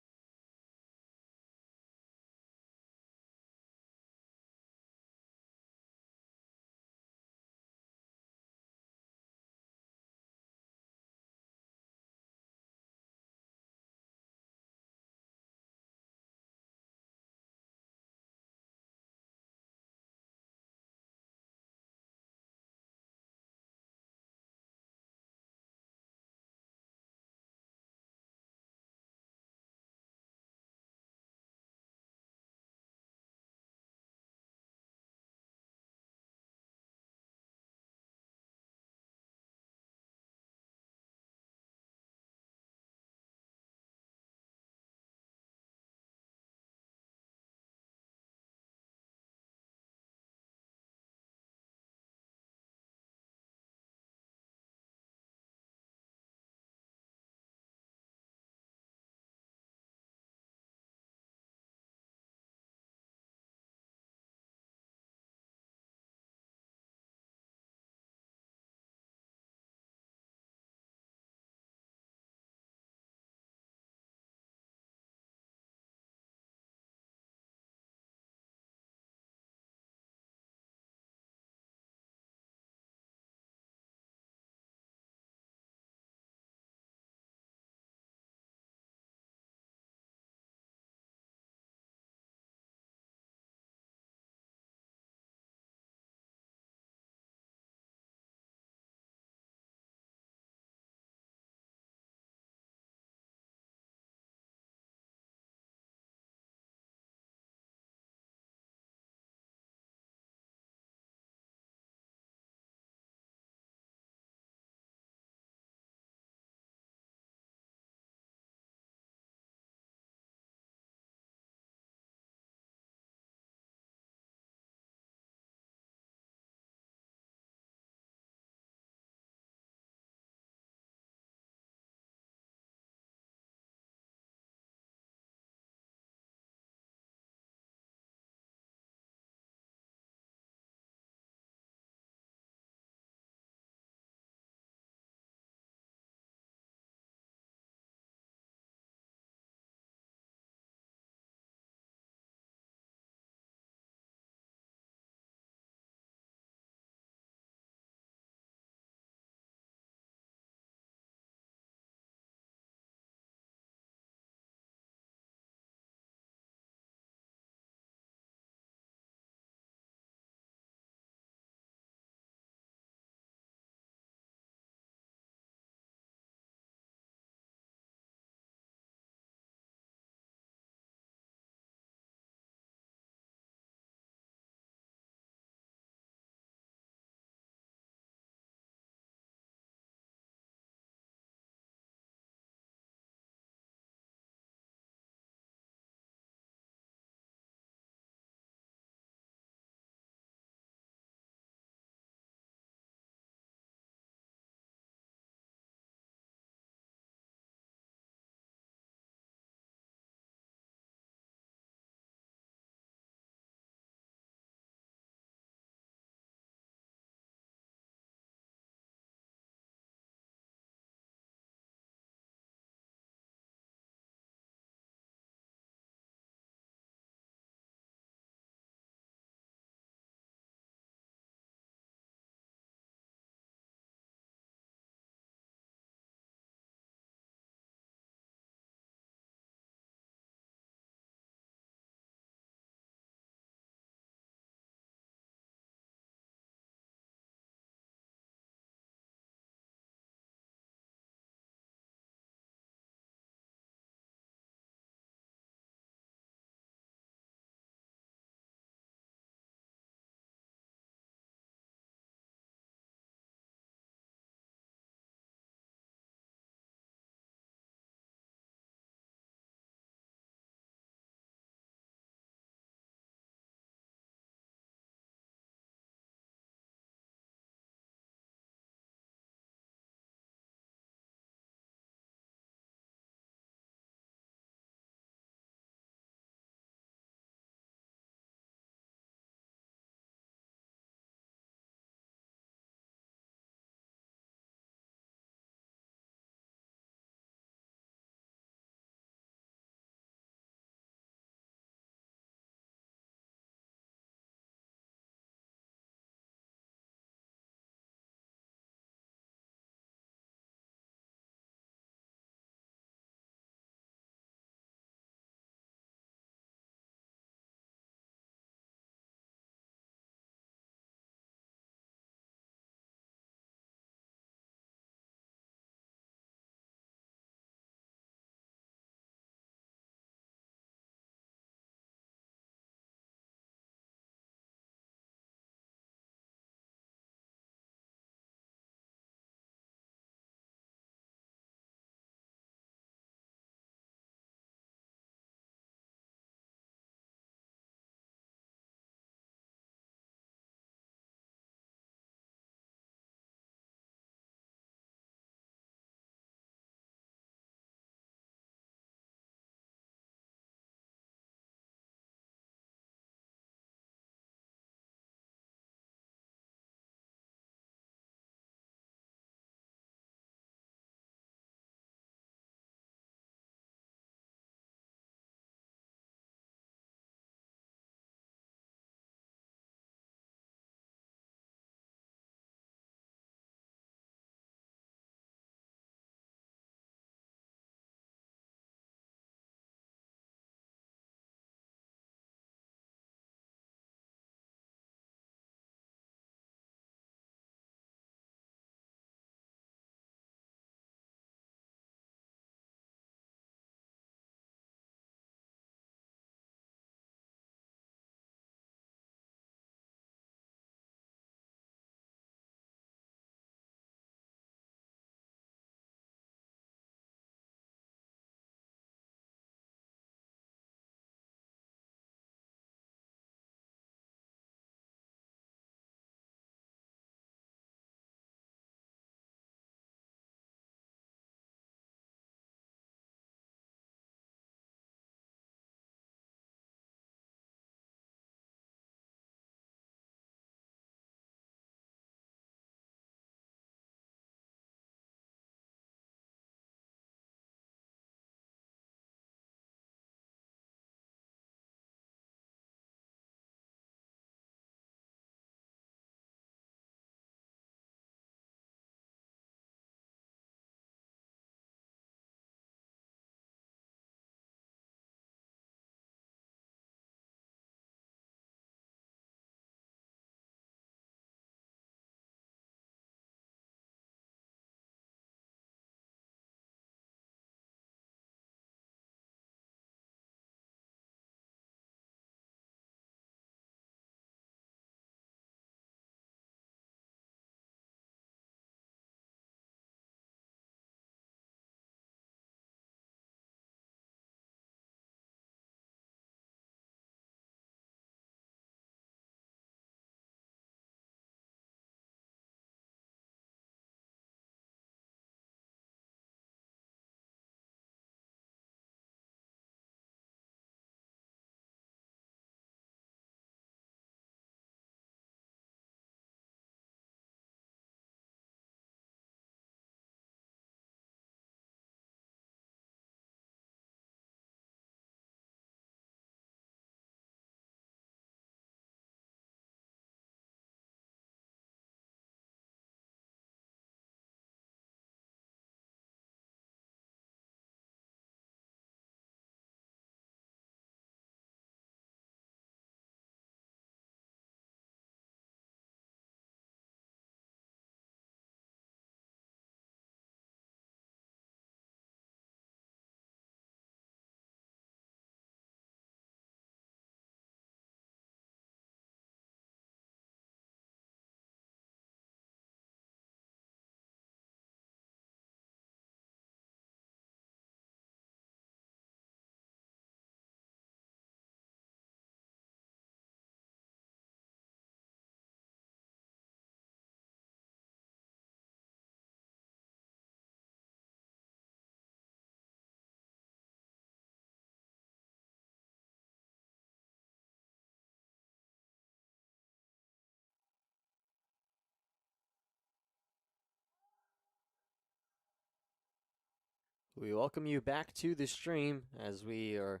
We welcome you back to the stream as we are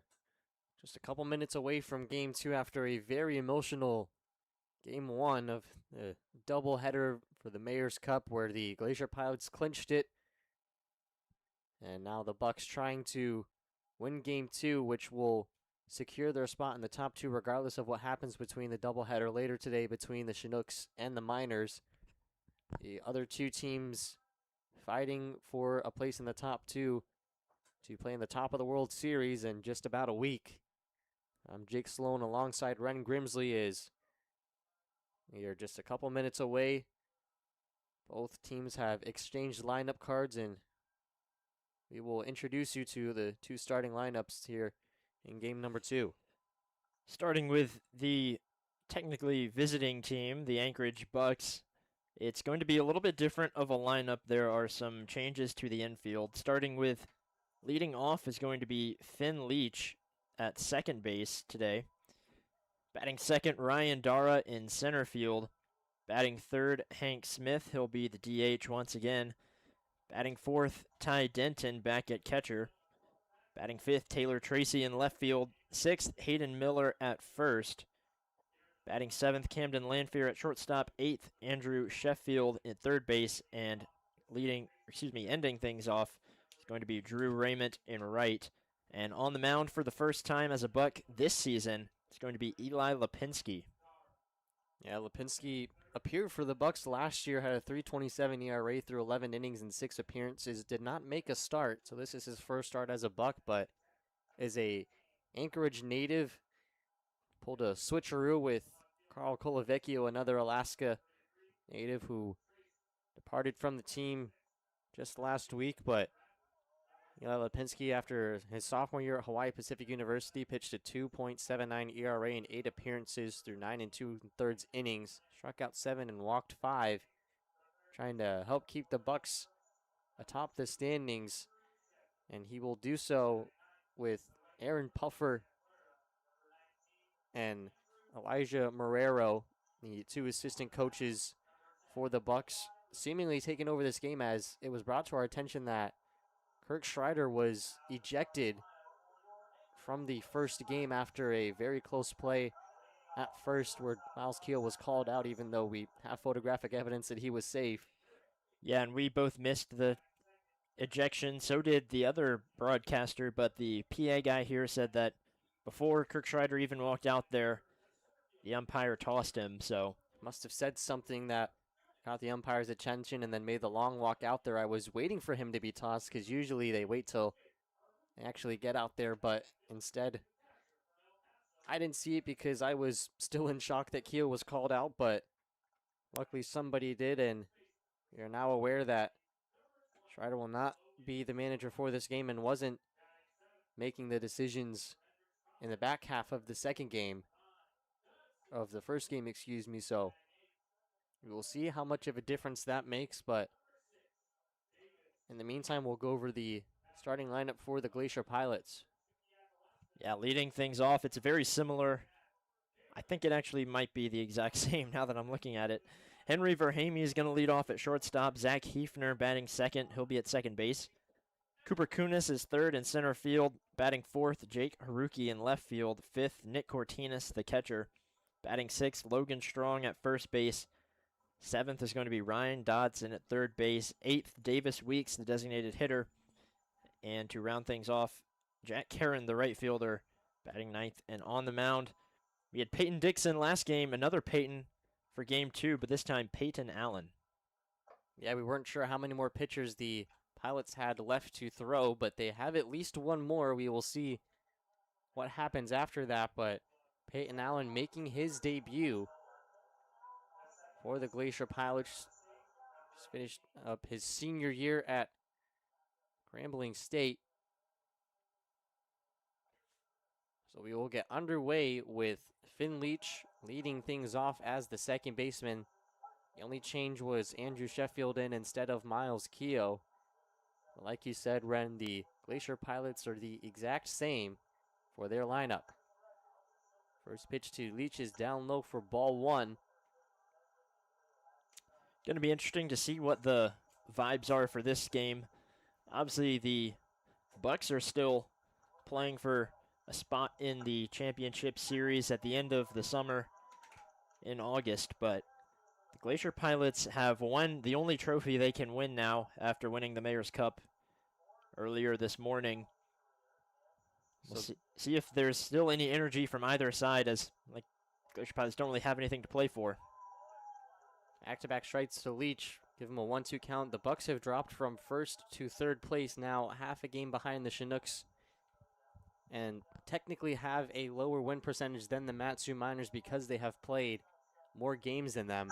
just a couple minutes away from Game 2 after a very emotional Game 1 of the doubleheader for the Mayor's Cup where the Glacier Pilots clinched it. And now the Bucs trying to win Game 2, which will secure their spot in the top 2 regardless of what happens between the doubleheader later today between the Chinooks and the Miners. The other two teams fighting for a place in the top 2 to play in the top of the World Series in just about a week. I'm Jake Sloan alongside Ren Grimsley. We are just a couple minutes away. Both teams have exchanged lineup cards, and we will introduce you to the two starting lineups here in game number 2. Starting with the technically visiting team, the Anchorage Bucs. It's going to be a little bit different of a lineup. There are some changes to the infield. Starting with leading off is going to be Finn Leach at second base today. Batting second, Ryan Dara in center field. Batting third, Hank Smith. He'll be the DH once again. Batting fourth, Ty Denton back at catcher. Batting fifth, Taylor Tracy in left field. Sixth, Hayden Miller at first. Batting seventh, Camden Lanfear at shortstop. Eighth, Andrew Sheffield at third base. And ending things off is going to be Drew Raymond in right. And on the mound for the first time as a Buck this season, it's going to be Eli Lipinski. Yeah, Lipinski appeared for the Bucs last year, had a 3.27 ERA through 11 innings and 6 appearances. Did not make a start, so this is his first start as a Buck, but is a Anchorage native. Pulled a switcheroo with Carl Colavecchio, another Alaska native who departed from the team just last week, but Eli Lipinski, after his sophomore year at Hawaii Pacific University, pitched a 2.79 ERA in 8 appearances through 9 2/3 innings, struck out 7 and walked 5, trying to help keep the Bucs atop the standings, and he will do so with Aaron Puffer and Elijah Marrero, the two assistant coaches for the Bucs, seemingly taking over this game, as it was brought to our attention that Kirk Schreider was ejected from the first game after a very close play at first where Miles Keel was called out, even though we have photographic evidence that he was safe. Yeah, and we both missed the ejection. So did the other broadcaster, but the PA guy here said that before Kirk Schreider even walked out there, the umpire tossed him, so must have said something that got the umpire's attention and then made the long walk out there. I was waiting for him to be tossed because usually they wait till they actually get out there, but instead I didn't see it because I was still in shock that Keel was called out, but luckily somebody did, and we are now aware that Schreider will not be the manager for this game and wasn't making the decisions in the back half of the first game, so we will see how much of a difference that makes, but in the meantime, we'll go over the starting lineup for the Glacier Pilots. Yeah, leading things off, it's very similar. I think it actually might be the exact same now that I'm looking at it. Henry Verhamy is going to lead off at shortstop. Zach Hefner batting second. He'll be at second base. Cooper Kunis is third in center field. Batting fourth, Jake Haruki in left field. Fifth, Nick Cortinas, the catcher. Batting sixth, Logan Strong at first base. Seventh is going to be Ryan Dodson at third base. Eighth, Davis Weeks, the designated hitter. And to round things off, Jack Karen, the right fielder, batting ninth. And on the mound, we had Peyton Dixon last game, another Peyton for game 2, but this time Peyton Allen. Yeah, we weren't sure how many more pitchers the Pilots had left to throw, but they have at least one more. We will see what happens after that, but Peyton Allen making his debut for the Glacier Pilots. Just finished up his senior year at Grambling State. So we will get underway with Finn Leach leading things off as the second baseman. The only change was Andrew Sheffield in instead of Miles Keogh. But like you said, Ren, the Glacier Pilots are the exact same for their lineup. First pitch to Leach is down low for ball 1. Going to be interesting to see what the vibes are for this game. Obviously, the Bucs are still playing for a spot in the championship series at the end of the summer in August, but the Glacier Pilots have won the only trophy they can win now after winning the Mayor's Cup earlier this morning. We'll see if there's still any energy from either side, as like Glacier Pilots don't really have anything to play for. Back-to-back strikes to Leach. Give him a 1-2 count. The Bucs have dropped from first to third place now, half a game behind the Chinooks, and technically have a lower win percentage than the Mat-Su Miners because they have played more games than them.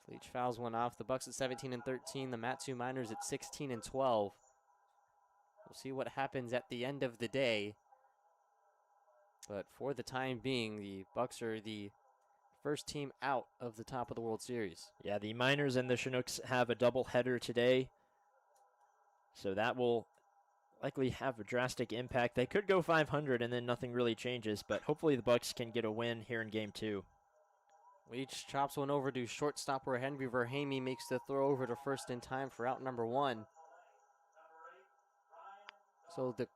Leach fouls one off. The Bucs at 17-13. The Mat-Su Miners at 16-12. We'll see what happens at the end of the day. But for the time being, the Bucs are the first team out of the top of the World Series. Yeah, the Miners and the Chinooks have a doubleheader today, so that will likely have a drastic impact. They could go 500 and then nothing really changes, but hopefully the Bucs can get a win here in Game 2. Leach chops one over to shortstop where Henry Verhamy makes the throw over to first in time for out number 1. So the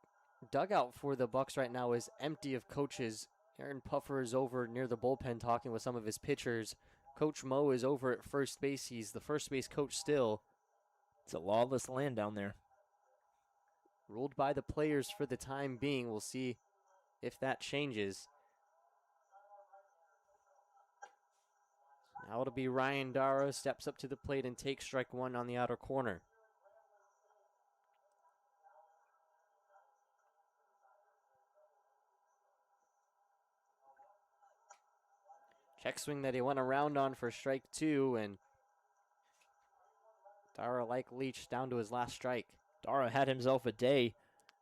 dugout for the Bucs right now is empty of coaches. Aaron Puffer is over near the bullpen talking with some of his pitchers. Coach Moe is over at first base. He's the first base coach still. It's a lawless land down there. Ruled by the players for the time being. We'll see if that changes. Now it'll be Ryan Dara, steps up to the plate and takes strike 1 on the outer corner. Check swing that he went around on for strike 2, and Dara, like Leach, down to his last strike. Dara had himself a day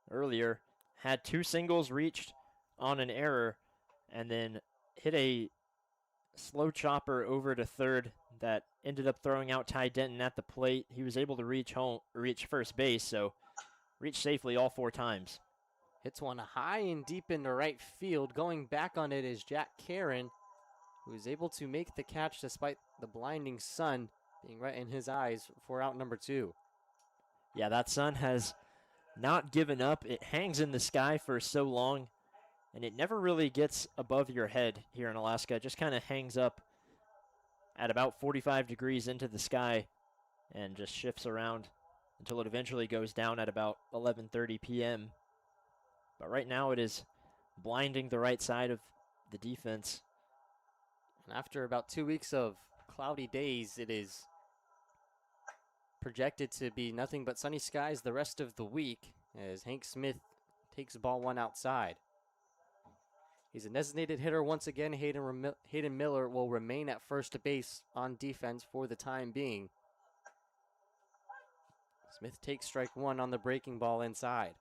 earlier, had 2 singles reached on an error, and then hit a slow chopper over to third that ended up throwing out Ty Denton at the plate. He was able to reach first base, so reached safely all 4 times. Hits one high and deep into right field. Going back on it is Jack Karen, who is able to make the catch despite the blinding sun being right in his eyes for out number 2. Yeah, that sun has not given up. It hangs in the sky for so long, and it never really gets above your head here in Alaska. It just kind of hangs up at about 45 degrees into the sky and just shifts around until it eventually goes down at about 11:30 p.m. But right now it is blinding the right side of the defense. And after about 2 weeks of cloudy days, it is projected to be nothing but sunny skies the rest of the week as Hank Smith takes ball 1 outside. He's a designated hitter once again. Hayden Miller will remain at first base on defense for the time being. Smith takes strike 1 on the breaking ball inside.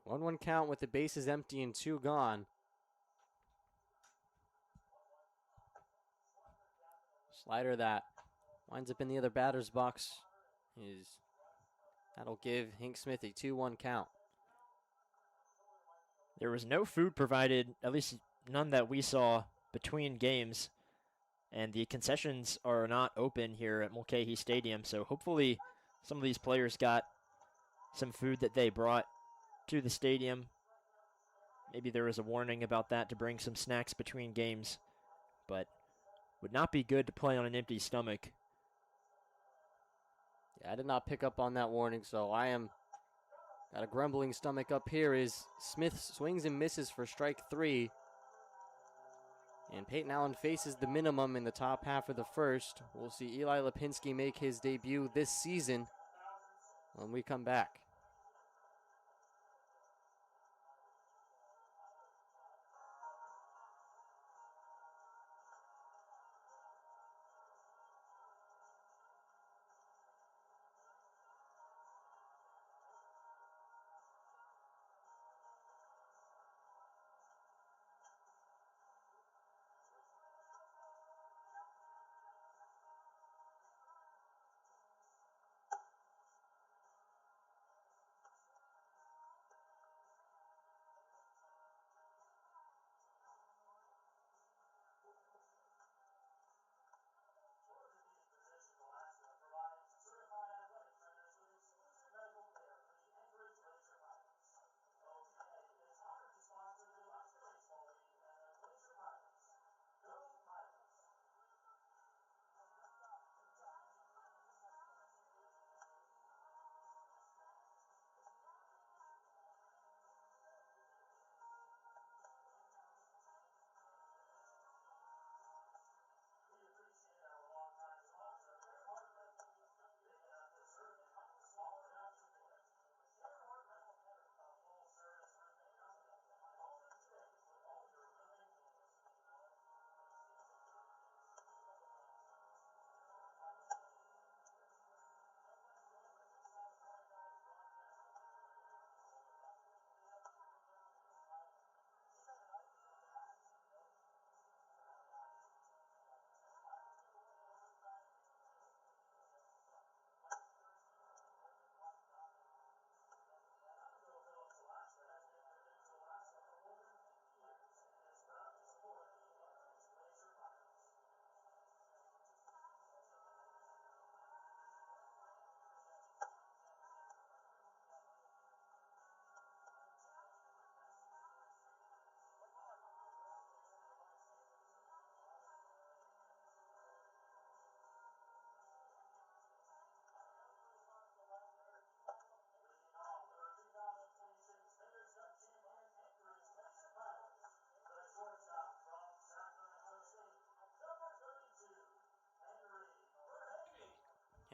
One count with the bases empty and 2 gone. Slider that winds up in the other batter's box. That'll give Hank Smith a 2-1 count. There was no food provided, at least none that we saw, between games, and the concessions are not open here at Mulcahy Stadium, so hopefully some of these players got some food that they brought to the stadium. Maybe there was a warning about that to bring some snacks between games, but would not be good to play on an empty stomach. Yeah, I did not pick up on that warning, so got a grumbling stomach up here as Smith swings and misses for strike 3. And Peyton Allen faces the minimum in the top half of the first. We'll see Eli Lipinski make his debut this season when we come back.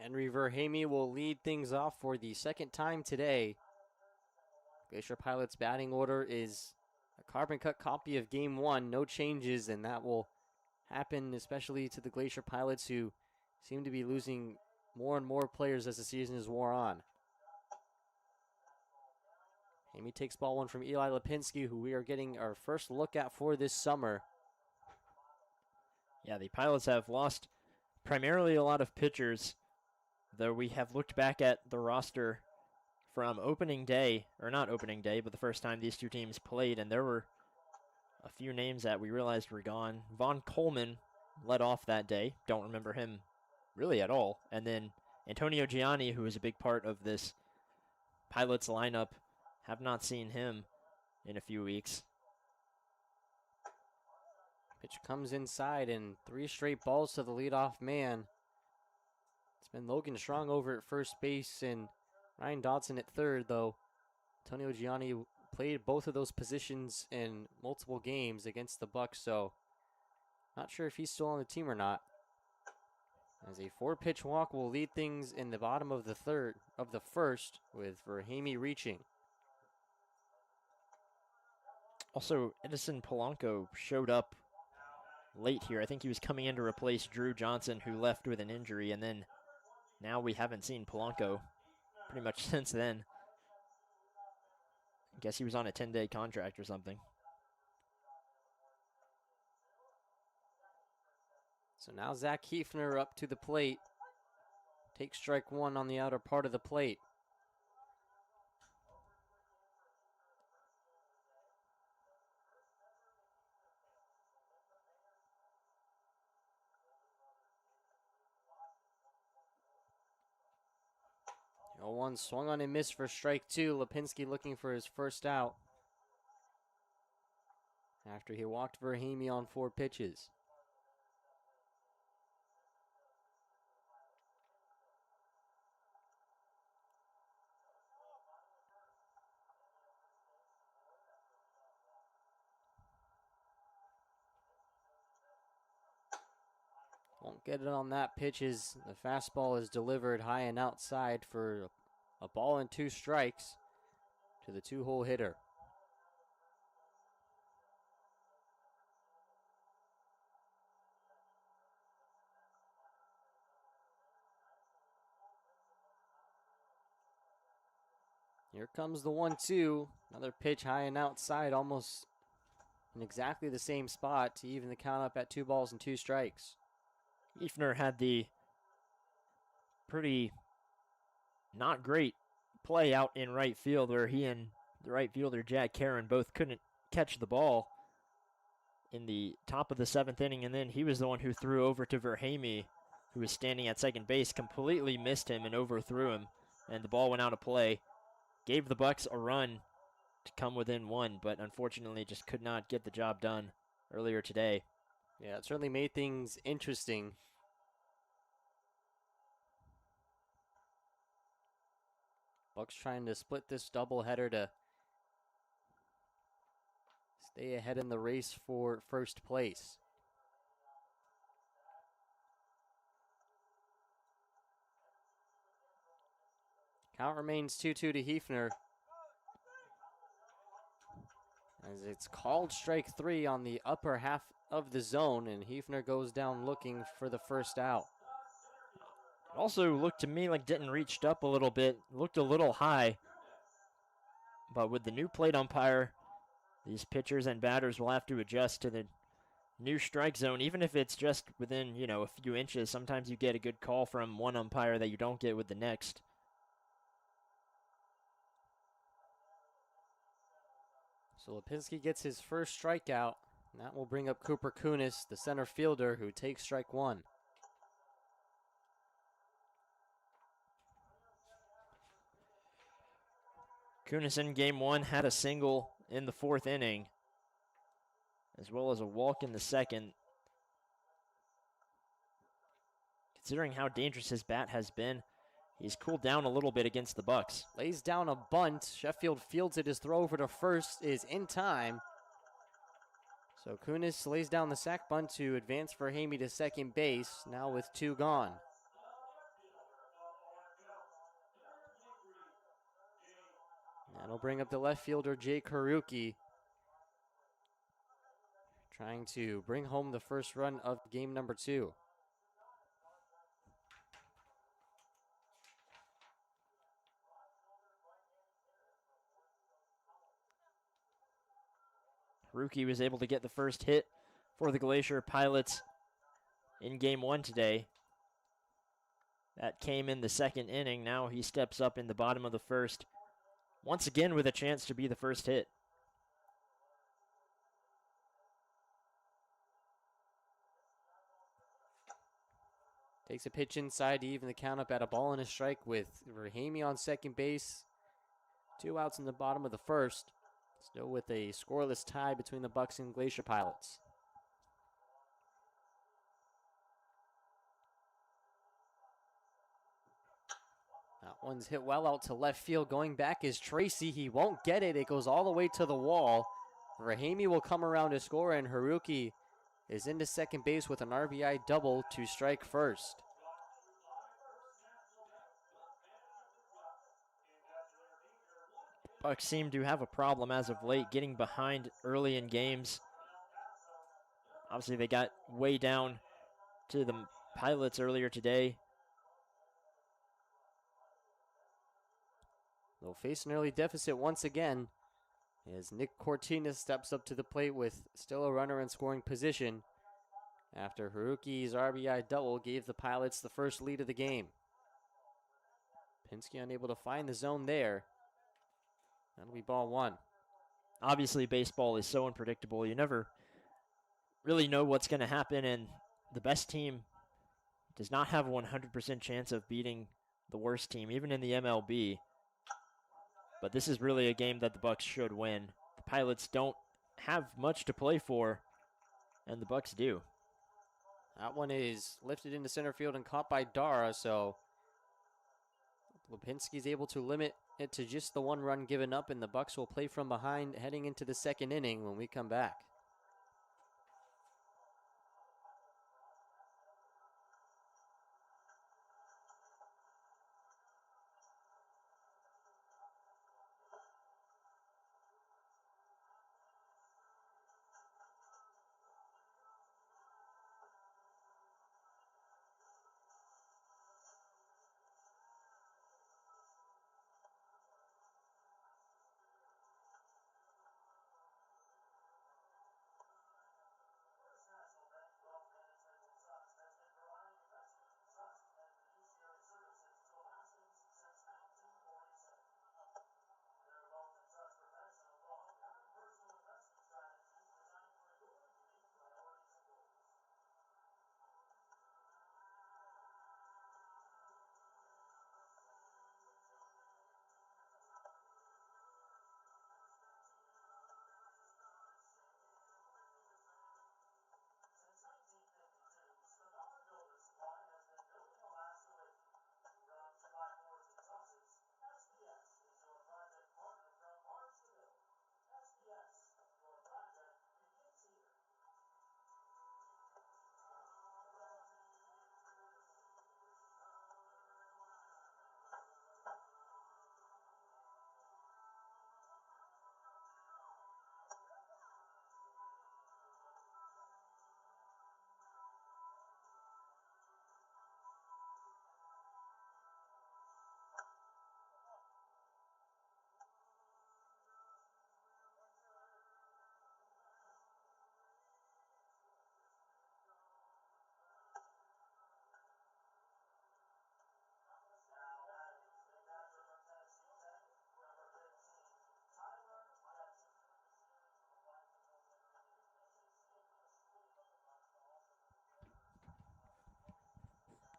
Henry Verhamy will lead things off for the second time today. Glacier Pilots batting order is a carbon cut copy of Game 1, no changes, and that will happen especially to the Glacier Pilots, who seem to be losing more and more players as the season is wore on. Amy takes ball one from Eli Lipinski, who we are getting our first look at for this summer. Yeah, the Pilots have lost primarily a lot of pitchers, though we have looked back at the roster from opening day, or not opening day, but the first time these two teams played, and there were a few names that we realized were gone. Von Coleman led off that day. Don't remember him really at all. And then Antonio Gianni, who was a big part of this Pilots lineup, have not seen him in a few weeks. Pitch comes inside, and 3 straight balls to the leadoff man. It's been Logan Strong over at first base and Ryan Dodson at third, though Antonio Gianni played both of those positions in multiple games against the Bucs, so not sure if he's still on the team or not. As a 4-pitch walk will lead things in the bottom of the first, with Verhamy reaching. Also, Edison Polanco showed up late here. I think he was coming in to replace Drew Johnson, who left with an injury, and then now we haven't seen Polanco pretty much since then. I guess he was on a 10-day contract or something. So now Zach Hefner up to the plate. Takes strike one on the outer part of the plate. The 0-1 swung on and missed for strike two. Lipinski looking for his first out after he walked Verhamy on 4 pitches. Won't get it on that pitch as the fastball is delivered high and outside for a ball and 2 strikes to the 2-hole hitter. Here comes the 1-2. Another pitch high and outside, almost in exactly the same spot to even the count up at 2 balls and 2 strikes. Hefner had the pretty not great play out in right field where he and the right fielder Jack Karen both couldn't catch the ball in the top of the 7th inning, and then he was the one who threw over to Verhamy, who was standing at second base, completely missed him and overthrew him, and the ball went out of play. Gave the Bucs a run to come within 1, but unfortunately just could not get the job done earlier today. Yeah, it certainly made things interesting. Bucs trying to split this doubleheader to stay ahead in the race for first place. Count remains 2-2 to Hefner, as it's called strike 3 on the upper half of the zone, and Hefner goes down looking for the first out. It also looked to me like Denton reached up a little bit, looked a little high, but with the new plate umpire, these pitchers and batters will have to adjust to the new strike zone, even if it's just within, a few inches. Sometimes you get a good call from one umpire that you don't get with the next. So Lipinski gets his first strikeout, and that will bring up Cooper Kunis, the center fielder, who takes strike 1. Kunis in game 1 had a single in the 4th inning, as well as a walk in the 2nd. Considering how dangerous his bat has been, he's cooled down a little bit against the Bucs. Lays down a bunt. Sheffield fields it. His throw over to first is in time. So Kunis lays down the sac bunt to advance Verhamy to second base, now with 2 gone. That'll bring up the left fielder, Jake Haruki, trying to bring home the first run of game number 2. Haruki was able to get the first hit for the Glacier Pilots in game 1 today. That came in the second inning. Now he steps up in the bottom of the first, once again with a chance to be the first hit. Takes a pitch inside to even the count up at a ball and a strike with Rahimi on second base. 2 outs in the bottom of the first. Still with a scoreless tie between the Bucs and Glacier Pilots. That one's hit well out to left field. Going back is Tracy. He won't get it. It goes all the way to the wall. Rahimi will come around to score, and Haruki is into second base with an RBI double to strike first. Bucs seem to have a problem as of late getting behind early in games. Obviously, they got way down to the Pilots earlier today. They'll face an early deficit once again as Nick Cortina steps up to the plate with still a runner in scoring position after Haruki's RBI double gave the Pilots the first lead of the game. Pinsky unable to find the zone there. That'll be ball 1. Obviously, baseball is so unpredictable. You never really know what's going to happen, and the best team does not have a 100% chance of beating the worst team, even in the MLB. But this is really a game that the Bucs should win. The Pilots don't have much to play for, and the Bucs do. That one is lifted into center field and caught by Dara, so Lipinski's able to limit it to just the 1 run given up, and the Bucs will play from behind heading into the second inning when we come back.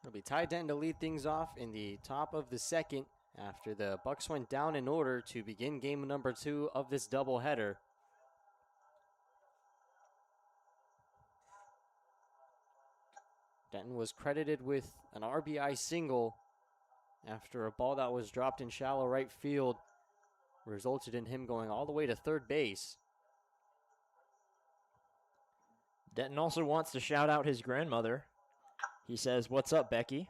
It'll be Ty Denton to lead things off in the top of the second after the Bucs went down in order to begin game number 2 of this doubleheader. Denton was credited with an RBI single after a ball that was dropped in shallow right field resulted in him going all the way to third base. Denton also wants to shout out his grandmother. He says, "What's up, Becky?"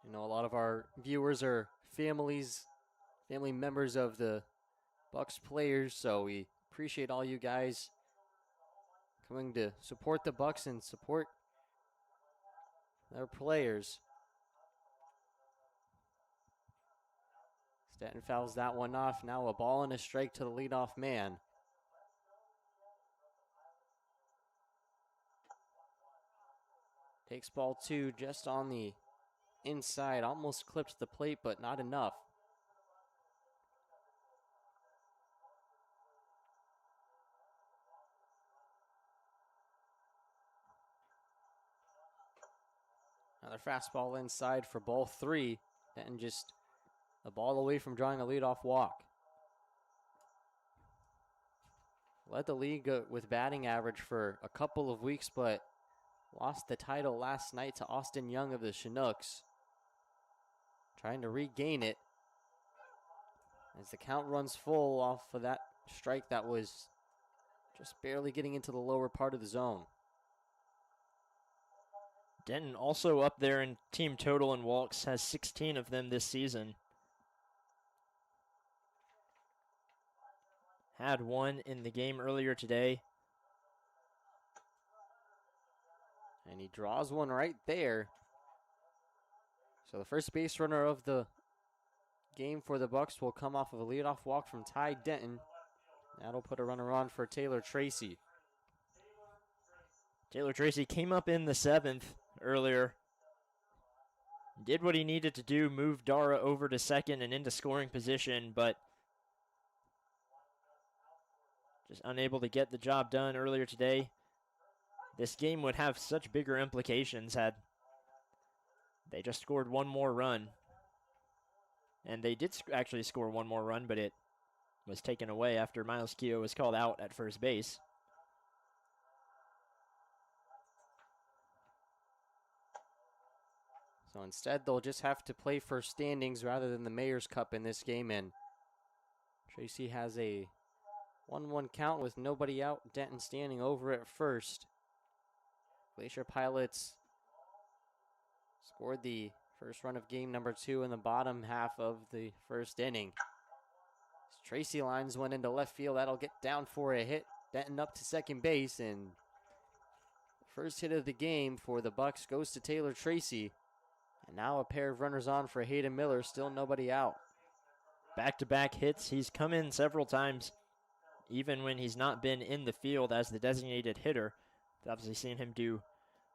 You know, a lot of our viewers are family members of the Bucs players, so we appreciate all you guys coming to support the Bucs and support their players. Stanton fouls that one off. Now a ball and a strike to the leadoff man. Takes ball 2 just on the inside. Almost clipped the plate, but not enough. Another fastball inside for ball 3. Denton just a ball away from drawing a leadoff walk. Led the league with batting average for a couple of weeks, but lost the title last night to Austin Young of the Chinooks. Trying to regain it as the count runs full off of that strike that was just barely getting into the lower part of the zone. Denton also up there in team total in walks, has 16 of them this season. Had one in the game earlier today. And he draws one right there. So the first base runner of the game for the Bucs will come off of a leadoff walk from Ty Denton. That'll put a runner on for Taylor Tracy. Taylor Tracy came up in the 7th earlier. Did what he needed to do, moved Dara over to second and into scoring position, but just unable to get the job done earlier today. This game would have such bigger implications had they just scored one more run. And they did actually score one more run, but it was taken away after Miles Keogh was called out at first base. So instead, they'll just have to play for standings rather than the Mayor's Cup in this game. And Tracy has a 1-1 count with nobody out. Denton standing over at first. Glacier Pilots scored the first run of game number 2 in the bottom half of the first inning. As Tracy lines one into left field. That'll get down for a hit. Denton up to second base, and the first hit of the game for the Bucs goes to Taylor Tracy. And now a pair of runners on for Hayden Miller. Still nobody out. Back-to-back hits. He's come in several times, even when he's not been in the field as the designated hitter. We've obviously seen him do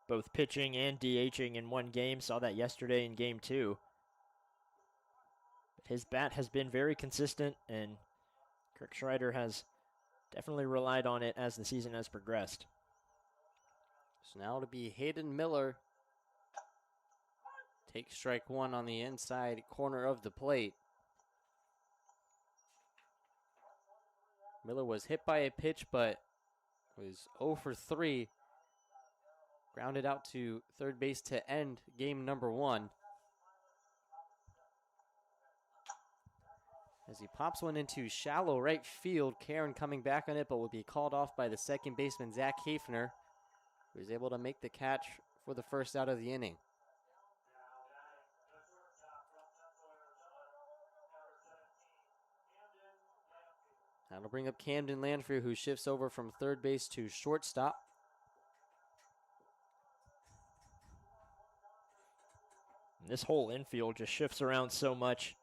both pitching and DHing in one game. Saw that yesterday in game 2. But his bat has been very consistent, and Kirk Schreider has definitely relied on it as the season has progressed. So now to be Hayden Miller. Take strike 1 on the inside corner of the plate. Miller was hit by a pitch, but was 0 for 3. Grounded out to third base to end game number 1. As he pops one into shallow right field, Karen coming back on it, but will be called off by the second baseman, Zach Hafner, who was able to make the catch for the first out of the inning. That'll bring up Camden Landfear, who shifts over from third base to shortstop. This whole infield just shifts around so much.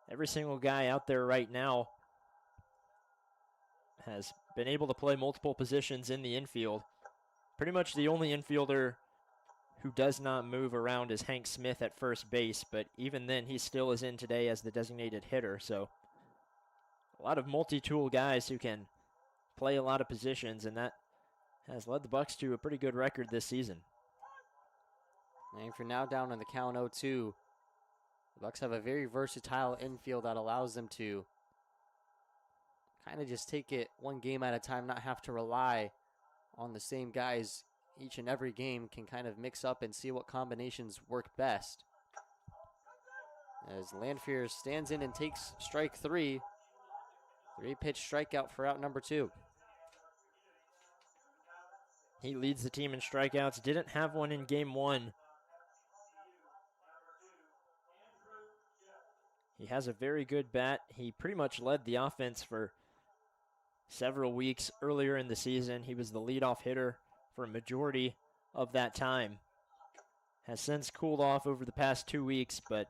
Every single guy out there right now has been able to play multiple positions in the infield. Pretty much the only infielder who does not move around is Hank Smith at first base, but even then he still is in today as the designated hitter. So a lot of multi-tool guys who can play a lot of positions, and that has led the Bucs to a pretty good record this season. And for now down on the count 0-2. The Bucs have a very versatile infield that allows them to kind of just take it one game at a time, not have to rely on the same guys each and every game, can kind of mix up and see what combinations work best. As Landfear stands in and takes strike 3. 3-pitch strikeout for out number 2. He leads the team in strikeouts. Didn't have one in game 1. He has a very good bat. He pretty much led the offense for several weeks earlier in the season. He was the leadoff hitter for a majority of that time. Has since cooled off over the past 2 weeks, but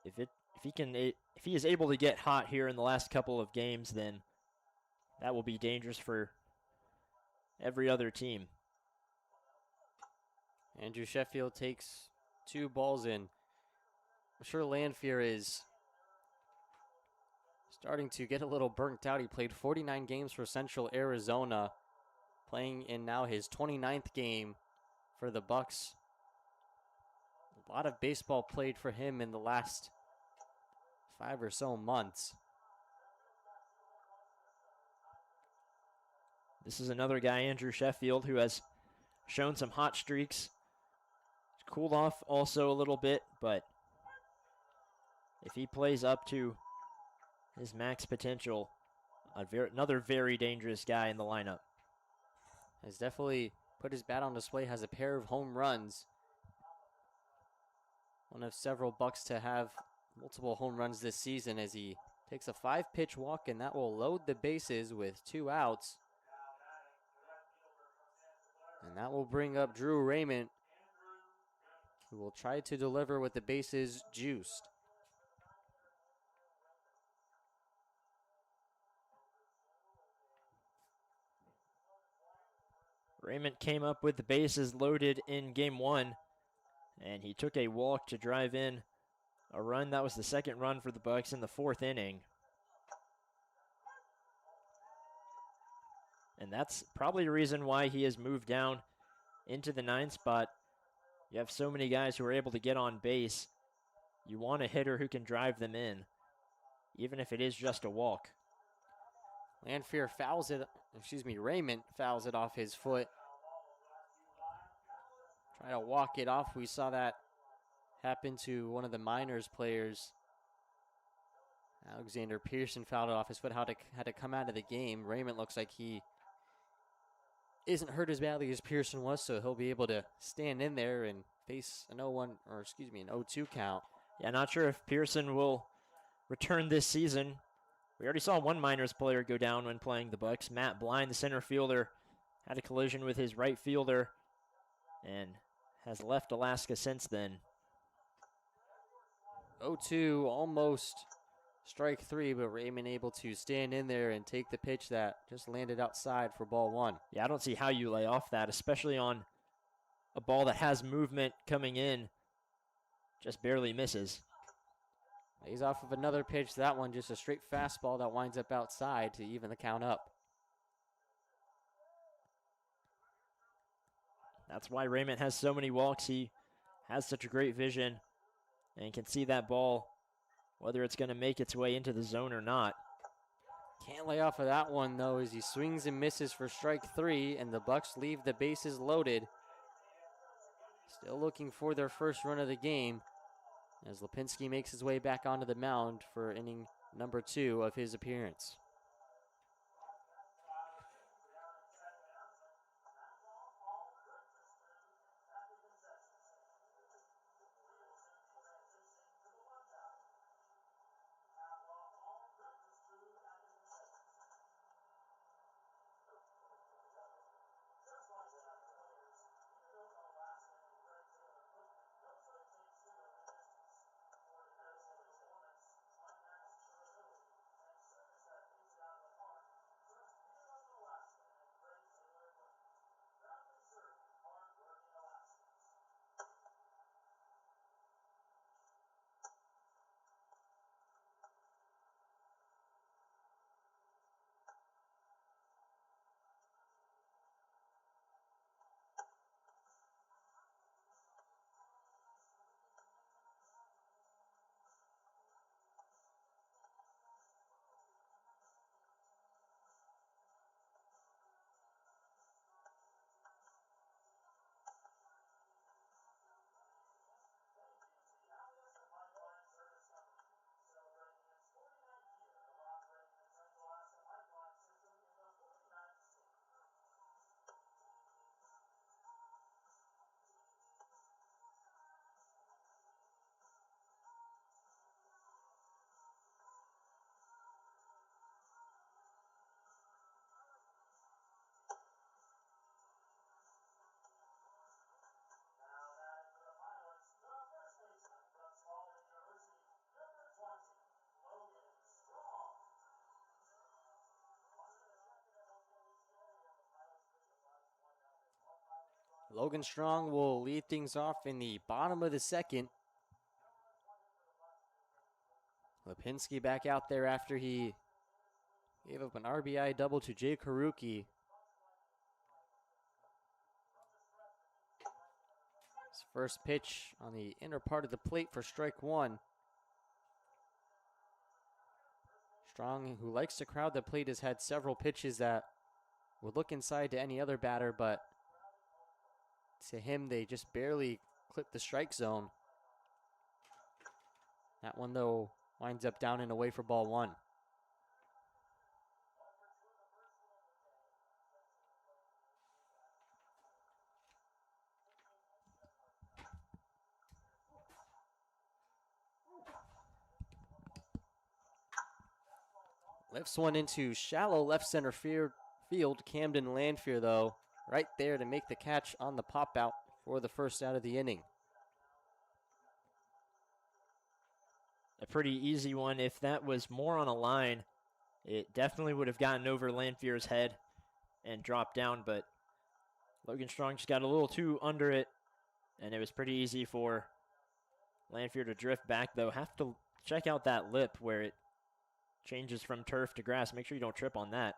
if he is able to get hot here in the last couple of games, then that will be dangerous for every other team. Andrew Sheffield takes 2 balls in. I'm sure Lanfear is starting to get a little burnt out. He played 49 games for Central Arizona, playing in now his 29th game for the Bucs. A lot of baseball played for him in the last 5 or so months. This is another guy, Andrew Sheffield, who has shown some hot streaks. He's cooled off also a little bit, but if he plays up to his max potential, another very dangerous guy in the lineup. Has definitely put his bat on display, has a pair of home runs. One of several Bucs to have multiple home runs this season as he takes a 5-pitch walk, and that will load the bases with 2 outs. And that will bring up Drew Raymond, who will try to deliver with the bases juiced. Raymond came up with the bases loaded in game 1, and he took a walk to drive in a run. That was the second run for the Bucs in the 4th inning. And that's probably the reason why he has moved down into the 9th spot. You have so many guys who are able to get on base. You want a hitter who can drive them in, even if it is just a walk. Raymond fouls it off his foot. Try to walk it off. We saw that happen to one of the Miners players. Alexander Pearson fouled it off his foot, had to come out of the game. Raymond looks like he isn't hurt as badly as Pearson was, so he'll be able to stand in there and face an 0-2 count. Yeah, not sure if Pearson will return this season. We already saw one Miners player go down when playing the Bucs. Matt Blind, the center fielder, had a collision with his right fielder and has left Alaska since then. 0-2, almost strike 3, but Raymond able to stand in there and take the pitch that just landed outside for ball 1. Yeah, I don't see how you lay off that, especially on a ball that has movement coming in. Just barely misses. Lays off of another pitch. That one just a straight fastball that winds up outside to even the count up. That's why Raymond has so many walks. He has such a great vision and can see that ball, whether it's going to make its way into the zone or not. Can't lay off of that one, though, as he swings and misses for strike 3, and the Bucs leave the bases loaded. Still looking for their first run of the game, as Lipinski makes his way back onto the mound for inning number 2 of his appearance. Logan Strong will lead things off in the bottom of the second. Lipinski back out there after he gave up an RBI double to Jay Karuki. His first pitch on the inner part of the plate for strike one. Strong, who likes to crowd the plate, has had several pitches that would look inside to any other batter, but to him, they just barely clip the strike zone. That one, though, winds up down and away for ball one. Lifts one into shallow left center field. Camden Lanfear, though, right there to make the catch on the pop out for the first out of the inning. A pretty easy one. If that was more on a line, it definitely would have gotten over Lanfear's head and dropped down, but Logan Strong just got a little too under it, and it was pretty easy for Lanfear to drift back, though. Have to check out that lip where it changes from turf to grass. Make sure you don't trip on that.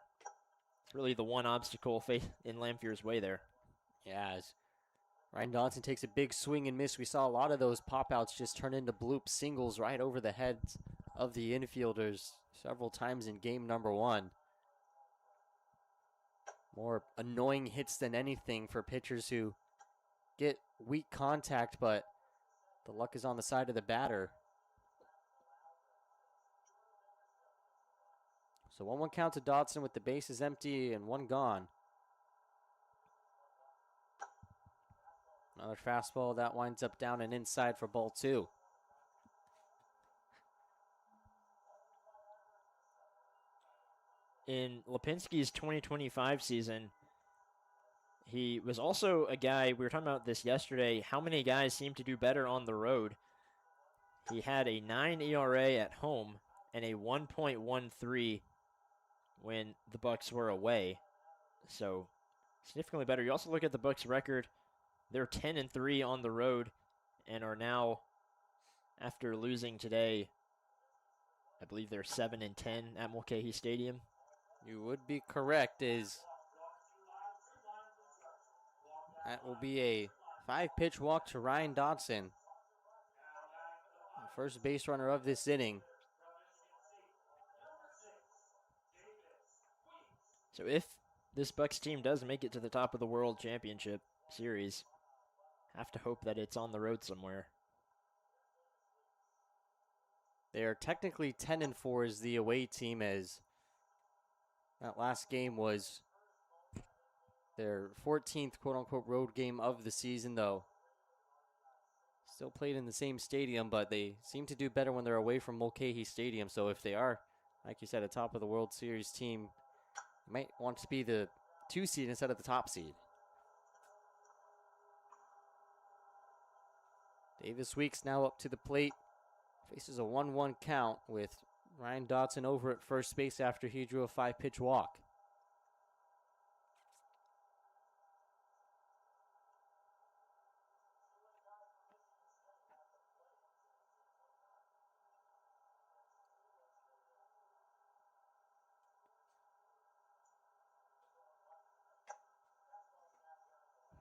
It's really the one obstacle in Lanfear's way there. Yeah, as Ryan Dodson takes a big swing and miss. We saw a lot of those pop-outs just turn into bloop singles right over the heads of the infielders several times in game number one. More annoying hits than anything for pitchers who get weak contact, but the luck is on the side of the batter. So 1-1 count to Dodson with the bases empty and one gone. Another fastball that winds up down and inside for ball two. In Lipinski's 2025 season, he was also a guy, we were talking about this yesterday, how many guys seem to do better on the road. He had a 9 ERA at home and a 1.13 when the Bucs were away. So significantly better. You also look at the Bucs record. They're 10-3 on the road and are now, after losing today, I believe they're 7-10 at Mulcahy Stadium. You would be correct, as that will be a 5-pitch walk to Ryan Dodson, the first base runner of this inning. So if this Bucs team does make it to the top of the World Championship Series, have to hope that it's on the road somewhere. They are technically 10-4 as the away team, as that last game was their 14th quote-unquote road game of the season, though. Still played in the same stadium, but they seem to do better when they're away from Mulcahy Stadium. So if they are, like you said, a top of the World Series team, they might want to be the 2 seed instead of the top seed. Davis Weeks now up to the plate. Faces a 1-1 count with Ryan Dodson over at first base after he drew a 5-pitch walk.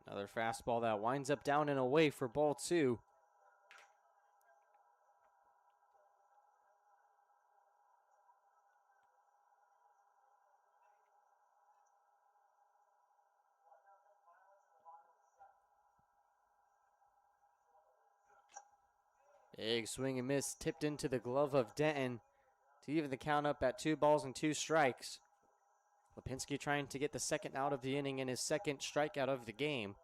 Another fastball that winds up down and away for ball two. Big swing and miss, tipped into the glove of Denton to even the count up at 2-2 strikes. Lipinski trying to get the second out of the inning and his second strikeout of the game.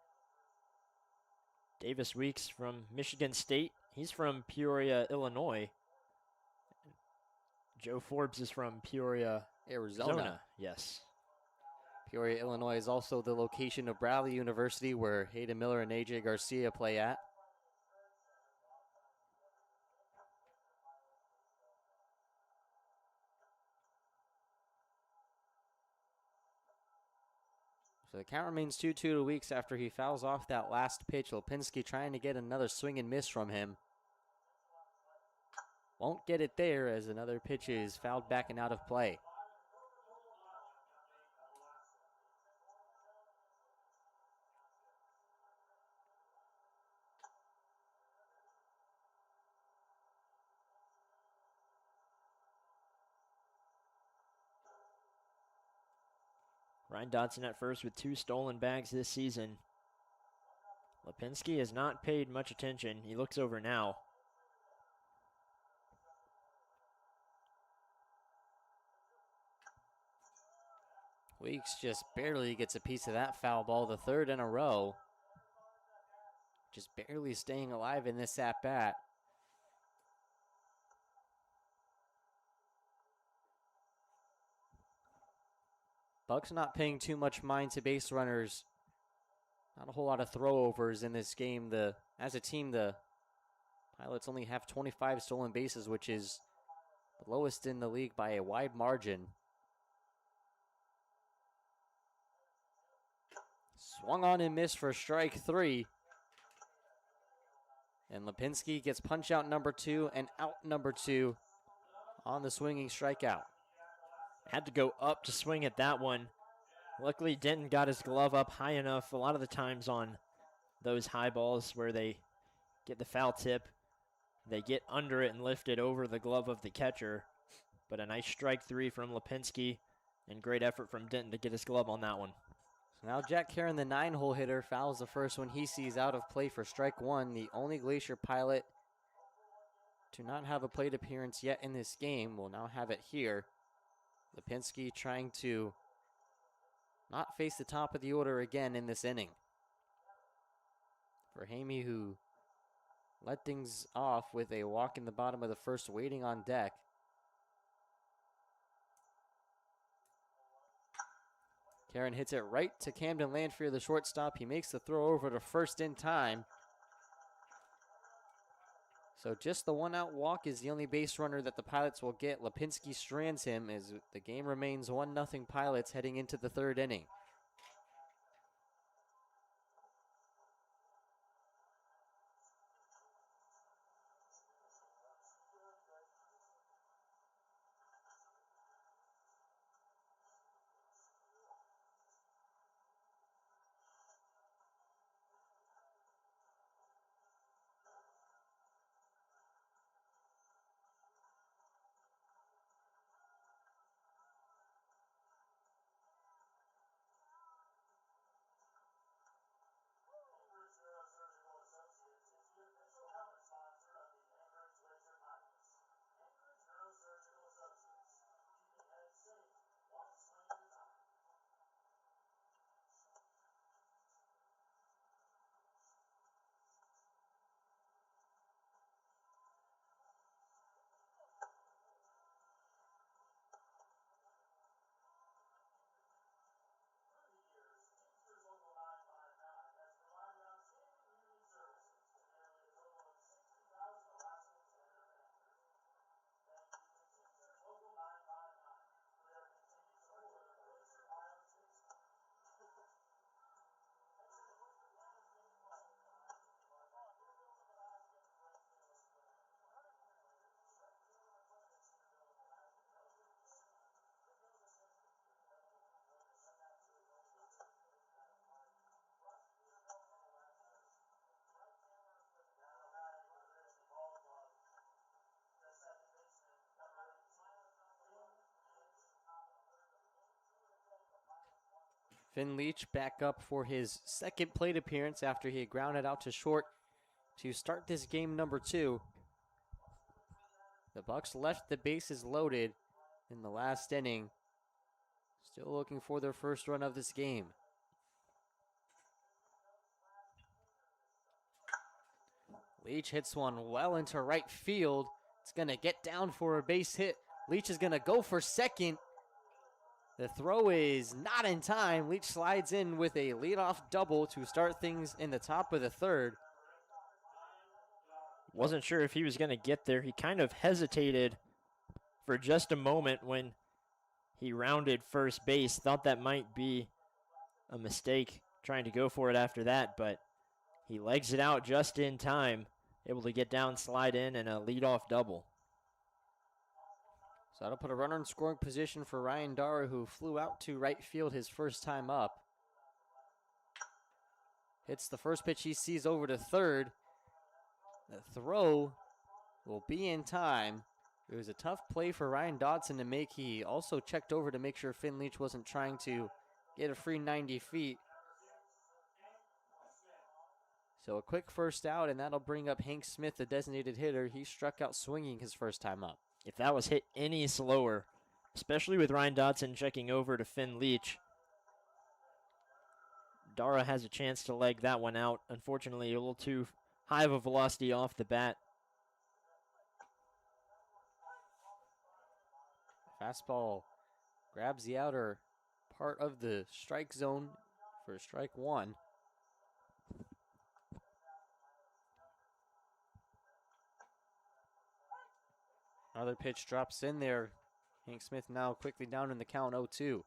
Davis Weeks from Michigan State. He's from Peoria, Illinois. Joe Forbes is from Peoria, Arizona. Yes. Peoria, Illinois is also the location of Bradley University, where Hayden Miller and AJ Garcia play at. So the count remains 2-2 to Weeks after he fouls off that last pitch. Lipinski trying to get another swing and miss from him. Won't get it there as another pitch is fouled back and out of play. Ryan Dotson at first with 2 stolen bags this season. Lipinski has not paid much attention. He looks over now. Weeks just barely gets a piece of that foul ball, the third in a row. Just barely staying alive in this at-bat. Bucs not paying too much mind to base runners. Not a whole lot of throwovers in this game. As a team, the Pilots only have 25 stolen bases, which is the lowest in the league by a wide margin. Swung on and missed for strike 3. And Lipinski gets punch out number 2 and out number 2 on the swinging strikeout. Had to go up to swing at that one. Luckily, Denton got his glove up high enough. A lot of the times on those high balls where they get the foul tip, they get under it and lift it over the glove of the catcher. But a nice strike 3 from Lipinski and great effort from Denton to get his glove on that one. So now Jack Karen, the 9-hole hitter, fouls the first one he sees out of play for strike 1. The only Glacier Pilot to not have a plate appearance yet in this game will now have it here. Lipinski trying to not face the top of the order again in this inning. For Hamey, who led things off with a walk in the bottom of the first, waiting on deck. Karen hits it right to Camden Landfear, the shortstop. He makes the throw over to first in time. So just the one-out walk is the only base runner that the Pilots will get. Lipinski strands him as the game remains 1-0 Pilots heading into the third inning. Finn Leach back up for his second plate appearance after he had grounded out to short to start this game number 2. The Bucs left the bases loaded in the last inning. Still looking for their first run of this game. Leach hits one well into right field. It's going to get down for a base hit. Leach is going to go for second. The throw is not in time. Leach slides in with a leadoff double to start things in the top of the third. Wasn't sure if he was going to get there. He kind of hesitated for just a moment when he rounded first base. Thought that might be a mistake trying to go for it after that, but he legs it out just in time, able to get down, slide in, and a leadoff double. So that'll put a runner in scoring position for Ryan Dara, who flew out to right field his first time up. Hits the first pitch he sees over to third. The throw will be in time. It was a tough play for Ryan Dodson to make. He also checked over to make sure Finn Leach wasn't trying to get a free 90 feet. So a quick first out, and that'll bring up Hank Smith, the designated hitter. He struck out swinging his first time up. If that was hit any slower, especially with Ryan Dodson checking over to Finn Leach, Dara has a chance to leg that one out. Unfortunately, a little too high of a velocity off the bat. Fastball grabs the outer part of the strike zone for strike one. Another pitch drops in there. Hank Smith now quickly down in the count, 0-2.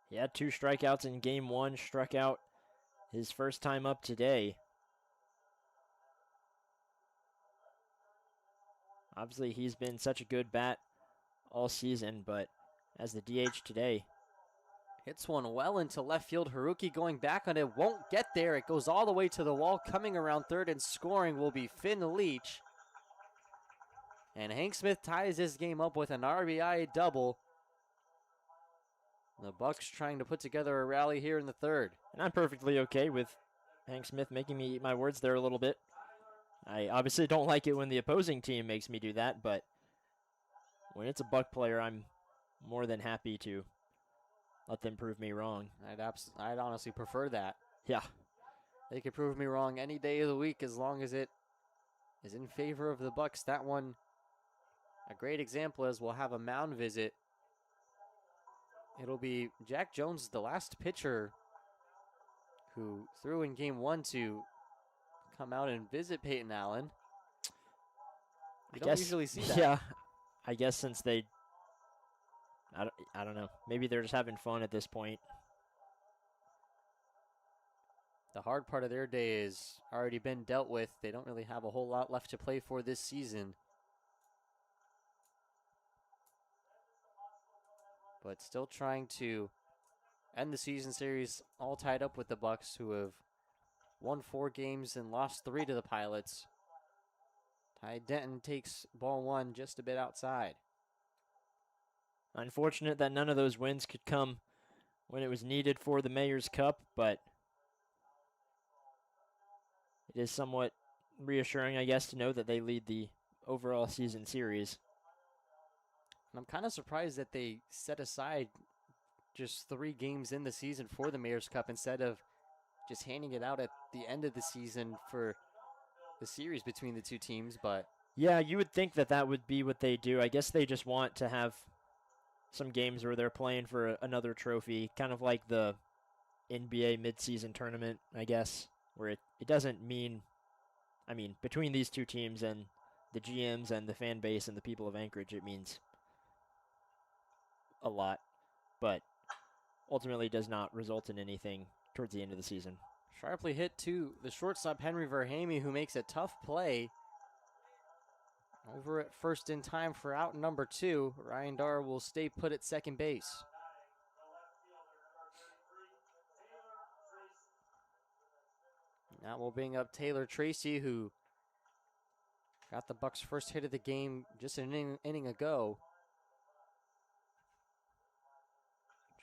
He had 2 strikeouts in game 1, struck out his first time up today. Obviously, he's been such a good bat all season, but as the DH today. Hits one well into left field. Haruki going back on it. Won't get there. It goes all the way to the wall. Coming around third and scoring will be Finn Leach. And Hank Smith ties this game up with an RBI double. The Bucs trying to put together a rally here in the third. And I'm perfectly okay with Hank Smith making me eat my words there a little bit. I obviously don't like it when the opposing team makes me do that, but when it's a Buck player, I'm more than happy to let them prove me wrong. I'd honestly prefer that. Yeah. They could prove me wrong any day of the week as long as it is in favor of the Bucs. That one, a great example is we'll have a mound visit. It'll be Jack Jones, the last pitcher who threw in game 1 to come out and visit Peyton Allen. We don't usually see that. Yeah, I guess since they, I don't know. Maybe they're just having fun at this point. The hard part of their day is already been dealt with. They don't really have a whole lot left to play for this season. But still trying to end the season series all tied up with the Bucs, who have won 4 games and lost 3 to the Pilots. Ty Denton takes ball 1 just a bit outside. Unfortunate that none of those wins could come when it was needed for the Mayor's Cup, but it is somewhat reassuring, I guess, to know that they lead the overall season series. And I'm kind of surprised that they set aside just 3 games in the season for the Mayor's Cup instead of just handing it out at the end of the season for the series between the two teams. But yeah, you would think that that would be what they do. I guess they just want to have some games where they're playing for another trophy, kind of like the NBA midseason tournament, I guess, where it doesn't mean, I mean, between these two teams and the GMs and the fan base and the people of Anchorage, it means a lot, but ultimately does not result in anything towards the end of the season. Sharply hit to the shortstop, Henry Verhamy, who makes a tough play. Over at first in time for out number 2. Ryan Dar will stay put at second base. Now we'll bring up Taylor Tracy, who got the Bucs' first hit of the game just an inning ago.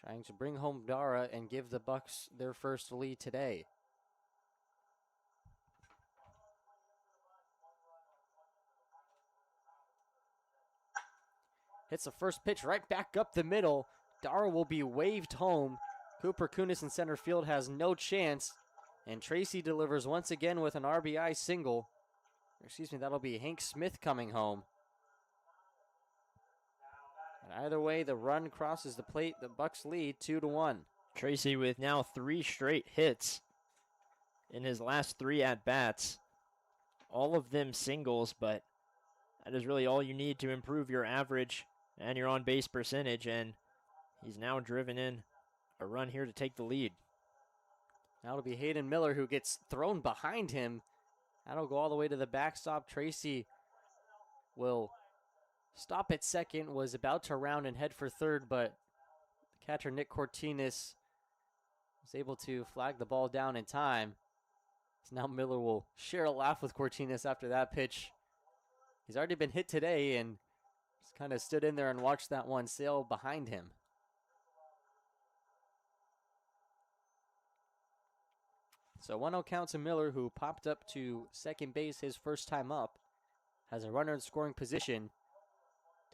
Trying to bring home Dara and give the Bucs their first lead today. Hits the first pitch right back up the middle. Dara will be waved home. Cooper Kunis in center field has no chance. And Tracy delivers once again with an RBI single. Excuse me, that'll be Hank Smith coming home. And either way, the run crosses the plate. The Bucs lead 2-1. Tracy with now 3 straight hits in his last 3 at-bats. All of them singles, but that is really all you need to improve your average and your on-base percentage, and he's now driven in a run here to take the lead. Now it'll be Hayden Miller who gets thrown behind him. That'll go all the way to the backstop. Tracy will stop at second, was about to round and head for third, but catcher Nick Cortinas was able to flag the ball down in time. So now Miller will share a laugh with Cortinas after that pitch. He's already been hit today and just kind of stood in there and watched that one sail behind him. So 1-0 count to Miller, who popped up to second base his first time up. Has a runner in scoring position.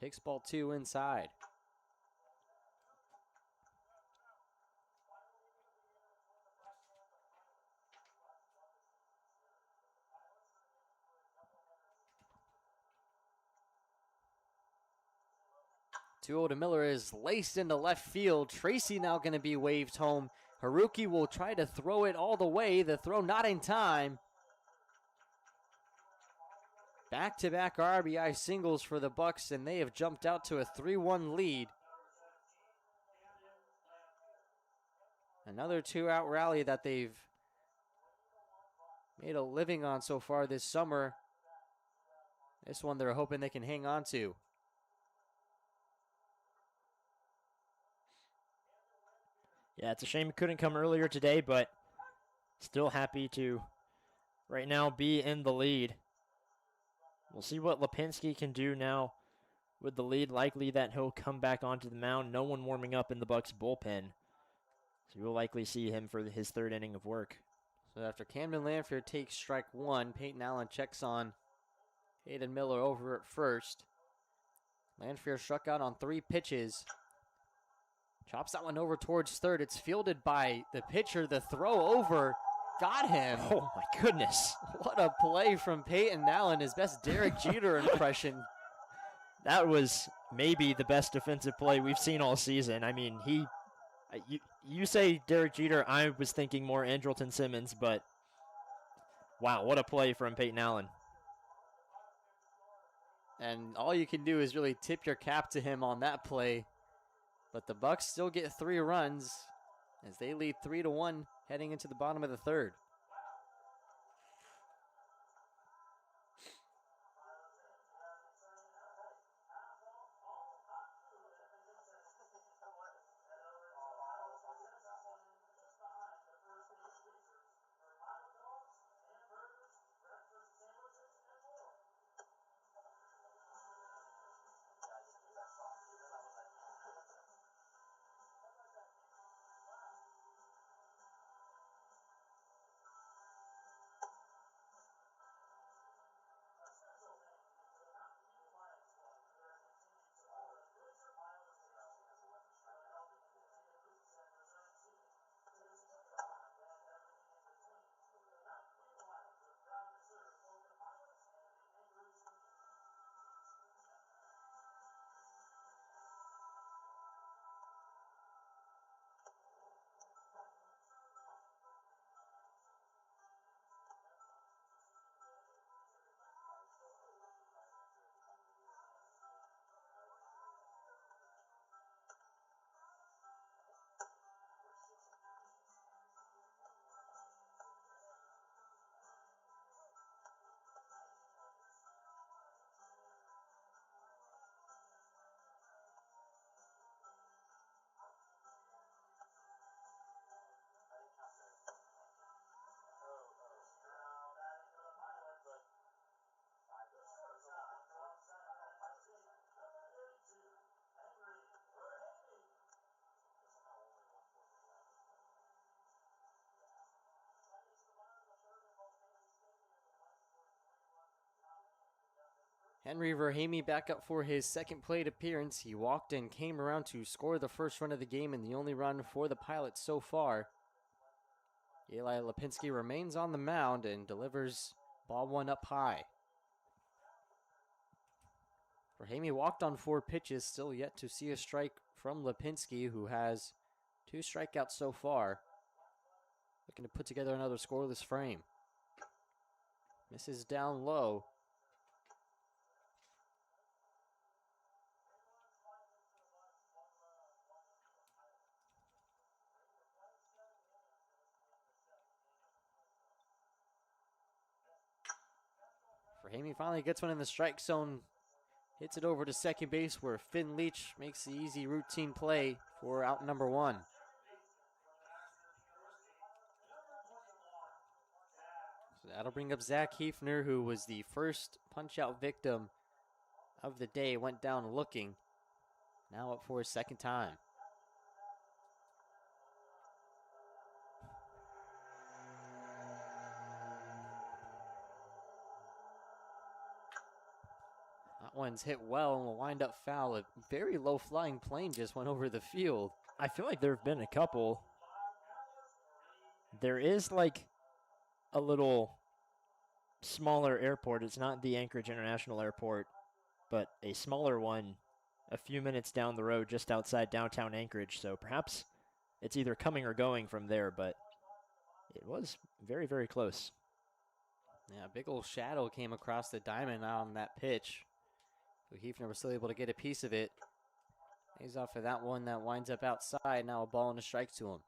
Takes ball 2 inside. Two to Miller is laced into left field. Tracy now going to be waved home. Haruki will try to throw it all the way. The throw not in time. Back-to-back RBI singles for the Bucs, and they have jumped out to a 3-1 lead. Another 2-out rally that they've made a living on so far this summer. This one they're hoping they can hang on to. Yeah, it's a shame it couldn't come earlier today, but still happy to right now be in the lead. We'll see what Lipinski can do now with the lead. Likely that he'll come back onto the mound. No one warming up in the Bucs bullpen. So we'll likely see him for his third inning of work. So after Camden Lanfear takes strike one, Peyton Allen checks on Hayden Miller over at first. Lanfear struck out on 3 pitches. Chops that one over towards third. It's fielded by the pitcher. The throw over got him. Oh my goodness. What a play from Peyton Allen, his best Derek Jeter impression. That was maybe the best defensive play we've seen all season. I mean, you say Derek Jeter, I was thinking more Andrelton Simmons, but wow, what a play from Peyton Allen. And all you can do is really tip your cap to him on that play. But the Bucs still get 3 runs as they lead 3-1 heading into the bottom of the third. Henry Verhamy back up for his second plate appearance. He walked and came around to score the first run of the game and the only run for the Pilots so far. Eli Lipinski remains on the mound and delivers ball 1 up high. Verhamy walked on 4 pitches, still yet to see a strike from Lipinski, who has 2 strikeouts so far. Looking to put together another scoreless frame. Misses down low. Ramey finally gets one in the strike zone. Hits it over to second base where Finn Leach makes the easy routine play for out number 1. So that'll bring up Zach Hefner, who was the first punch-out victim of the day. Went down looking. Now up for his second time. That one's hit well and will wind up foul. A very low-flying plane just went over the field. I feel like there have been a couple. There is like a little smaller airport. It's not the Anchorage International Airport, but a smaller one a few minutes down the road just outside downtown Anchorage. So perhaps it's either coming or going from there, but it was very, very close. Yeah, a big old shadow came across the diamond on that pitch. So Hefner was still able to get a piece of it. He's off for that one that winds up outside. Now a ball and a strike to him.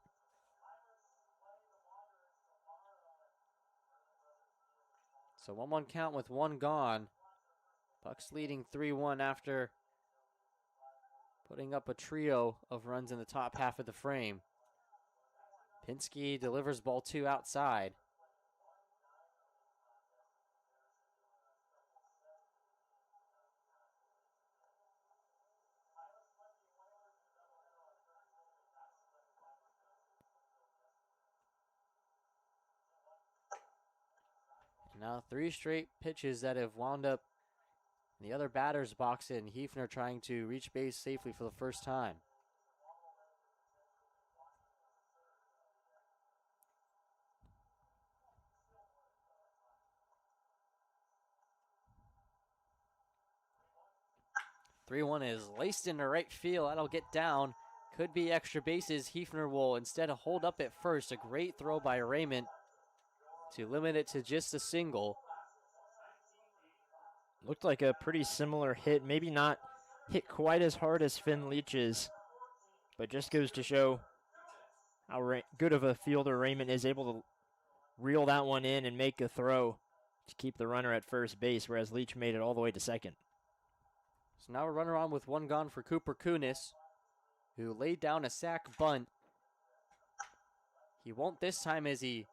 So 1-1 count with one gone. Bucs leading 3-1 after putting up a trio of runs in the top half of the frame. Pinsky delivers ball 2 outside. Now 3 straight pitches that have wound up in the other batter's box, and Hefner trying to reach base safely for the first time. (3-1) is laced into right field. That'll get down. Could be extra bases. Hefner will instead hold up at first. A great throw by Raymond to limit it to just a single. Looked like a pretty similar hit. Maybe not hit quite as hard as Finn Leach's, but just goes to show how good of a fielder Raymond is, able to reel that one in and make a throw to keep the runner at first base, whereas Leach made it all the way to second. So now a runner on with one gone for Cooper Kunis, who laid down a sac bunt. He won't this time as he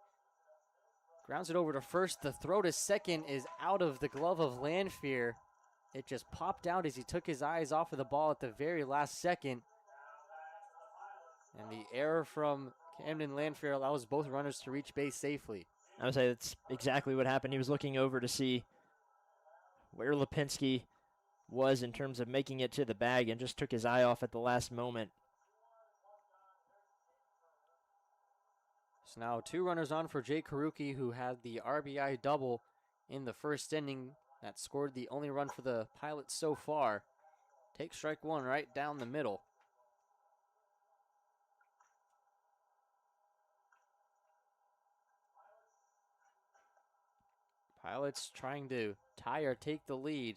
grounds it over to first. The throw to second is out of the glove of Lanfear. It just popped out as he took his eyes off of the ball at the very last second. And the error from Camden Lanfear allows both runners to reach base safely. I would say that's exactly what happened. He was looking over to see where Lipinski was in terms of making it to the bag and just took his eye off at the last moment. So now 2 runners on for Jay Karuki, who had the RBI double in the first inning that scored the only run for the Pilots so far. Take strike 1 right down the middle. Pilots trying to tie or take the lead.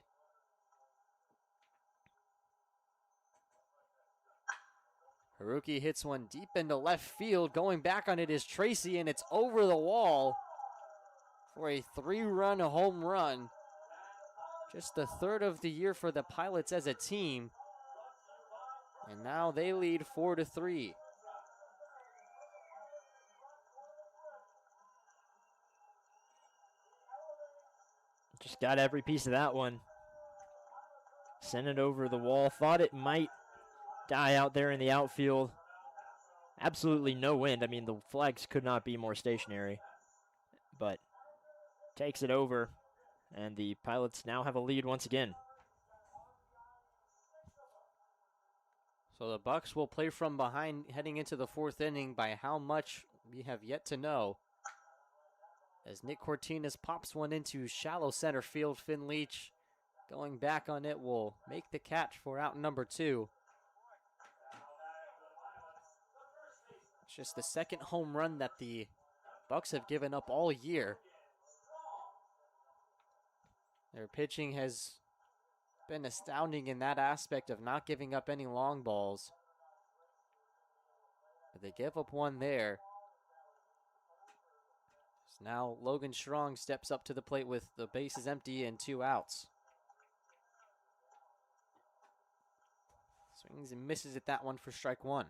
Haruki hits one deep into left field. Going back on it is Tracy, and it's over the wall for a 3-run home run. Just the 3rd of the year for the Pilots as a team. And now they lead 4-3. Just got every piece of that one. Sent it over the wall. Thought it might die out there in the outfield. Absolutely no wind. I mean, the flags could not be more stationary. But takes it over, and the Pilots now have a lead once again. So the Bucs will play from behind heading into the 4th inning. By how much, we have yet to know. As Nick Cortines pops one into shallow center field, Finn Leach going back on it will make the catch for out number 2. It's just the 2nd home run that the Bucs have given up all year. Their pitching has been astounding in that aspect of not giving up any long balls. But they give up one there. So now Logan Strong steps up to the plate with the bases empty and 2 outs. Swings and misses at that one for strike 1.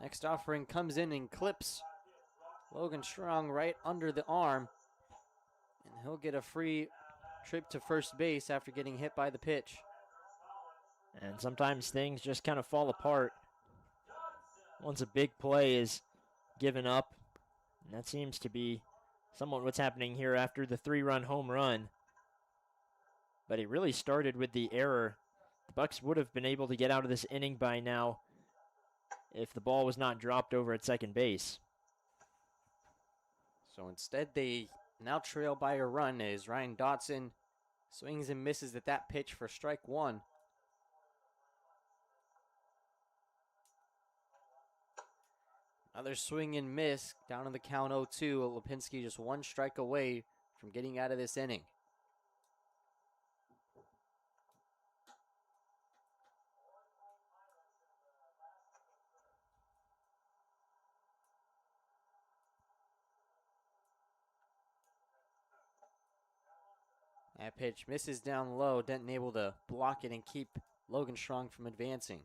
Next offering comes in and clips Logan Strong right under the arm. And he'll get a free trip to first base after getting hit by the pitch. And sometimes things just kind of fall apart once a big play is given up. And that seems to be somewhat what's happening here after the 3-run home run. But it really started with the error. The Bucs would have been able to get out of this inning by now if the ball was not dropped over at second base. So instead, they now trail by a run as Ryan Dotson swings and misses at that pitch for strike 1. Another swing and miss down in the count 0-2. Lipinski just 1 strike away from getting out of this inning. That pitch misses down low. Denton able to block it and keep Logan Strong from advancing.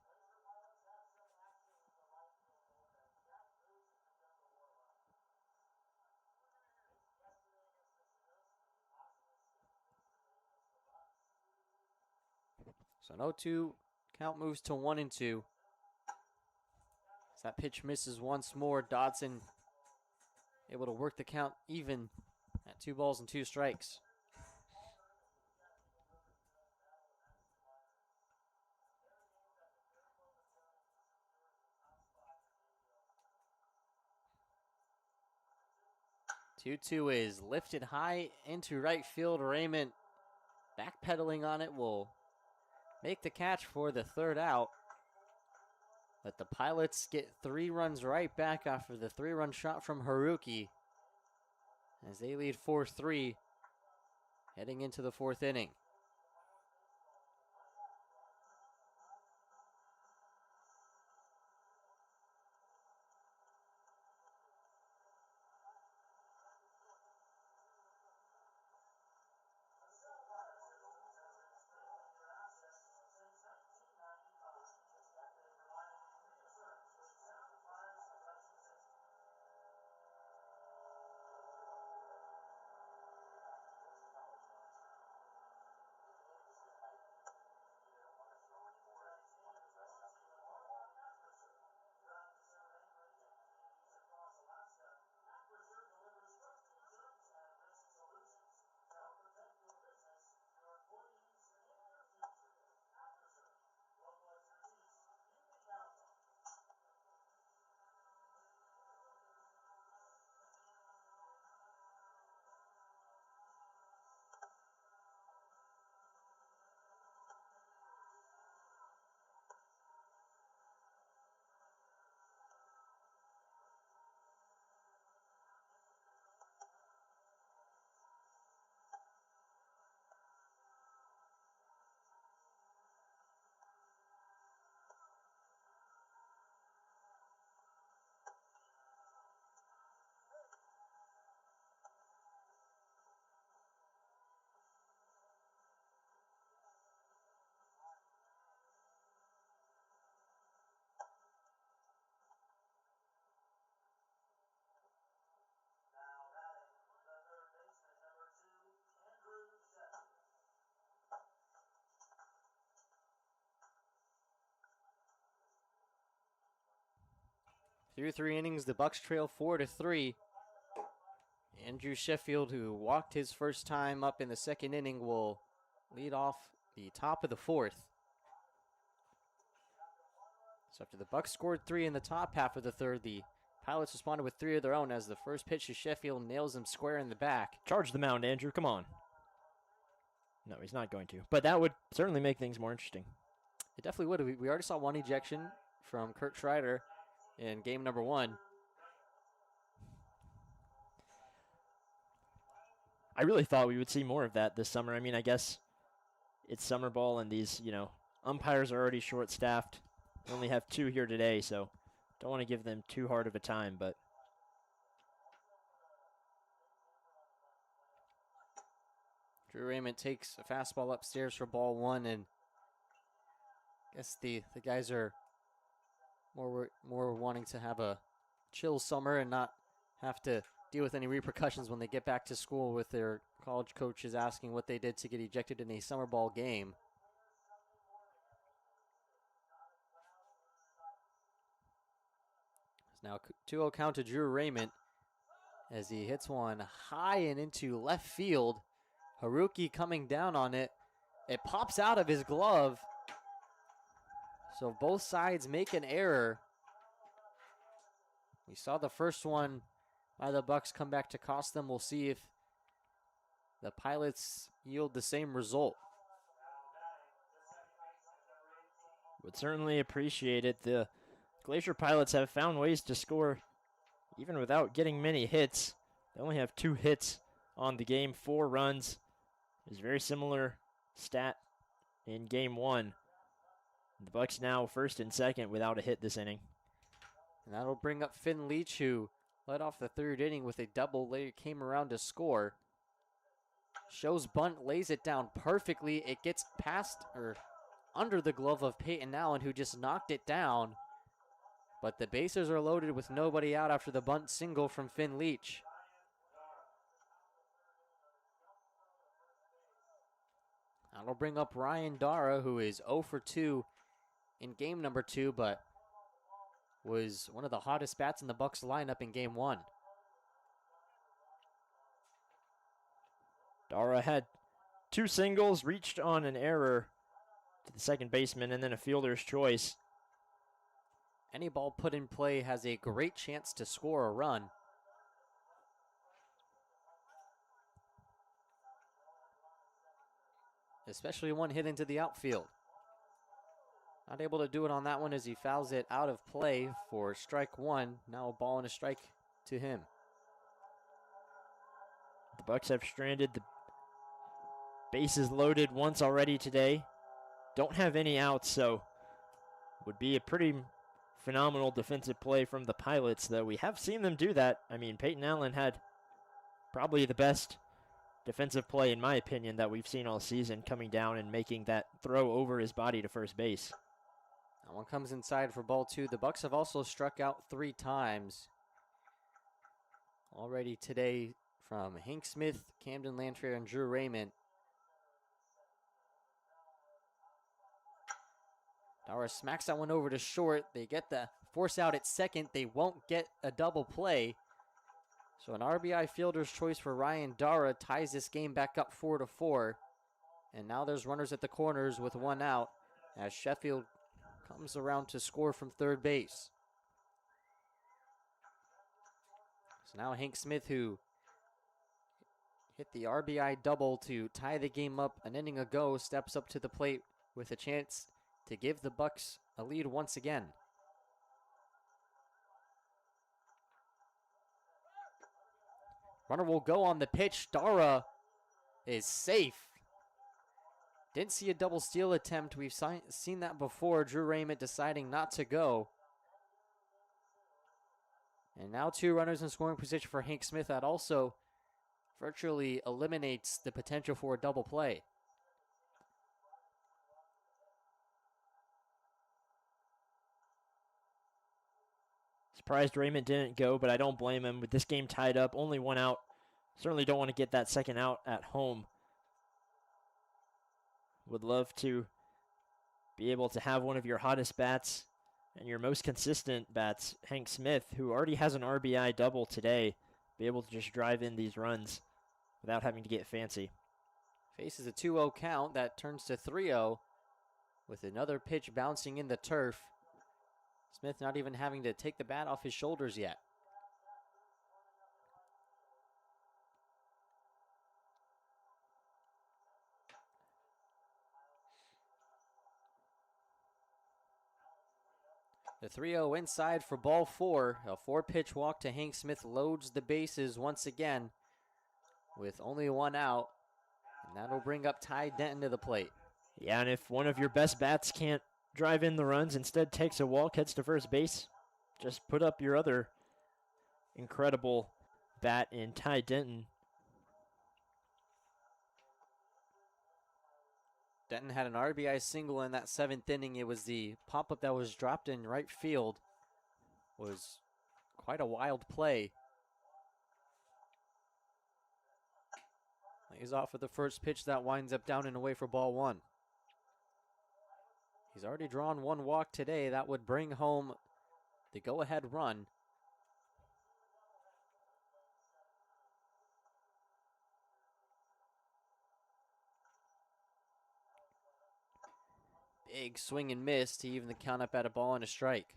So an 0-2 count moves to 1-2. As that pitch misses once more, Dodson able to work the count even at 2 balls and 2 strikes. Two is lifted high into right field. Raymond backpedaling on it will make the catch for the 3rd out. But the Pilots get 3 runs right back after the 3-run shot from Haruki as they lead 4-3 heading into the 4th inning. Through 3 innings, the Bucs trail 4-3. Andrew Sheffield, who walked his first time up in the 2nd inning, will lead off the top of the 4th. So after the Bucs scored 3 in the top half of the 3rd, the Pilots responded with 3 of their own as the first pitch to Sheffield nails him square in the back. Charge the mound, Andrew. Come on. No, he's not going to. But that would certainly make things more interesting. It definitely would. We already saw 1 ejection from Kurt Schreider in game number 1. I really thought we would see more of that this summer. I mean, I guess it's summer ball and these, umpires are already short-staffed. We only have 2 here today, so don't want to give them too hard of a time, but Drew Raymond takes a fastball upstairs for ball 1, and I guess the guys are more wanting to have a chill summer and not have to deal with any repercussions when they get back to school with their college coaches asking what they did to get ejected in a summer ball game. It's now 2-0 count to Drew Raymond as he hits one high and into left field. Haruki coming down on it. It pops out of his glove. So both sides make an error. We saw the first one by the Bucs come back to cost them. We'll see if the Pilots yield the same result. would certainly appreciate it. The Glacier Pilots have found ways to score even without getting many hits. They only have 2 hits on the game, 4 runs. It's a very similar stat in game 1. The Bucs now first and second without a hit this inning. And that'll bring up Finn Leach, who led off the 3rd inning with a double, later came around to score. Shows bunt, lays it down perfectly. It gets past or under the glove of Peyton Allen, who just knocked it down. But the bases are loaded with nobody out after the bunt single from Finn Leach. That'll bring up Ryan Dara, who is 0 for 2 in game number 2, but was one of the hottest bats in the Bucs lineup in game 1. Dara had 2 singles, reached on an error to the second baseman, and then a fielder's choice. Any ball put in play has a great chance to score a run. Especially one hit into the outfield. Not able to do it on that one as he fouls it out of play for strike 1. Now a ball and a strike to him. The Bucs have stranded the bases loaded once already today. Don't have any outs, so would be a pretty phenomenal defensive play from the Pilots, though we have seen them do that. I mean, Peyton Allen had probably the best defensive play, in my opinion, that we've seen all season, coming down and making that throw over his body to first base. That one comes inside for ball 2. The Bucs have also struck out 3 times already today from Hank Smith, Camden Lantrier, and Drew Raymond. Dara smacks that one over to short. They get the force out at second. They won't get a double play. So an RBI fielder's choice for Ryan Dara ties this game back up 4-4. And now there's runners at the corners with 1 out as Sheffield comes around to score from third base. So now Hank Smith, who hit the RBI double to tie the game up an inning ago, steps up to the plate with a chance to give the Bucs a lead once again. Runner will go on the pitch. Dara is safe. Didn't see a double steal attempt. We've seen that before. Drew Raymond deciding not to go. And now 2 runners in scoring position for Hank Smith. That also virtually eliminates the potential for a double play. Surprised Raymond didn't go, but I don't blame him. With this game tied up, only 1 out. Certainly don't want to get that second out at home. Would love to be able to have one of your hottest bats and your most consistent bats, Hank Smith, who already has an RBI double today, be able to just drive in these runs without having to get fancy. Faces a 2-0 count that turns to 3-0 with another pitch bouncing in the turf. Smith not even having to take the bat off his shoulders yet. The 3-0 inside for ball 4. A 4-pitch walk to Hank Smith loads the bases once again. with only one out, and that'll bring up Ty Denton to the plate. Yeah, and if one of your best bats can't drive in the runs, instead takes a walk, heads to first base, just put up your other incredible bat in Ty Denton. Denton had an RBI single in that 7th inning. It was the pop-up that was dropped in right field. Was quite a wild play. He's off with the first pitch that winds up down and away for ball 1. He's already drawn 1 walk today. That would bring home the go-ahead run. Big swing and miss to even the count up at a ball and a strike.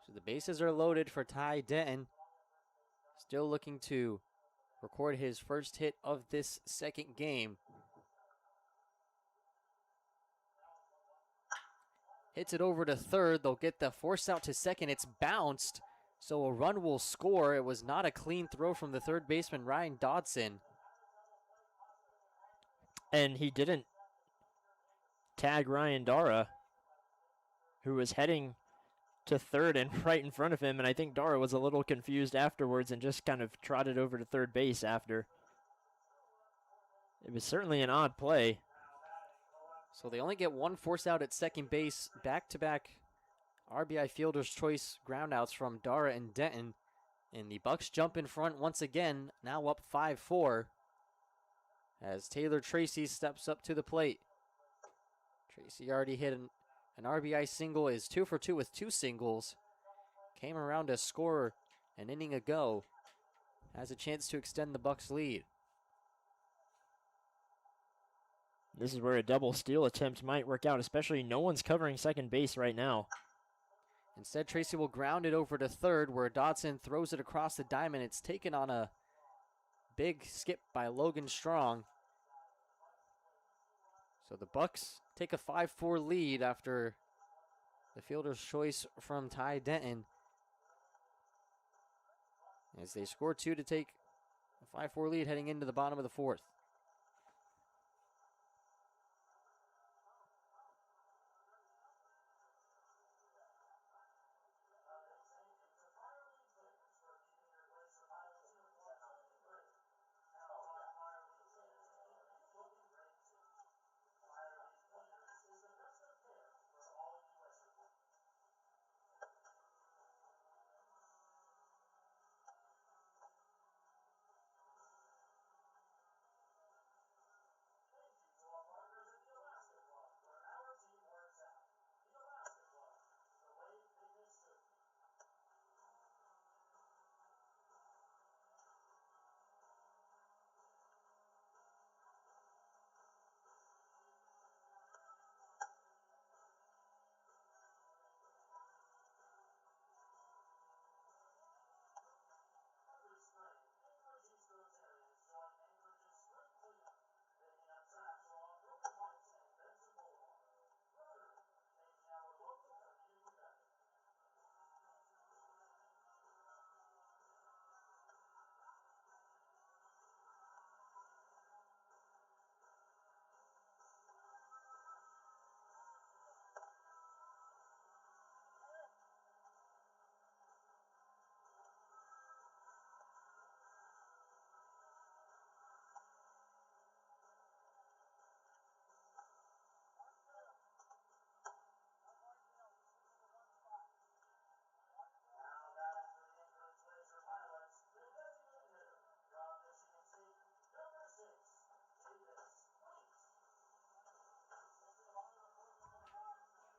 So the bases are loaded for Ty Denton. Still looking to record his first hit of this second game. Hits it over to third. They'll get the force out to second. It's bounced, so a run will score. It was not a clean throw from the third baseman, Ryan Dodson. And he didn't tag Ryan Dara, who was heading to third and right in front of him, and I think Dara was a little confused afterwards and just kind of trotted over to third base after. It was certainly an odd play. So they only get 1 force out at second base. Back-to-back RBI fielder's choice groundouts from Dara and Denton. And the Bucs jump in front once again, now up 5-4. As Taylor Tracy steps up to the plate. Tracy already hit an RBI single, is 2 for 2 with 2 singles. Came around to score an inning ago. Has a chance to extend the Bucs lead. This is where a double steal attempt might work out, especially no one's covering second base right now. Instead, Tracy will ground it over to third, where Dodson throws it across the diamond. It's taken on a big skip by Logan Strong. So the Bucs take a 5-4 lead after the fielder's choice from Ty Denton, as they score 2 to take a 5-4 lead heading into the bottom of the 4th.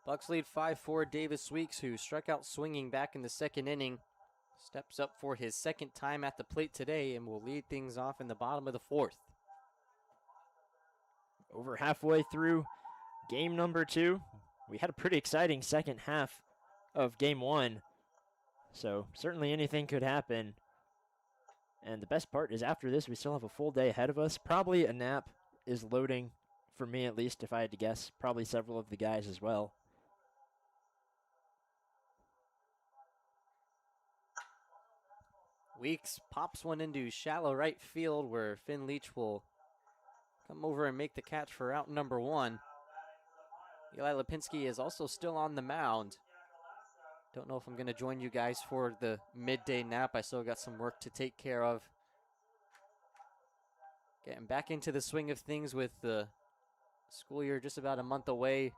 Bucs lead 5-4. Davis Weeks, who struck out swinging back in the second inning, steps up for his second time at the plate today and will lead things off in the bottom of the 4th. Over halfway through game number 2. We had a pretty exciting second half of game 1. So certainly anything could happen. And the best part is after this, we still have a full day ahead of us. Probably a nap is loading, for me at least, if I had to guess. Probably several of the guys as well. Weeks pops one into shallow right field where Finn Leach will come over and make the catch for out number 1. Eli Lipinski is also still on the mound. Don't know if I'm going to join you guys for the midday nap. I still got some work to take care of. Getting back into the swing of things with the school year just about a month away.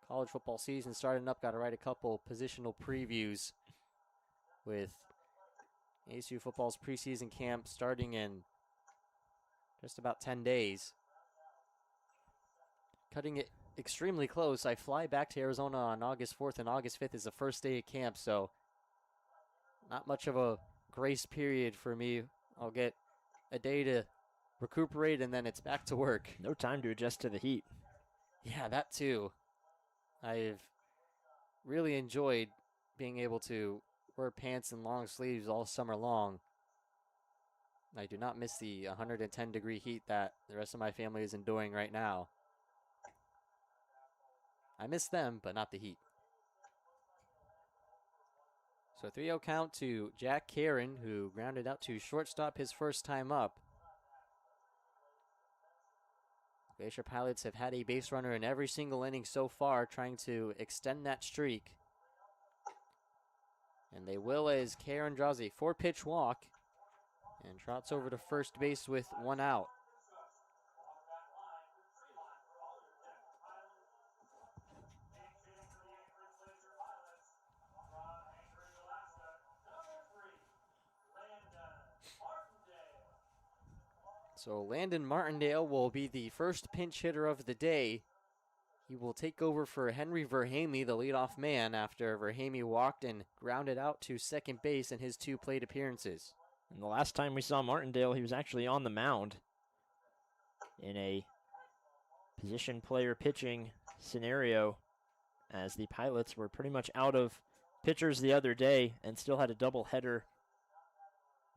College football season starting up. Got to write a couple positional previews with ASU football's preseason camp starting in just about 10 days. Cutting it extremely close. I fly back to Arizona on August 4th, and August 5th is the first day of camp, so not much of a grace period for me. I'll get a day to recuperate, and then it's back to work. No time to adjust to the heat. Yeah, that too. I've really enjoyed being able to wear pants and long sleeves all summer long. I do not miss the 110-degree heat that the rest of my family is enduring right now. I miss them, but not the heat. So 3-0 count to Jack Karen, who grounded out to shortstop his first time up. Glacier Pilots have had a base runner in every single inning so far, trying to extend that streak. And they will as Karen draws a 4-pitch walk and trots over to first base with 1 out. So Landon Martindale will be the first pinch hitter of the day. He will take over for Henry Verhamy, the leadoff man, after Verhamy walked and grounded out to second base in his 2 plate appearances. And the last time we saw Martindale, he was actually on the mound in a position player pitching scenario, as the Pilots were pretty much out of pitchers the other day and still had a doubleheader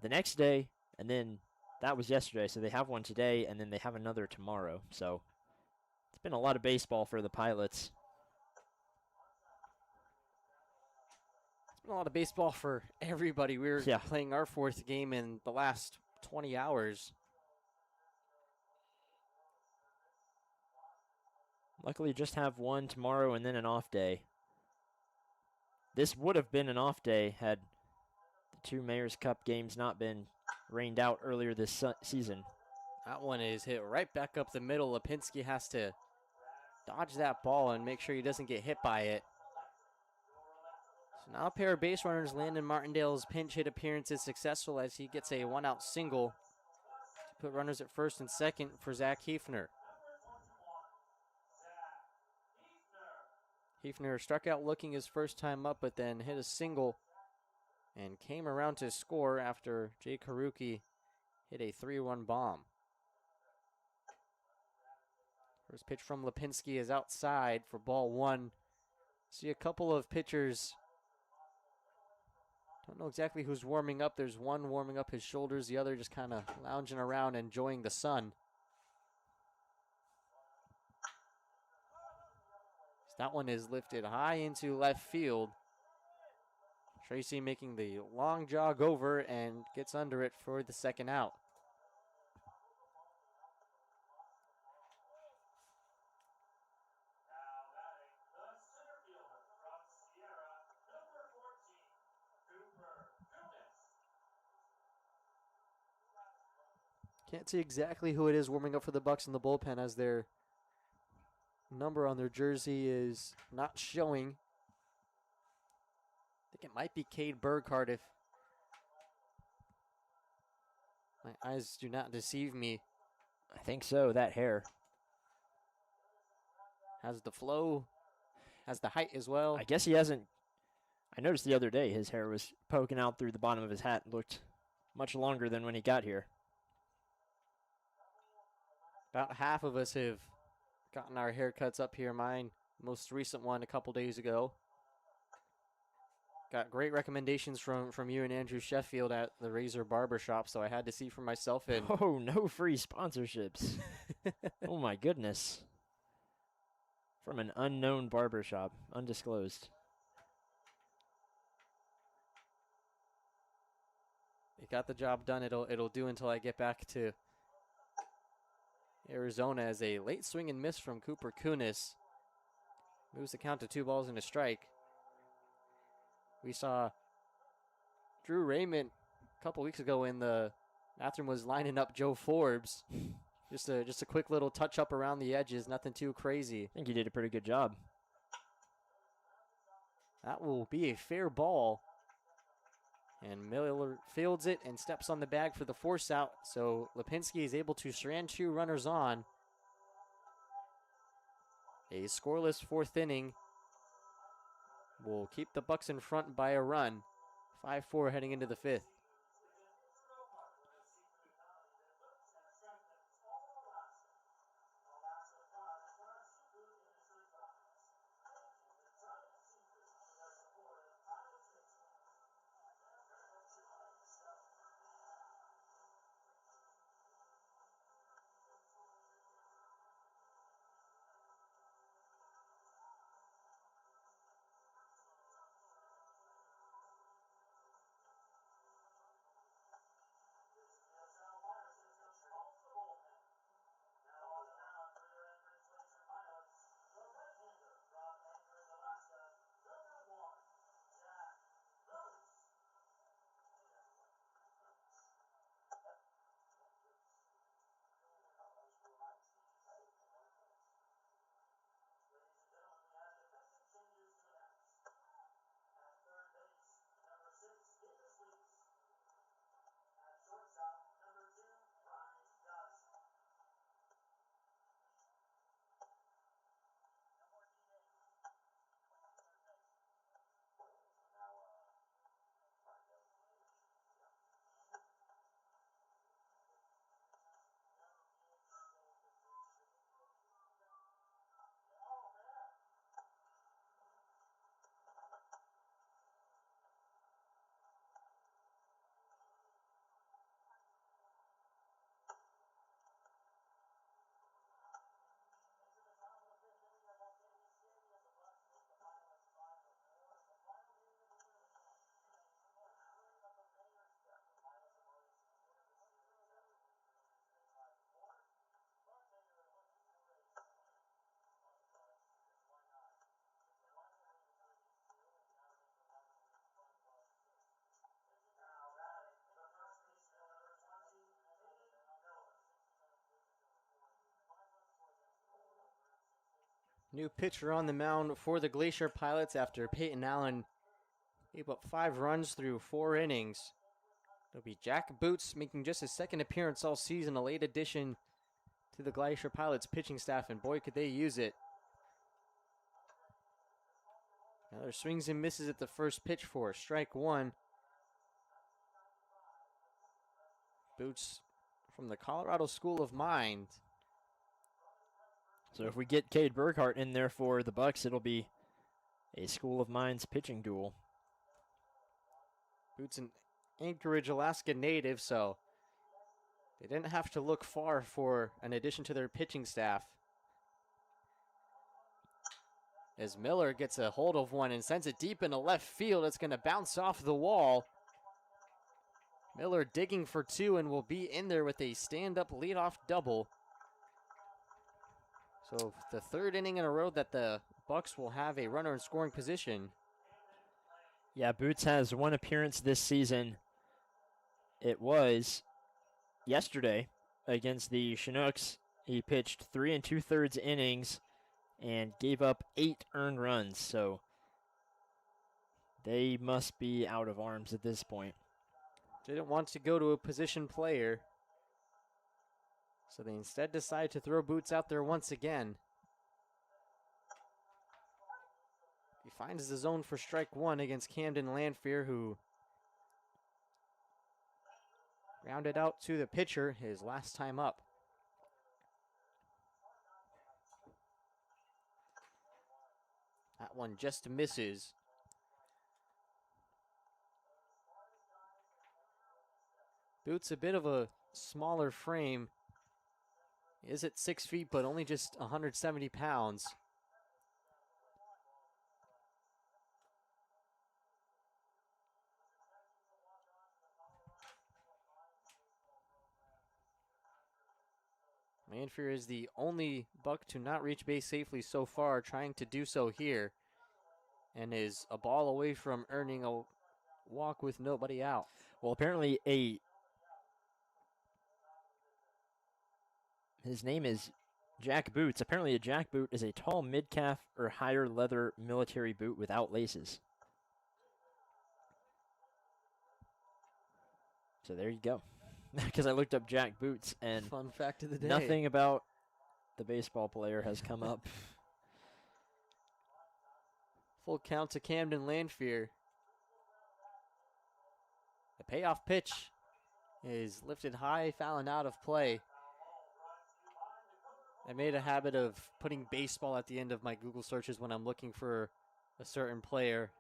the next day, and then that was yesterday, so they have one today, and then they have another tomorrow. So it's been a lot of baseball for the Pilots. It's been a lot of baseball for everybody. We were playing our 4th game in the last 20 hours. Luckily, just have one tomorrow and then an off day. This would have been an off day had the 2 Mayor's Cup games not been rained out earlier this season. That one is hit right back up the middle. Lipinski has to dodge that ball and make sure he doesn't get hit by it. So now a pair of base runners. Landon Martindale's pinch hit appearance is successful as he gets a 1-out single to put runners at first and second for Zach Hefner. Hefner struck out looking his first time up, but then hit a single and came around to score after Jay Karuki hit a 3-1 bomb. First pitch from Lipinski is outside for ball 1. See a couple of pitchers. Don't know exactly who's warming up. There's one warming up his shoulders, the other just kind of lounging around enjoying the sun. That one is lifted high into left field. Tracy making the long jog over and gets under it for the second out. Can't see exactly who it is warming up for the Bucs in the bullpen, as their number on their jersey is not showing. I think it might be Cade Burkhardt if my eyes do not deceive me. I think so, that hair. Has the flow, has the height as well. I guess he hasn't. I noticed the other day his hair was poking out through the bottom of his hat and looked much longer than when he got here. About half of us have gotten our haircuts up here. Mine, most recent one a couple days ago. Got great recommendations from you and Andrew Sheffield at the Razor Barbershop, so I had to see for myself. And oh, no free sponsorships. Oh my goodness. From an unknown barbershop, undisclosed. A got the job done. It'll do until I get back to Arizona, as a late swing and miss from Cooper Kunis moves the count to 2 balls and a strike. We saw Drew Raymond a couple weeks ago in the bathroom was lining up Joe Forbes. Just a quick little touch up around the edges, nothing too crazy. I think he did a pretty good job. That will be a fair ball. And Miller fields it and steps on the bag for the force out. So Lipinski is able to strand 2 runners on. A scoreless 4th inning will keep the Bucs in front by a run. 5-4 heading into the 5th. New pitcher on the mound for the Glacier Pilots after Peyton Allen gave up 5 runs through 4 innings. It'll be Jack Boots, making just his 2nd appearance all season, a late addition to the Glacier Pilots pitching staff, and boy, could they use it. Another swings and misses at the first pitch for strike 1. Boots from the Colorado School of Mind. So if we get Cade Burkhart in there for the Bucs, it'll be a School of Mines pitching duel. Boots an Anchorage, Alaska native, so they didn't have to look far for an addition to their pitching staff. As Miller gets a hold of one and sends it deep into left field, it's going to bounce off the wall. Miller digging for 2 and will be in there with a stand-up leadoff double. So the 3rd inning in a row that the Bucs will have a runner in scoring position. Yeah, Boots has 1 appearance this season. It was yesterday against the Chinooks. He pitched 3 2/3 innings and gave up 8 earned runs. So they must be out of arms at this point. Didn't want to go to a position player, so they instead decide to throw Boots out there once again. He finds the zone for strike 1 against Camden Lanfear, who rounded out to the pitcher his last time up. That one just misses. Boots a bit of a smaller frame. He is at 6 feet, but only just 170 pounds. Lanfear is the only Buck to not reach base safely so far, trying to do so here, and is a ball away from earning a walk with nobody out. Well, apparently his name is Jack Boots. Apparently a Jack boot is a tall mid-calf or higher leather military boot without laces. So there you go. Because I looked up Jack Boots and Fun fact of the day. nothing about the baseball player has come up. Full count to Camden Lanfear. The payoff pitch is lifted high, fouling out of play. I made a habit of putting baseball at the end of my Google searches when I'm looking for a certain player.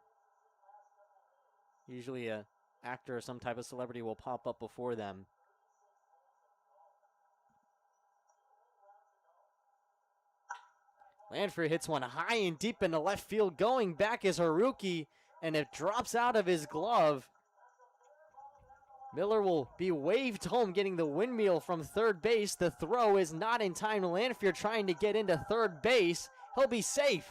Usually a actor or some type of celebrity will pop up before them. Lanfear hits one high and deep into left field. Going back is Haruki, and it drops out of his glove. Miller will be waved home, getting the windmill from third base. The throw is not in time. Lanfear trying to get into third base. He'll be safe.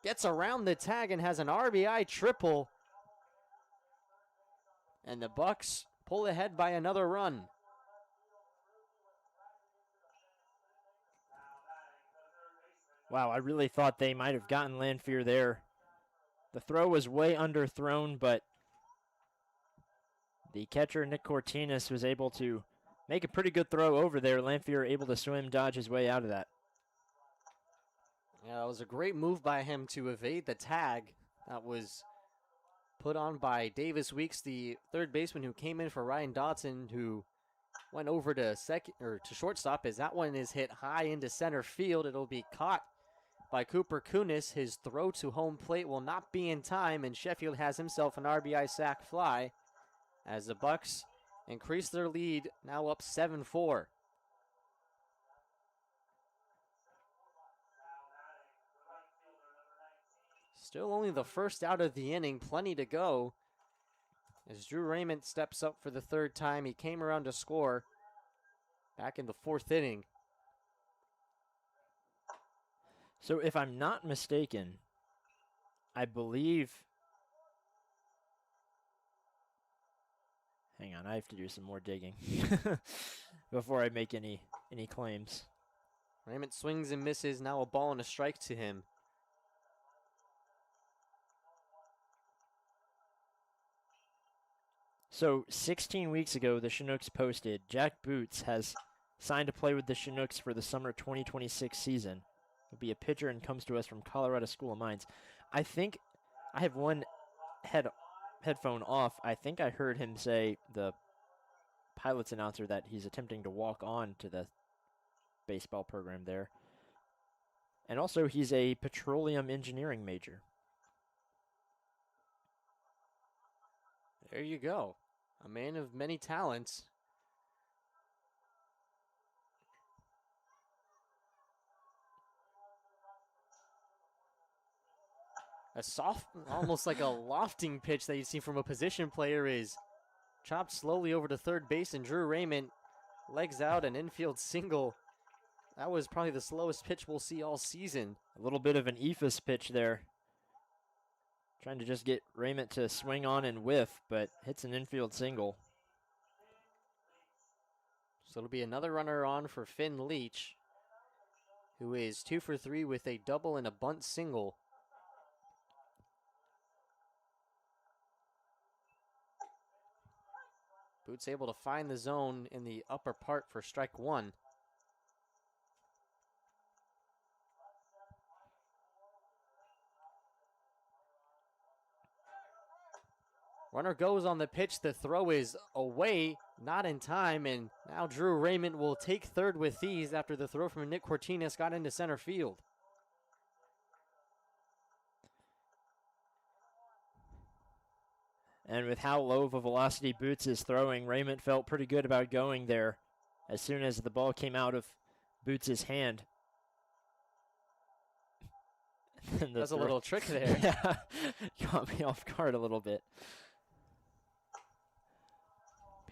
Gets around the tag and has an RBI triple. And the Bucs pull ahead by another run. Wow, I really thought they might have gotten Lanfear there. The throw was way underthrown, but the catcher, Nick Cortinas, was able to make a pretty good throw over there. Lanfear able to swim, dodge his way out of that. Yeah, it was a great move by him to evade the tag that was put on by Davis Weeks, the third baseman who came in for Ryan Dotson, who went over to shortstop as that one is hit high into center field. It'll be caught by Cooper Kunis. His throw to home plate will not be in time, and Sheffield has himself an RBI sac fly as the Bucs increase their lead, now up 7-4. Still only the first out of the inning, plenty to go. As Drew Raymond steps up for the third time, he came around to score back in the fourth inning. So if I'm not mistaken, I believe... Hang on, I have to do some more digging before I make any claims. Raymond swings and misses, now a ball and a strike to him. So 16 weeks ago, the Chinooks posted, Jack Boots has signed to play with the Chinooks for the summer 2026 season. He'll be a pitcher and comes to us from Colorado School of Mines. I think I have one headphone off. I think I heard him say, the Pilots announcer, that he's attempting to walk on to the baseball program there. And also, he's a petroleum engineering major. There you go. A man of many talents. A soft, almost like a lofting pitch that you'd see from a position player is chopped slowly over to third base, and Drew Raymond legs out an infield single. That was probably the slowest pitch we'll see all season. A little bit of an eephus pitch there. Trying to just get Raymond to swing on and whiff, but hits an infield single. So it'll be another runner on for Finn Leach, who is 2 for 3 with a double and a bunt single. Boots able to find the zone in the upper part for strike one. Runner goes on the pitch. The throw is away, not in time, and now Drew Raymond will take third with ease after the throw from Nick Cortinas got into center field. And with how low of a velocity Boots is throwing, Raymond felt pretty good about going there as soon as the ball came out of Boots' hand. That's a little trick there. Yeah, caught me off guard a little bit.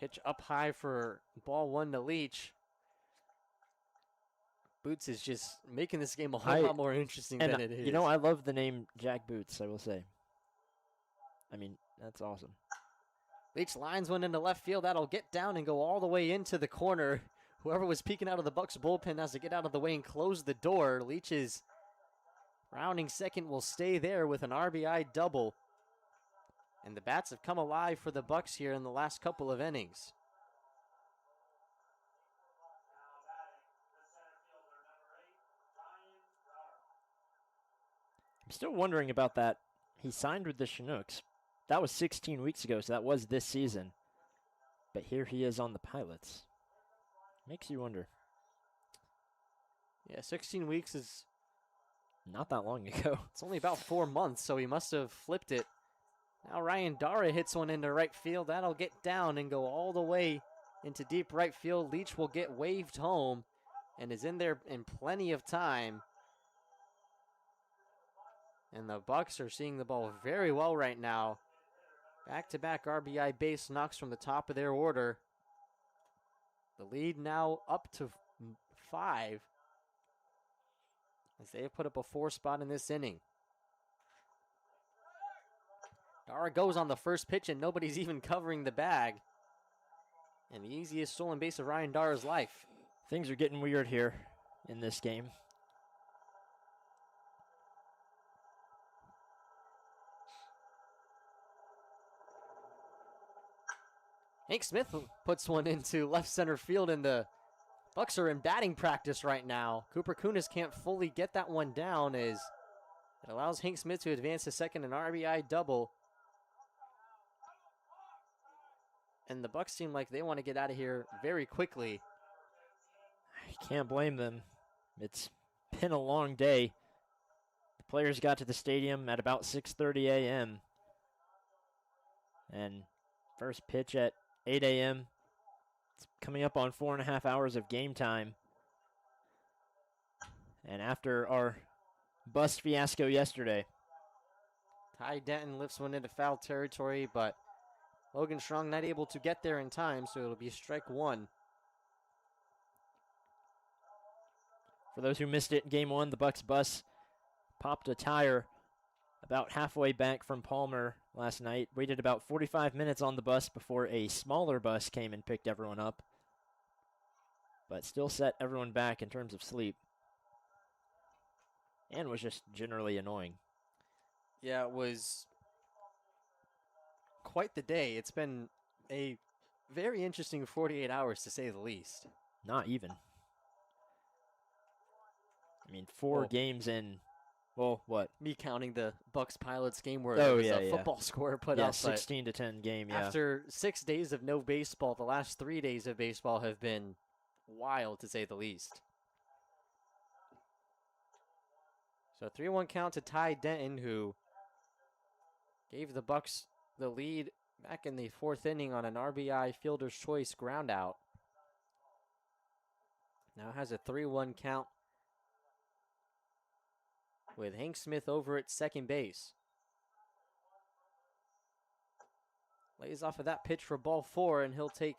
Pitch up high for ball one to Leach. Boots is just making this game a I- whole lot more interesting And than it is. you know, I love the name Jack Boots, I will say. I mean, that's awesome. Leach lines one into left field. That'll get down and go all the way into the corner. Whoever was peeking out of the Bucs bullpen has to get out of the way and close the door. Leach's rounding second will stay there with an RBI double. And the bats have come alive for the Bucs here in the last couple of innings. I'm still wondering about that. He signed with the Chinooks. That was 16 weeks ago, so that was this season. But here he is on the Pilots. Makes you wonder. Yeah, 16 weeks is, Not that long ago. it's only about 4 months, so he must have flipped it. Now Ryan Dara hits one into right field. That'll get down and go all the way into deep right field. Leach will get waved home and is in there in plenty of time. And the Bucs are seeing the ball very well right now. Back-to-back RBI base knocks from the top of their order. The lead now up to 5 as they have put up a 4 spot in this inning. Dara goes on the first pitch and nobody's even covering the bag. And the easiest stolen base of Ryan Dara's life. Things are getting weird here in this game. Hank Smith puts one into left center field, and the Bucs are in batting practice right now. Cooper Kunis can't fully get that one down as it allows Hank Smith to advance to second, an RBI double. And the Bucs seem like they want to get out of here very quickly. I can't blame them. It's been a long day. The players got to the stadium at about 6:30 a.m. And first pitch at 8 a.m. It's coming up on 4.5 hours of game time. And after our bus fiasco yesterday, Ty Denton lifts one into foul territory, but Logan Strong not able to get there in time, so it'll be strike one. for those who missed it in game one, the Bucs bus popped a tire about halfway back from Palmer last night. Waited about 45 minutes on the bus before a smaller bus came and picked everyone up, but still set everyone back in terms of sleep and was just generally annoying. Yeah, it was quite the day. It's been a very interesting 48 hours, to say the least. Not even. I mean, 4 Well, games in, well, what? Me counting the Bucs Pilots game where Oh, there was yeah, a yeah. football score put Yeah, up. but 16-10 game, yeah. After 6 days of no baseball, the last 3 days of baseball have been wild, to say the least. So 3-1 count to Ty Denton, who gave the Bucs the lead back in the 4th inning on an RBI fielder's choice ground out. Now has a 3-1 count with Hank Smith over at second base. Lays off of that pitch for ball 4, and he'll take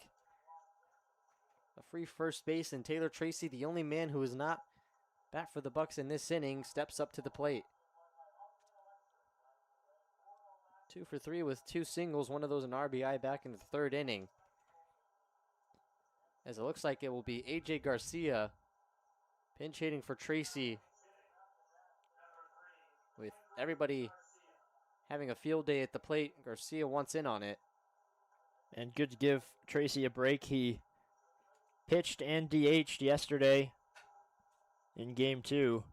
a free first base, and Taylor Tracy, the only man who is not back for the Bucs in this inning, steps up to the plate. 2 for 3 with 2 singles, one of those an RBI back in the 3rd inning. As it looks like it will be A.J. Garcia pinch hitting for Tracy, with everybody having a field day at the plate. Garcia wants in on it. And good to give Tracy a break. He pitched and DH'd yesterday in game 2,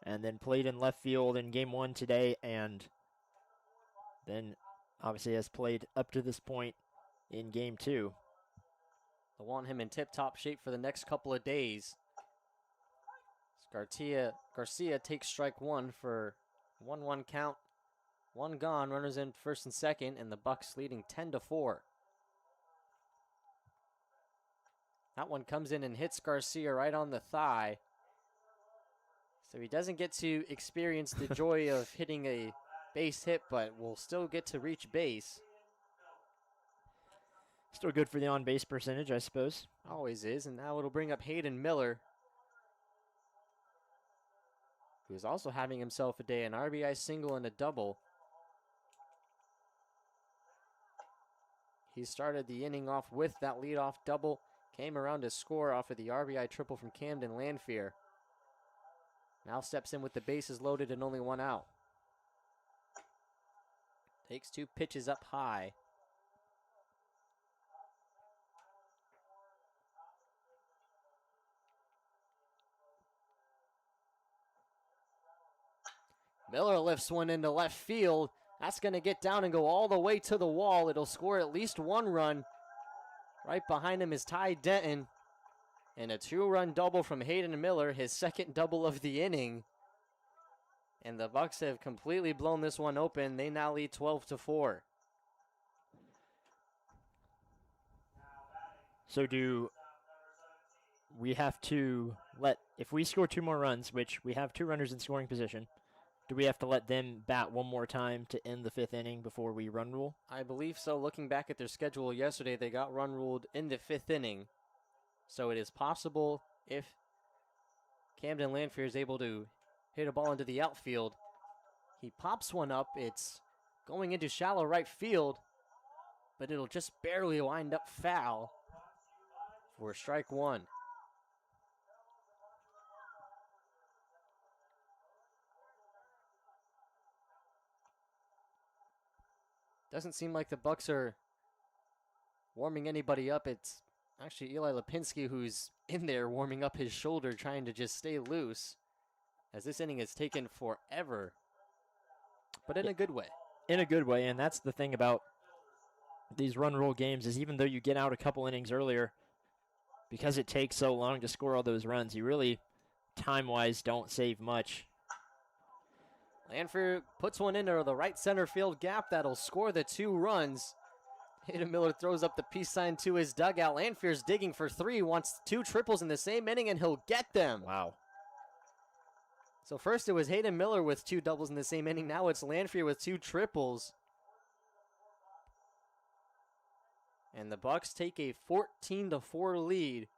and then played in left field in game 1 today, and then obviously has played up to this point in game 2. They want him in tip-top shape for the next couple of days. Garcia takes strike 1 for 1-1 count. 1 gone, runners in first and second, and the Bucs leading 10-4. That one comes in and hits Garcia right on the thigh. So he doesn't get to experience the joy of hitting a base hit, but will still get to reach base. Still good for the on-base percentage, I suppose. Always is, and now it'll bring up Hayden Miller. who's also having himself a day, an RBI single and a double. He started the inning off with that leadoff double, came around to score off of the RBI triple from Camden Lanphier. Now steps in with the bases loaded and only one out. Takes 2 pitches up high. Miller lifts one into left field. That's going to get down and go all the way to the wall. It'll score at least 1 run. Right behind him is Ty Denton. And a 2-run double from Hayden Miller, his second double of the inning. And the Bucs have completely blown this one open. They now lead 12-4. So do we have to if we score 2 more runs, which we have 2 runners in scoring position, do we have to let them bat one more time to end the 5th inning before we run rule? I believe so. Looking back at their schedule yesterday, they got run ruled in the 5th inning. So it is possible if Camden Lanphier is able to hit a ball into the outfield. He pops one up. It's going into shallow right field, but it'll just barely wind up foul for strike 1. Doesn't seem like the Bucs are warming anybody up. It's actually Eli Lipinski who's in there warming up his shoulder, trying to just stay loose, as this inning has taken forever, but in a good way. In a good way, and that's the thing about these run rule games is even though you get out a couple innings earlier, because it takes so long to score all those runs, you really, time-wise, don't save much. Lanphier puts one into the right center field gap. That'll score the 2 runs. Hayden Miller throws up the peace sign to his dugout. Lanphier's digging for 3, wants 2 triples in the same inning, and he'll get them. Wow. So first it was Hayden Miller with 2 doubles in the same inning. Now it's Lanphier with 2 triples. And the Bucs take a 14-4 lead.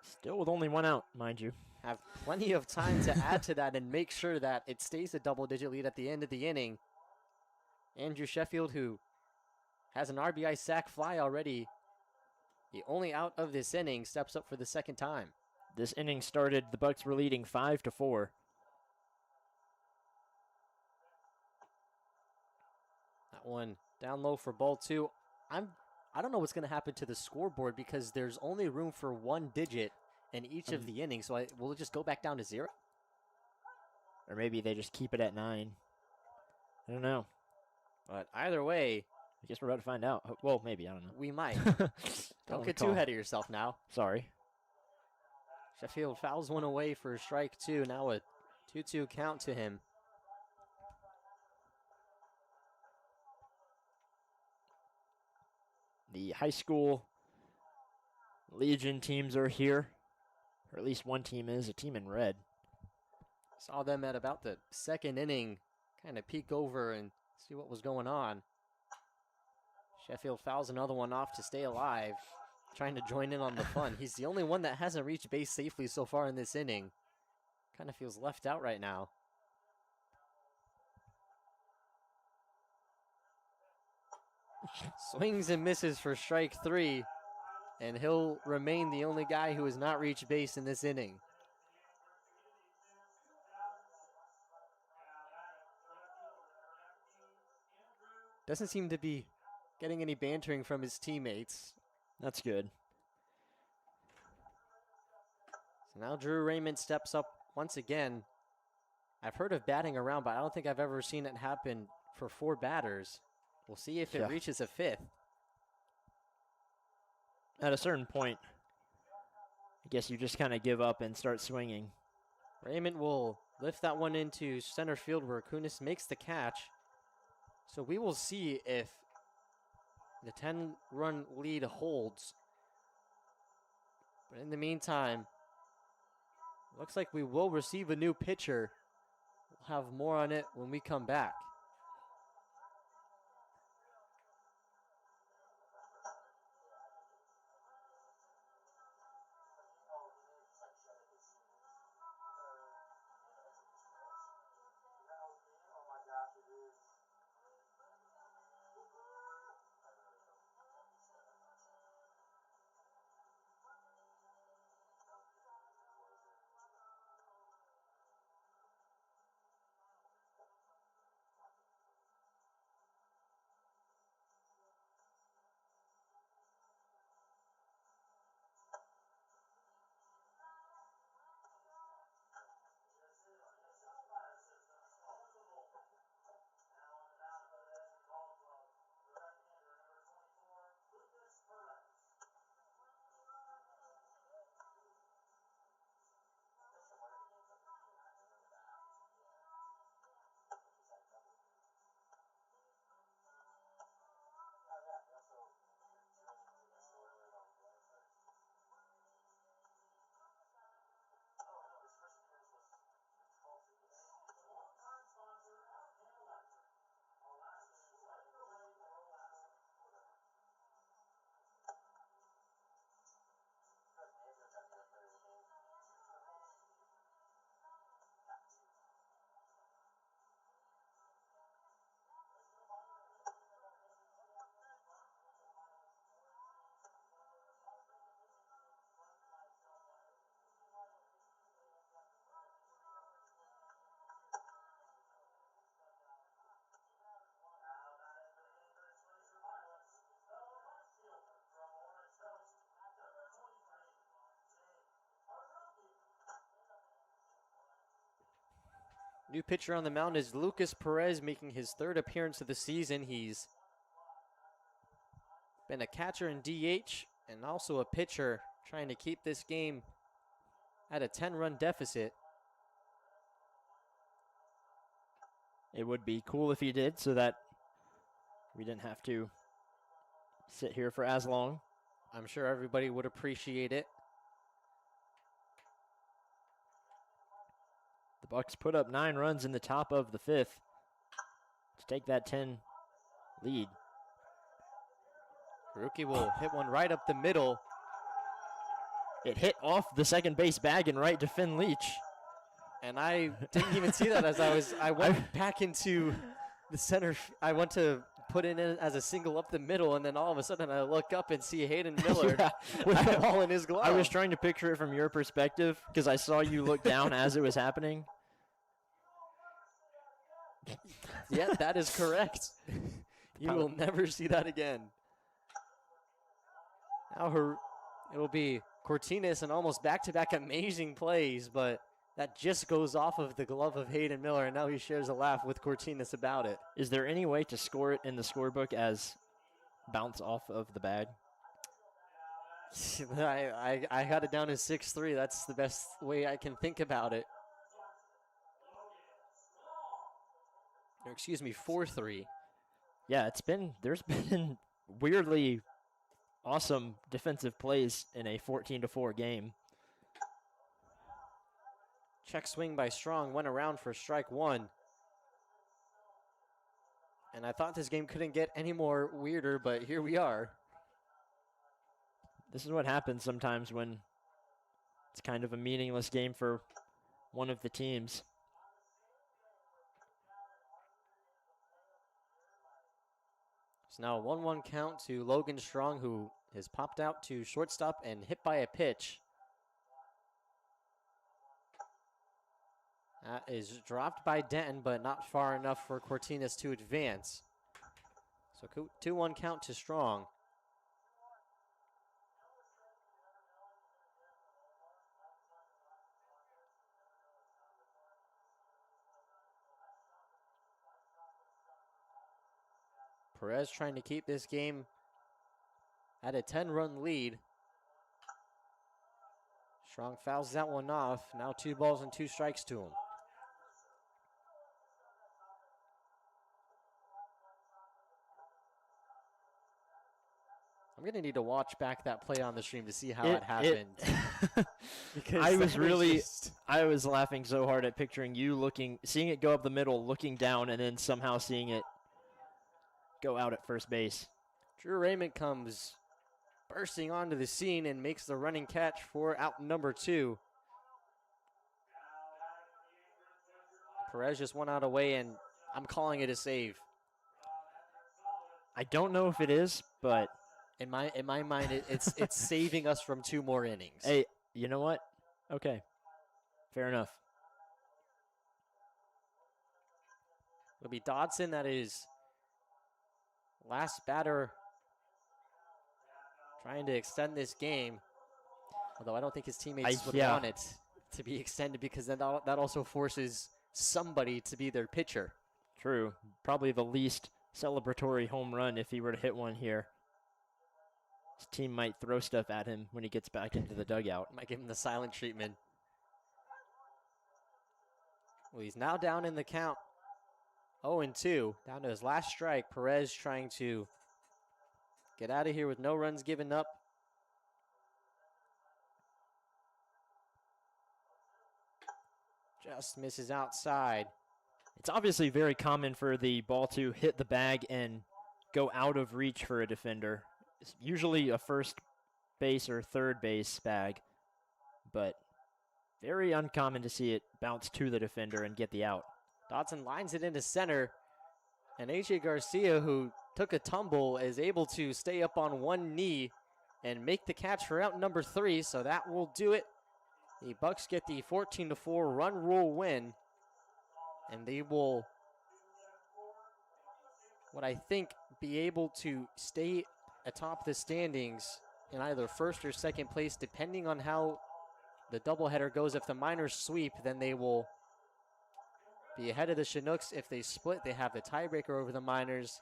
Still with only 1 out, mind you. Have plenty of time to add to that and make sure that it stays a double-digit lead at the end of the inning. Andrew Sheffield, who has an RBI sac fly already, the only out of this inning, steps up for the 2nd time. This inning started, the Bucs were leading 5-4. That one down low for ball 2. I don't know what's going to happen to the scoreboard because there's only room for 1 digit in each of the innings, so will it just go back down to 0? Or maybe they just keep it at 9. I don't know. But either way, I guess we're about to find out. Well, maybe, I don't know. we might. Don't get too recall. ahead of yourself now. Sorry. Sheffield fouls one away for strike 2. Now a 2-2 count to him. The high school Legion teams are here. Or at least one team is, a team in red. Saw them at about the 2nd inning, kind of peek over and see what was going on. Sheffield fouls another one off to stay alive, trying to join in on the fun. He's the only one that hasn't reached base safely so far in this inning. Kind of feels left out right now. Swings and misses for strike 3, and he'll remain the only guy who has not reached base in this inning. Doesn't seem to be getting any bantering from his teammates. That's good. So now Drew Raymond steps up once again. I've heard of batting around, but I don't think I've ever seen it happen for 4 batters. We'll see if it reaches a 5th. At a certain point, I guess you just kind of give up and start swinging. Raymond will lift that one into center field where Kunis makes the catch. So we will see if the 10-run lead holds. But in the meantime, looks like we will receive a new pitcher. We'll have more on it when we come back. New pitcher on the mound is Lucas Perez, making his third appearance of the season. He's been a catcher in DH and also a pitcher, trying to keep this game at a 10-run deficit. It would be cool if he did, so that we didn't have to sit here for as long. I'm sure everybody would appreciate it. The Bucs put up 9 runs in the top of the 5th to take that 10 lead. Haruki will hit one right up the middle. It hit off the second base bag and right to Finn Leach. And I didn't even see that as I went back into the center. I went to put it in as a single up the middle, and then all of a sudden I look up and see Hayden Miller with the ball in his glove. I was trying to picture it from your perspective because I saw you look down as it was happening. Yeah, that is correct. You will never see that again. Now it'll be Cortines and almost back-to-back amazing plays, but that just goes off of the glove of Hayden Miller, and now he shares a laugh with Cortines about it. Is there any way to score it in the scorebook as bounce off of the bag? I got it down as 6-3. That's the best way I can think about it. Or excuse me, 4-3. Yeah, there's been weirdly awesome defensive plays in a 14-4 game. Check swing by Strong went around for strike 1. And I thought this game couldn't get any more weirder, but here we are. This is what happens sometimes when it's kind of a meaningless game for one of the teams. It's now a 1-1 count to Logan Strong, who has popped out to shortstop and hit by a pitch. That is dropped by Denton, but not far enough for Cortines to advance. So 2-1 count to Strong. Perez trying to keep this game at a 10-run lead. Strong fouls that one off. Now 2 balls and 2 strikes to him. I'm going to need to watch back that play on the stream to see how it happened. Because I was laughing so hard at picturing you seeing it go up the middle, looking down, and then somehow seeing it go out at first base. Drew Raymond comes bursting onto the scene and makes the running catch for out number 2. Perez just 1 out away, and I'm calling it a save. I don't know if it is, but in my mind, it's saving us from 2 more innings. Hey, you know what? Okay, fair enough. It'll be Dodson. That is last batter trying to extend this game. Although I don't think his teammates would want it to be extended, because then that also forces somebody to be their pitcher. True. Probably the least celebratory home run if he were to hit one here. His team might throw stuff at him when he gets back into the dugout. Might give him the silent treatment. Well, he's now down in the count. 0-2, down to his last strike. Perez trying to get out of here with no runs given up. Just misses outside. It's obviously very common for the ball to hit the bag and go out of reach for a defender. It's usually a first base or third base bag, but very uncommon to see it bounce to the defender and get the out. Dodson lines it into center, and A.J. Garcia, who took a tumble, is able to stay up on one knee and make the catch for out number 3, so that will do it. The Bucs get the 14-4 run rule win, and they will, what I think, be able to stay atop the standings in either first or second place, depending on how the doubleheader goes. If the Miners sweep, then they will be ahead of the Chinooks. If they split, they have the tiebreaker over the Miners.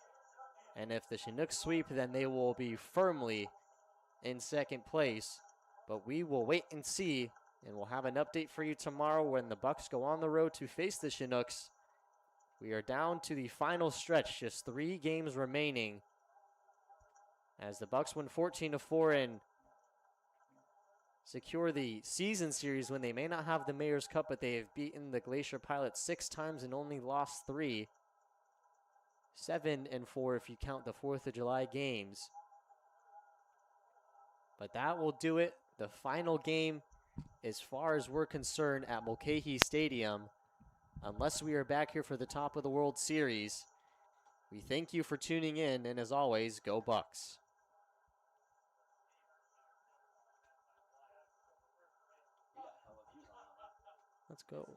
And if the Chinooks sweep, then they will be firmly in second place. But we will wait and see, and we'll have an update for you tomorrow when the Bucs go on the road to face the Chinooks. We are down to the final stretch, just 3 games remaining, as the Bucs win 14-4 and secure the season series when they may not have the Mayor's Cup, but they have beaten the Glacier Pilots 6 times and only lost 3. 7-4 if you count the 4th of July games. But that will do it. The final game, as far as we're concerned, at Mulcahy Stadium, unless we are back here for the top of the World Series. We thank you for tuning in, and as always, go Bucs. Let's go.